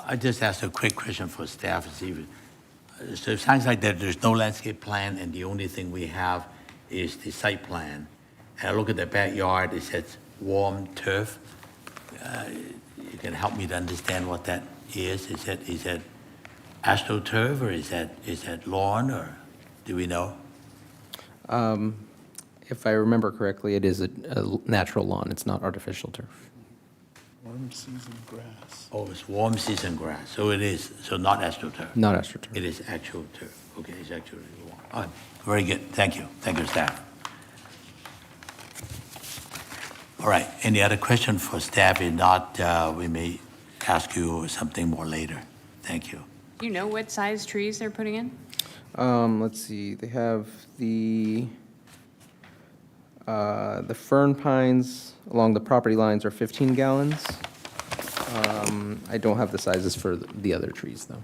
I just asked a quick question for staff to see. So it sounds like that there's no landscape plan, and the only thing we have is the site plan. And I look at the backyard, it says warm turf. You can help me to understand what that is. Is that astroturf, or is that lawn, or do we know? If I remember correctly, it is a natural lawn. It's not artificial turf. Warm season grass. Oh, it's warm season grass, so it is, so not astroturf. Not astroturf. It is actual turf. Okay, it's actually warm. All right, very good, thank you, staff. All right, any other question for staff? If not, we may ask you something more later. Thank you. Do you know what size trees they're putting in? Let's see, they have the fern pines along the property lines are 15 gallons. I don't have the sizes for the other trees, though.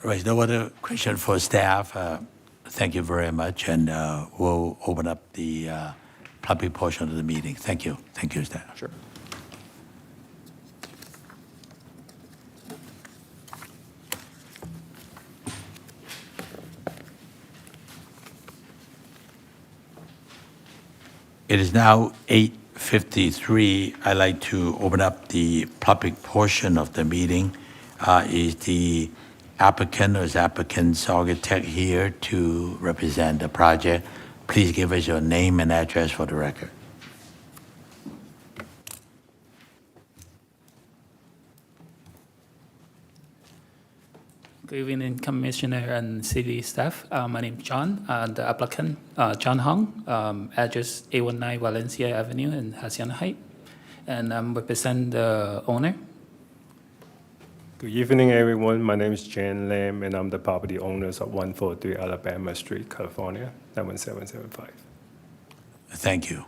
All right, no other question for staff. Thank you very much, and we'll open up the public portion of the meeting. Thank you, staff. Sure. It is now 8:53. I'd like to open up the public portion of the meeting. Is the applicant or is applicant's architect here to represent the project? Please give us your name and address for the record. Good evening, Commissioner and city staff. My name is John, the applicant, John Hong, address 819 Valencia Avenue in Hacienda Heights, and I'm represent the owner. Good evening, everyone. My name is Jan Lam, and I'm the property owners of 143 Alabama Street, California, 91775. Thank you.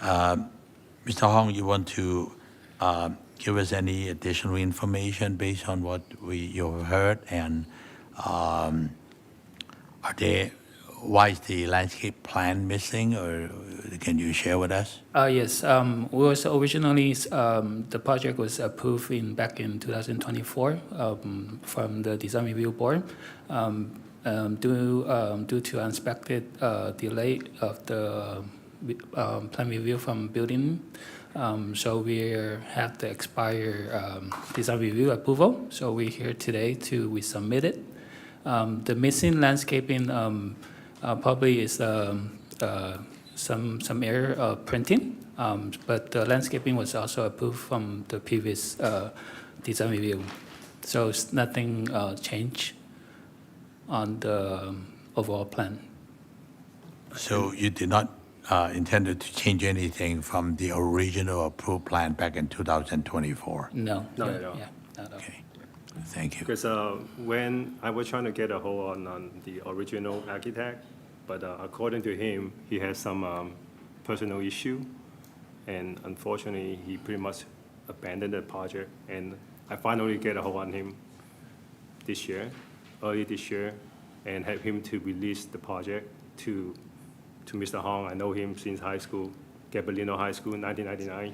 Mr. Hong, you want to give us any additional information based on what you've heard, and why is the landscape plan missing, or can you share with us? Yes, we was originally, the project was approved back in 2024 from the Design Review Board. Due to unexpected delay of the plan review from building, so we have the expire design review approval. So we're here today to resubmit it. The missing landscaping Probably is some error of printing, but the landscaping was also approved from the previous design review. So it's nothing changed on the overall plan. So you did not intended to change anything from the original approved plan back in 2024? No. Not at all. Yeah, not at all. Okay, thank you. Because when I was trying to get a hold on the original architect, but according to him, he has some personal issue, and unfortunately, he pretty much abandoned the project. And I finally get a hold on him early this year, and have him to release the project to Mr. Hong. I know him since high school, Gabriel High School, 1999.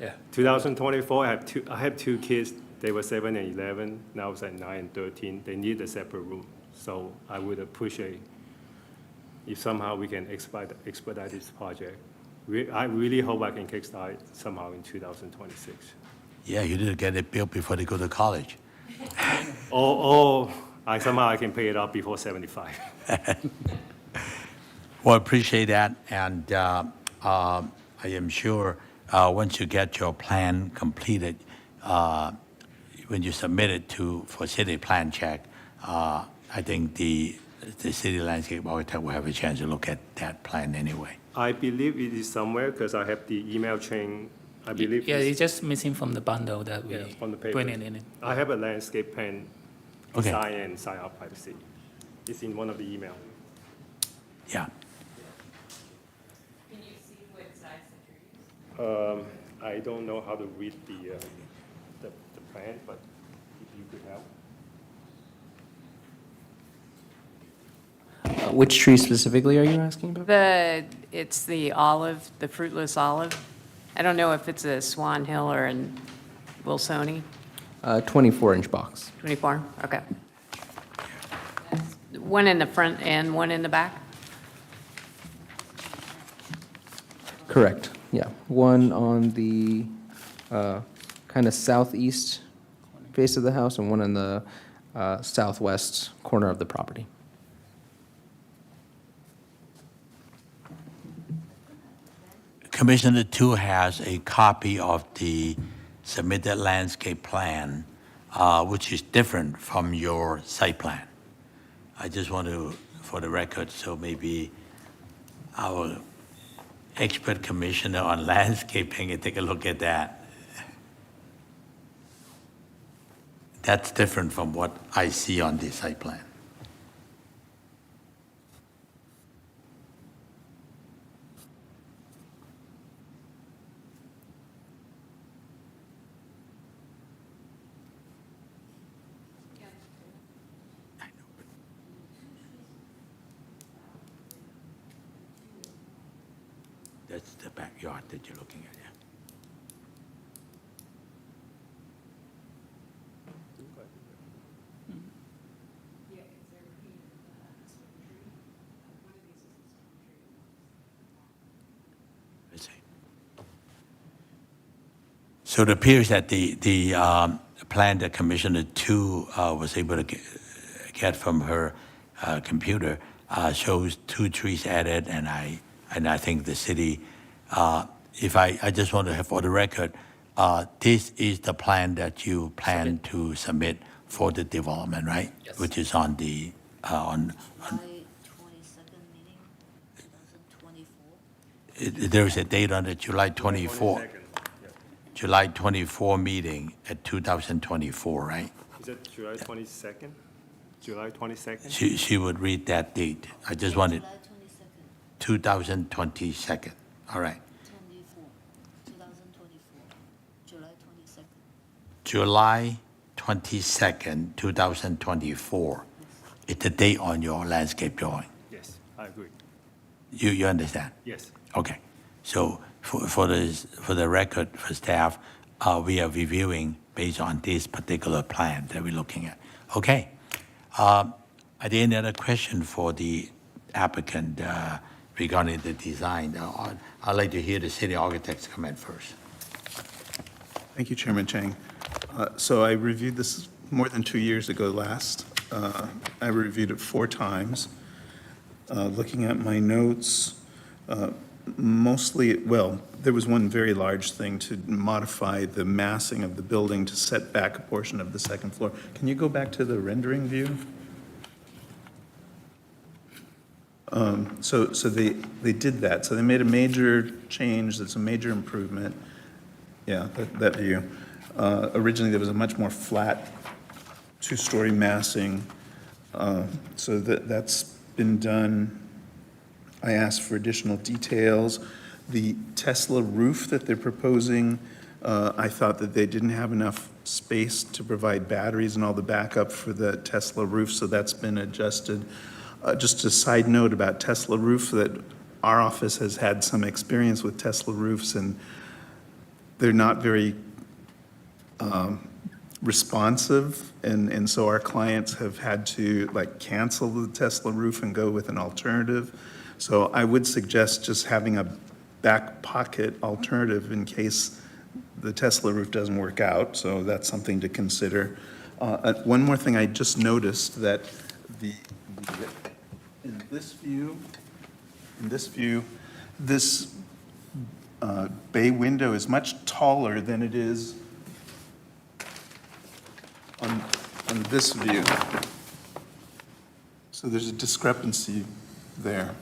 Yeah. 2024, I have two kids. They were 7 and 11. Now it's at 9 and 13. They need a separate room. So I would appreciate if somehow we can expedite this project. I really hope I can kickstart somehow in 2026. Yeah, you need to get it built before they go to college. Somehow I can pay it off before 75. Well, appreciate that, and I am sure once you get your plan completed, when you submit it for city plan check, I think the city landscape architect will have a chance to look at that plan anyway. I believe it is somewhere because I have the email chain. I believe Yeah, it's just missing from the bundle that we from the paper. bring it in. I have a landscape plan Okay. design and sign up by the city. It's in one of the email. Yeah. Can you see what size the trees? I don't know how to read the plan, but if you could help. Which tree specifically are you asking about? It's the olive, the fruitless olive. I don't know if it's a Swan Hill or in Wilsoni. 24-inch box. 24, okay. One in the front and one in the back? Correct, yeah. One on the kind of southeast face of the house and one in the southwest corner of the property. Commissioner 2 has a copy of the submitted landscape plan, which is different from your site plan. I just want to, for the record, so maybe our expert commissioner on landscaping can take a look at that. That's different from what I see on the site plan. That's the backyard that you're looking at, yeah. Let's see. So it appears that the plan that Commissioner 2 was able to get from her computer shows 2 trees added, and I think the city, if I just want to have for the record, this is the plan that you plan to submit for the development, right? Yes. Which is on the, on, July 22nd meeting, 2024. there is a date on the July 24. 22nd, yeah. July 24 meeting at 2024, right? Is it July 22nd? July 22nd? She would read that date. I just wanted July 22nd, 2022. All right. 2024, July 22nd. July 22nd, 2024. It's the date on your landscape drawing. Yes, I agree. You understand? Yes. Okay. So for the record, for staff, we are reviewing based on this particular plan that we're looking at. Okay. Are there any other question for the applicant regarding the design? I'd like to hear the city architect's comment first. Thank you, Chairman Chang. So I reviewed this more than 2 years ago last. I reviewed it 4 times. Looking at my notes, mostly, well, there was one very large thing to modify the massing of the building to set back a portion of the second floor. Can you go back to the rendering view? So they did that. So they made a major change. That's a major improvement. Yeah, that view. Originally, there was a much more flat two-story massing. So that's been done. I asked for additional details. The Tesla roof that they're proposing, I thought that they didn't have enough space to provide batteries and all the backup for the Tesla roof, so that's been adjusted. Just a side note about Tesla roof, that our office has had some experience with Tesla roofs, and they're not very responsive, and so our clients have had to cancel the Tesla roof and go with an alternative. So I would suggest just having a back pocket alternative in case the Tesla roof doesn't work out, so that's something to consider. One more thing, I just noticed that in this view, this bay window is much taller than it is on this view. So there's a discrepancy there.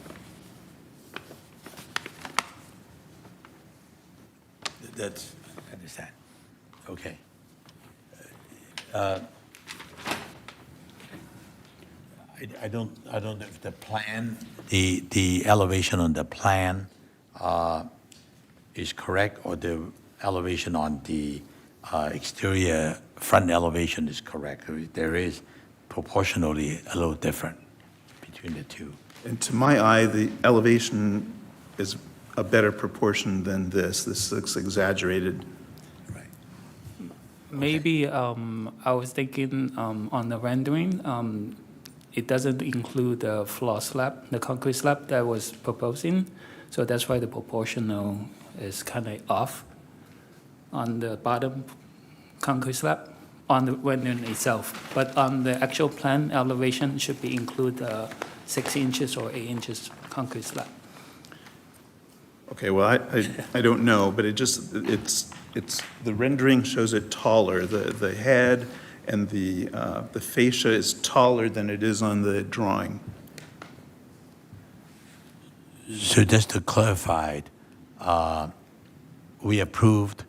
That's, I understand. Okay. I don't know if the plan, the elevation on the plan is correct, or the elevation on the exterior front elevation is correct. There is proportionally a little different between the two. And to my eye, the elevation is a better proportion than this. This looks exaggerated. Maybe I was thinking on the rendering, it doesn't include the floor slab, the concrete slab that was proposing. So that's why the proportional is kind of off on the bottom concrete slab on the rendering itself. But on the actual plan elevation should be include 6 inches or 8 inches concrete slab. Okay, well, I don't know, but it's the rendering shows it taller. The head and the fascia is taller than it is on the drawing. So just to clarify, we approved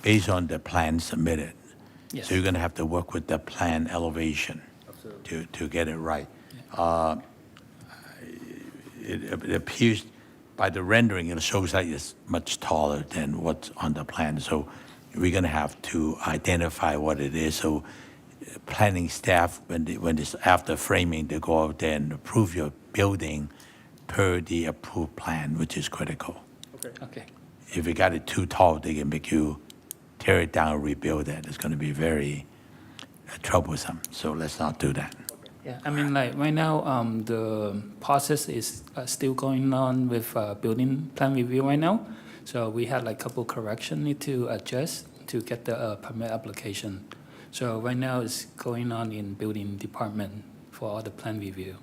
based on the plan submitted. Yes. So you're going to have to work with the plan elevation to get it right. Yeah. It appears by the rendering, it shows that it's much taller than what's on the plan. So we're going to have to identify what it is. So planning staff, when it's after framing, they go out there and approve your building per the approved plan, which is critical. Okay. If you got it too tall, they can make you tear it down and rebuild it. It's going to be very troublesome. So let's not do that. Yeah, I mean, like right now, the process is still going on with building plan review right now. So we had like a couple corrections need to adjust to get the permit application. So right now it's going on in building department for all the plan review.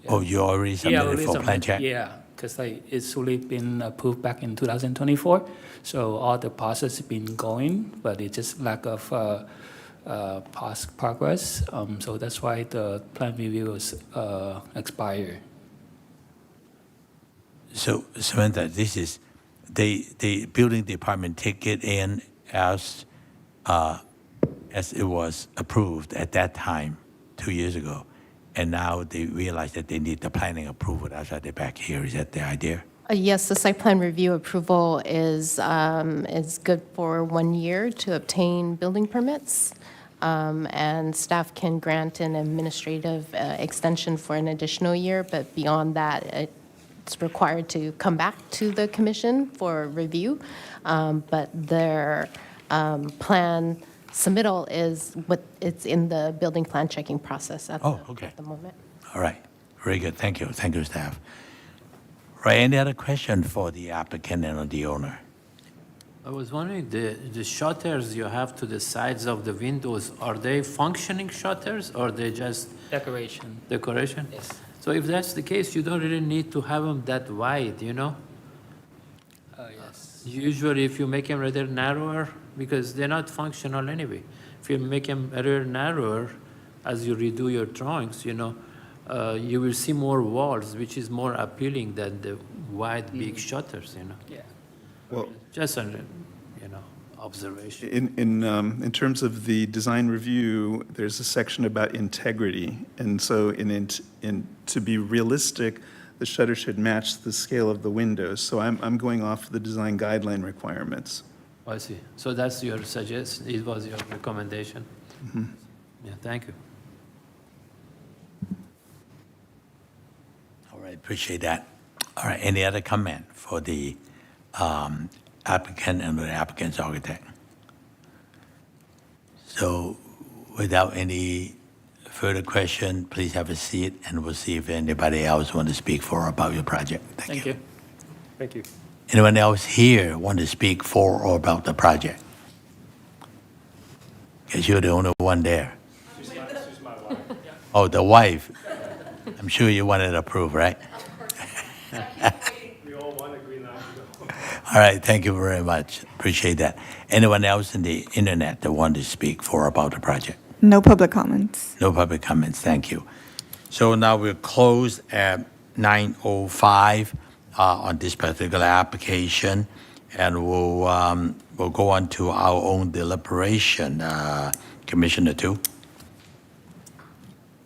Yeah. Oh, you already submitted for plan check? Yeah, because like it's already been approved back in 2024. So all the process has been going, but it's just lack of past progress, so that's why the plan review is expired. So Samantha, this is the building department take it in as it was approved at that time 2 years ago, and now they realize that they need the planning approval. That's why they're back here. Is that the idea? Yes, the site plan review approval is good for 1 year to obtain building permits. And staff can grant an administrative extension for an additional year, but beyond that, it's required to come back to the commission for review. But their plan submittal it's in the building plan checking process at the moment. All right, very good. Thank you. Thank you, staff. Right, any other question for the applicant and the owner? I was wondering, the shutters you have to the sides of the windows, are they functioning shutters or they just Decoration. decoration? Yes. So if that's the case, you don't really need to have them that wide, you know? Yes. Usually, if you make them rather narrower, because they're not functional anyway. If you make them rather narrower, as you redo your drawings, you know, you will see more walls, which is more appealing than the wide, big shutters, you know? Yeah. Well, Just an, you know, observation. in terms of the design review, there's a section about integrity. And so to be realistic, the shutter should match the scale of the windows. So I'm going off the design guideline requirements. I see. So that's your suggestion, it was your recommendation? Mhm. Yeah, thank you. All right, appreciate that. All right, any other comment for the applicant and the applicant's architect? So without any further question, please have a seat, and we'll see if anybody else want to speak for or about your project. Thank you. Thank you. Anyone else here want to speak for or about the project? Because you're the only one there. She's my wife. Oh, the wife. I'm sure you wanted to approve, right? We all want a green light to go. All right, thank you very much. Appreciate that. Anyone else in the internet that want to speak for or about the project? No public comments. No public comments, thank you. So now we're closed at 9:05 on this particular application, and we'll go on to our own deliberation. Commissioner Tu?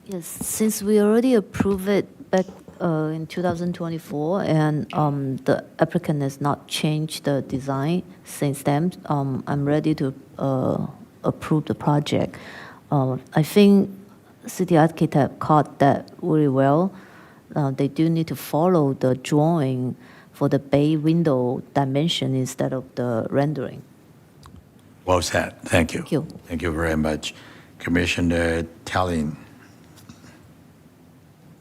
Yes, since we already approved it back in 2024, and the applicant has not changed the design since then, I'm ready to approve the project. I think city architect caught that really well. They do need to follow the drawing for the bay window dimension instead of the rendering. Well said, thank you. Thank you. Thank you very much. Commissioner Tallinn?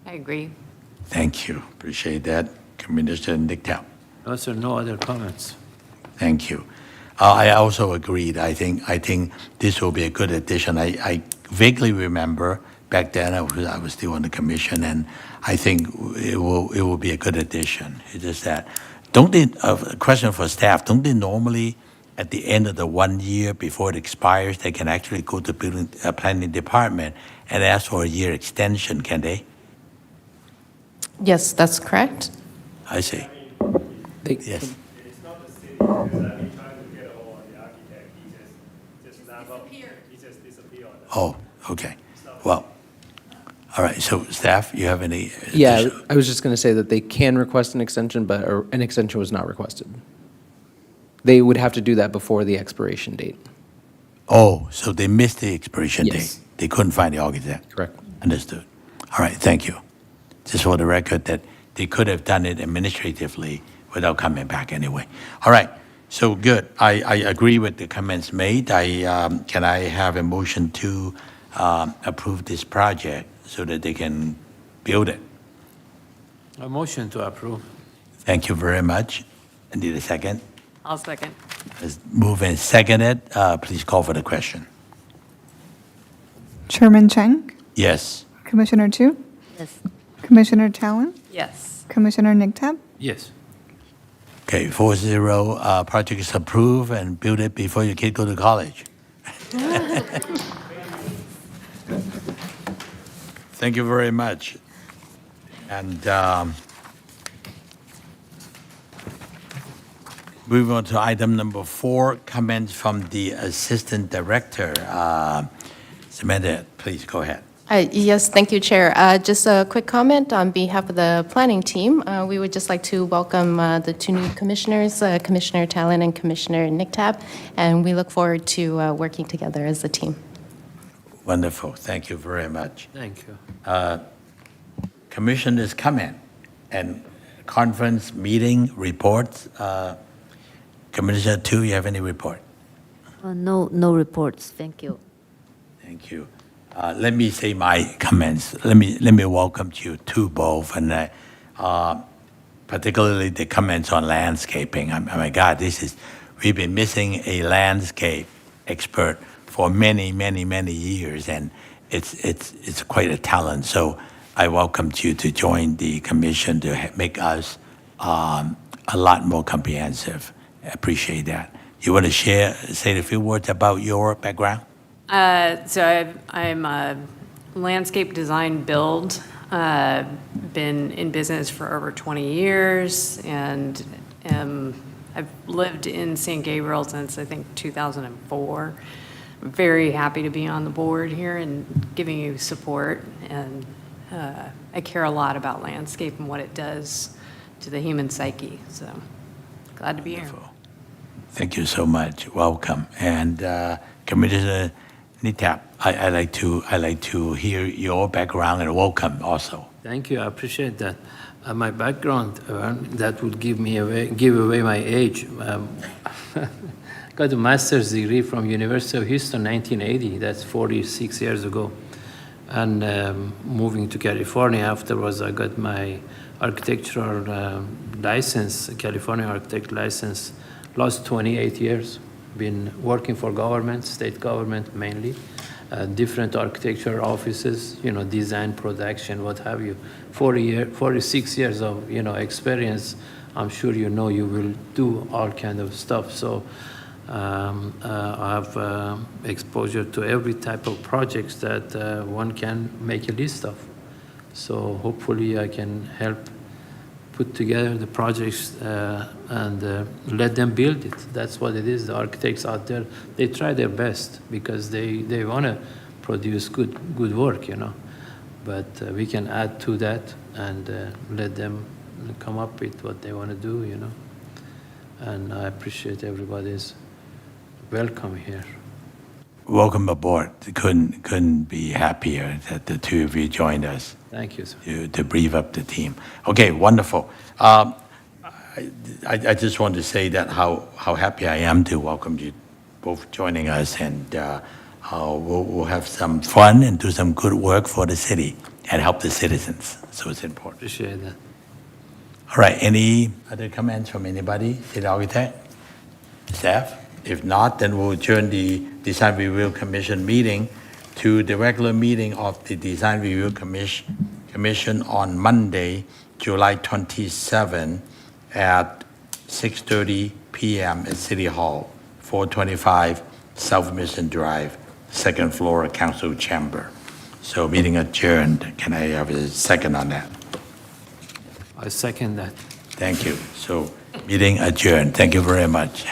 I agree. Thank you, appreciate that. Commissioner Nicktown? No, sir, no other comments. Thank you. I also agreed. I think this will be a good addition. I vaguely remember back then I was still on the commission, and I think it will be a good addition. It's just that, a question for staff, don't they normally, at the end of the 1 year before it expires, they can actually go to building planning department and ask for a year extension, can they? Yes, that's correct. I see. Yes. It's not the city, because I've been trying to get a hold of the architect, he just left out. He just disappeared. Oh, okay. Well, all right, so staff, you have any? Yeah, additional- I was just going to say that they can request an extension, but an extension was not requested. They would have to do that before the expiration date. Oh, so they missed the expiration Yes. date. They couldn't find the architect. Correct. Understood. All right, thank you. Just for the record that they could have done it administratively without coming back anyway. All right, so good. I agree with the comments made. Can I have a motion to approve this project so that they can build it? A motion to approve. Thank you very much. I need a second. I'll second. Let's move and second it. Please call for the question. Chairman Tsang, Yes. Commissioner Tu, Yes. Commissioner Tallinn, Yes. Commissioner Nicktab. Yes. Okay, 4-0, project is approved, and build it before your kid go to college. Thank you very much. And moving on to item number 4, comments from the Assistant Director. Samantha, please go ahead. Yes, thank you, Chair. Just a quick comment on behalf of the planning team. We would just like to welcome the 2 new commissioners, Commissioner Tallinn and Commissioner Nicktab, and we look forward to working together as a team. Wonderful, thank you very much. Thank you. Commissioners' comment and conference meeting reports. Commissioner Tu, you have any report? No reports, thank you. Thank you. Let me say my comments. Let me welcome you to both, and particularly the comments on landscaping. Oh my God, we've been missing a landscape expert for many years, and it's quite a talent. So I welcomed you to join the commission to make us a lot more comprehensive. I appreciate that. You want to say a few words about your background? I'm a landscape design build, been in business for over 20 years, and I've lived in San Gabriel since, I think, 2004. I'm very happy to be on the board here and giving you support, and I care a lot about landscape and what it does to the human psyche, so glad to be here. Thank you so much. Welcome. And Commissioner Nitap, I like to hear your background and welcome also. Thank you, I appreciate that. My background, that would give away my age. Got a master's degree from University of Houston, 1980. That's 46 years ago. And moving to California afterwards, I got my architectural license, California architect license. Last 28 years, been working for government, state government mainly, different architectural offices, design, production, what have you. 46 years of, experience. I'm sure you will do all kind of stuff. So I have exposure to every type of projects that one can make a list of. So hopefully I can help put together the projects and let them build it. That's what it is. The architects out there, they try their best because they want to produce good work, But we can add to that and let them come up with what they want to do, And I appreciate everybody's welcome here. Welcome aboard. Couldn't be happier that the two of you joined us. Thank you, sir. To brief up the team. Okay, wonderful. I just want to say that how happy I am to welcome you both joining us, and we'll have some fun and do some good work for the city and help the citizens. So it's important. Appreciate that. All right, any other comments from anybody? City architect? Staff? If not, then we'll adjourn the Design Review Commission meeting to the regular meeting of the Design Review Commission on Monday, July 27 at 6:30 p.m. at City Hall, 425 South Mission Drive, second floor, Council Chamber. So meeting adjourned. Can I have a second on that? I second that. Thank you. So meeting adjourned. Thank you very much.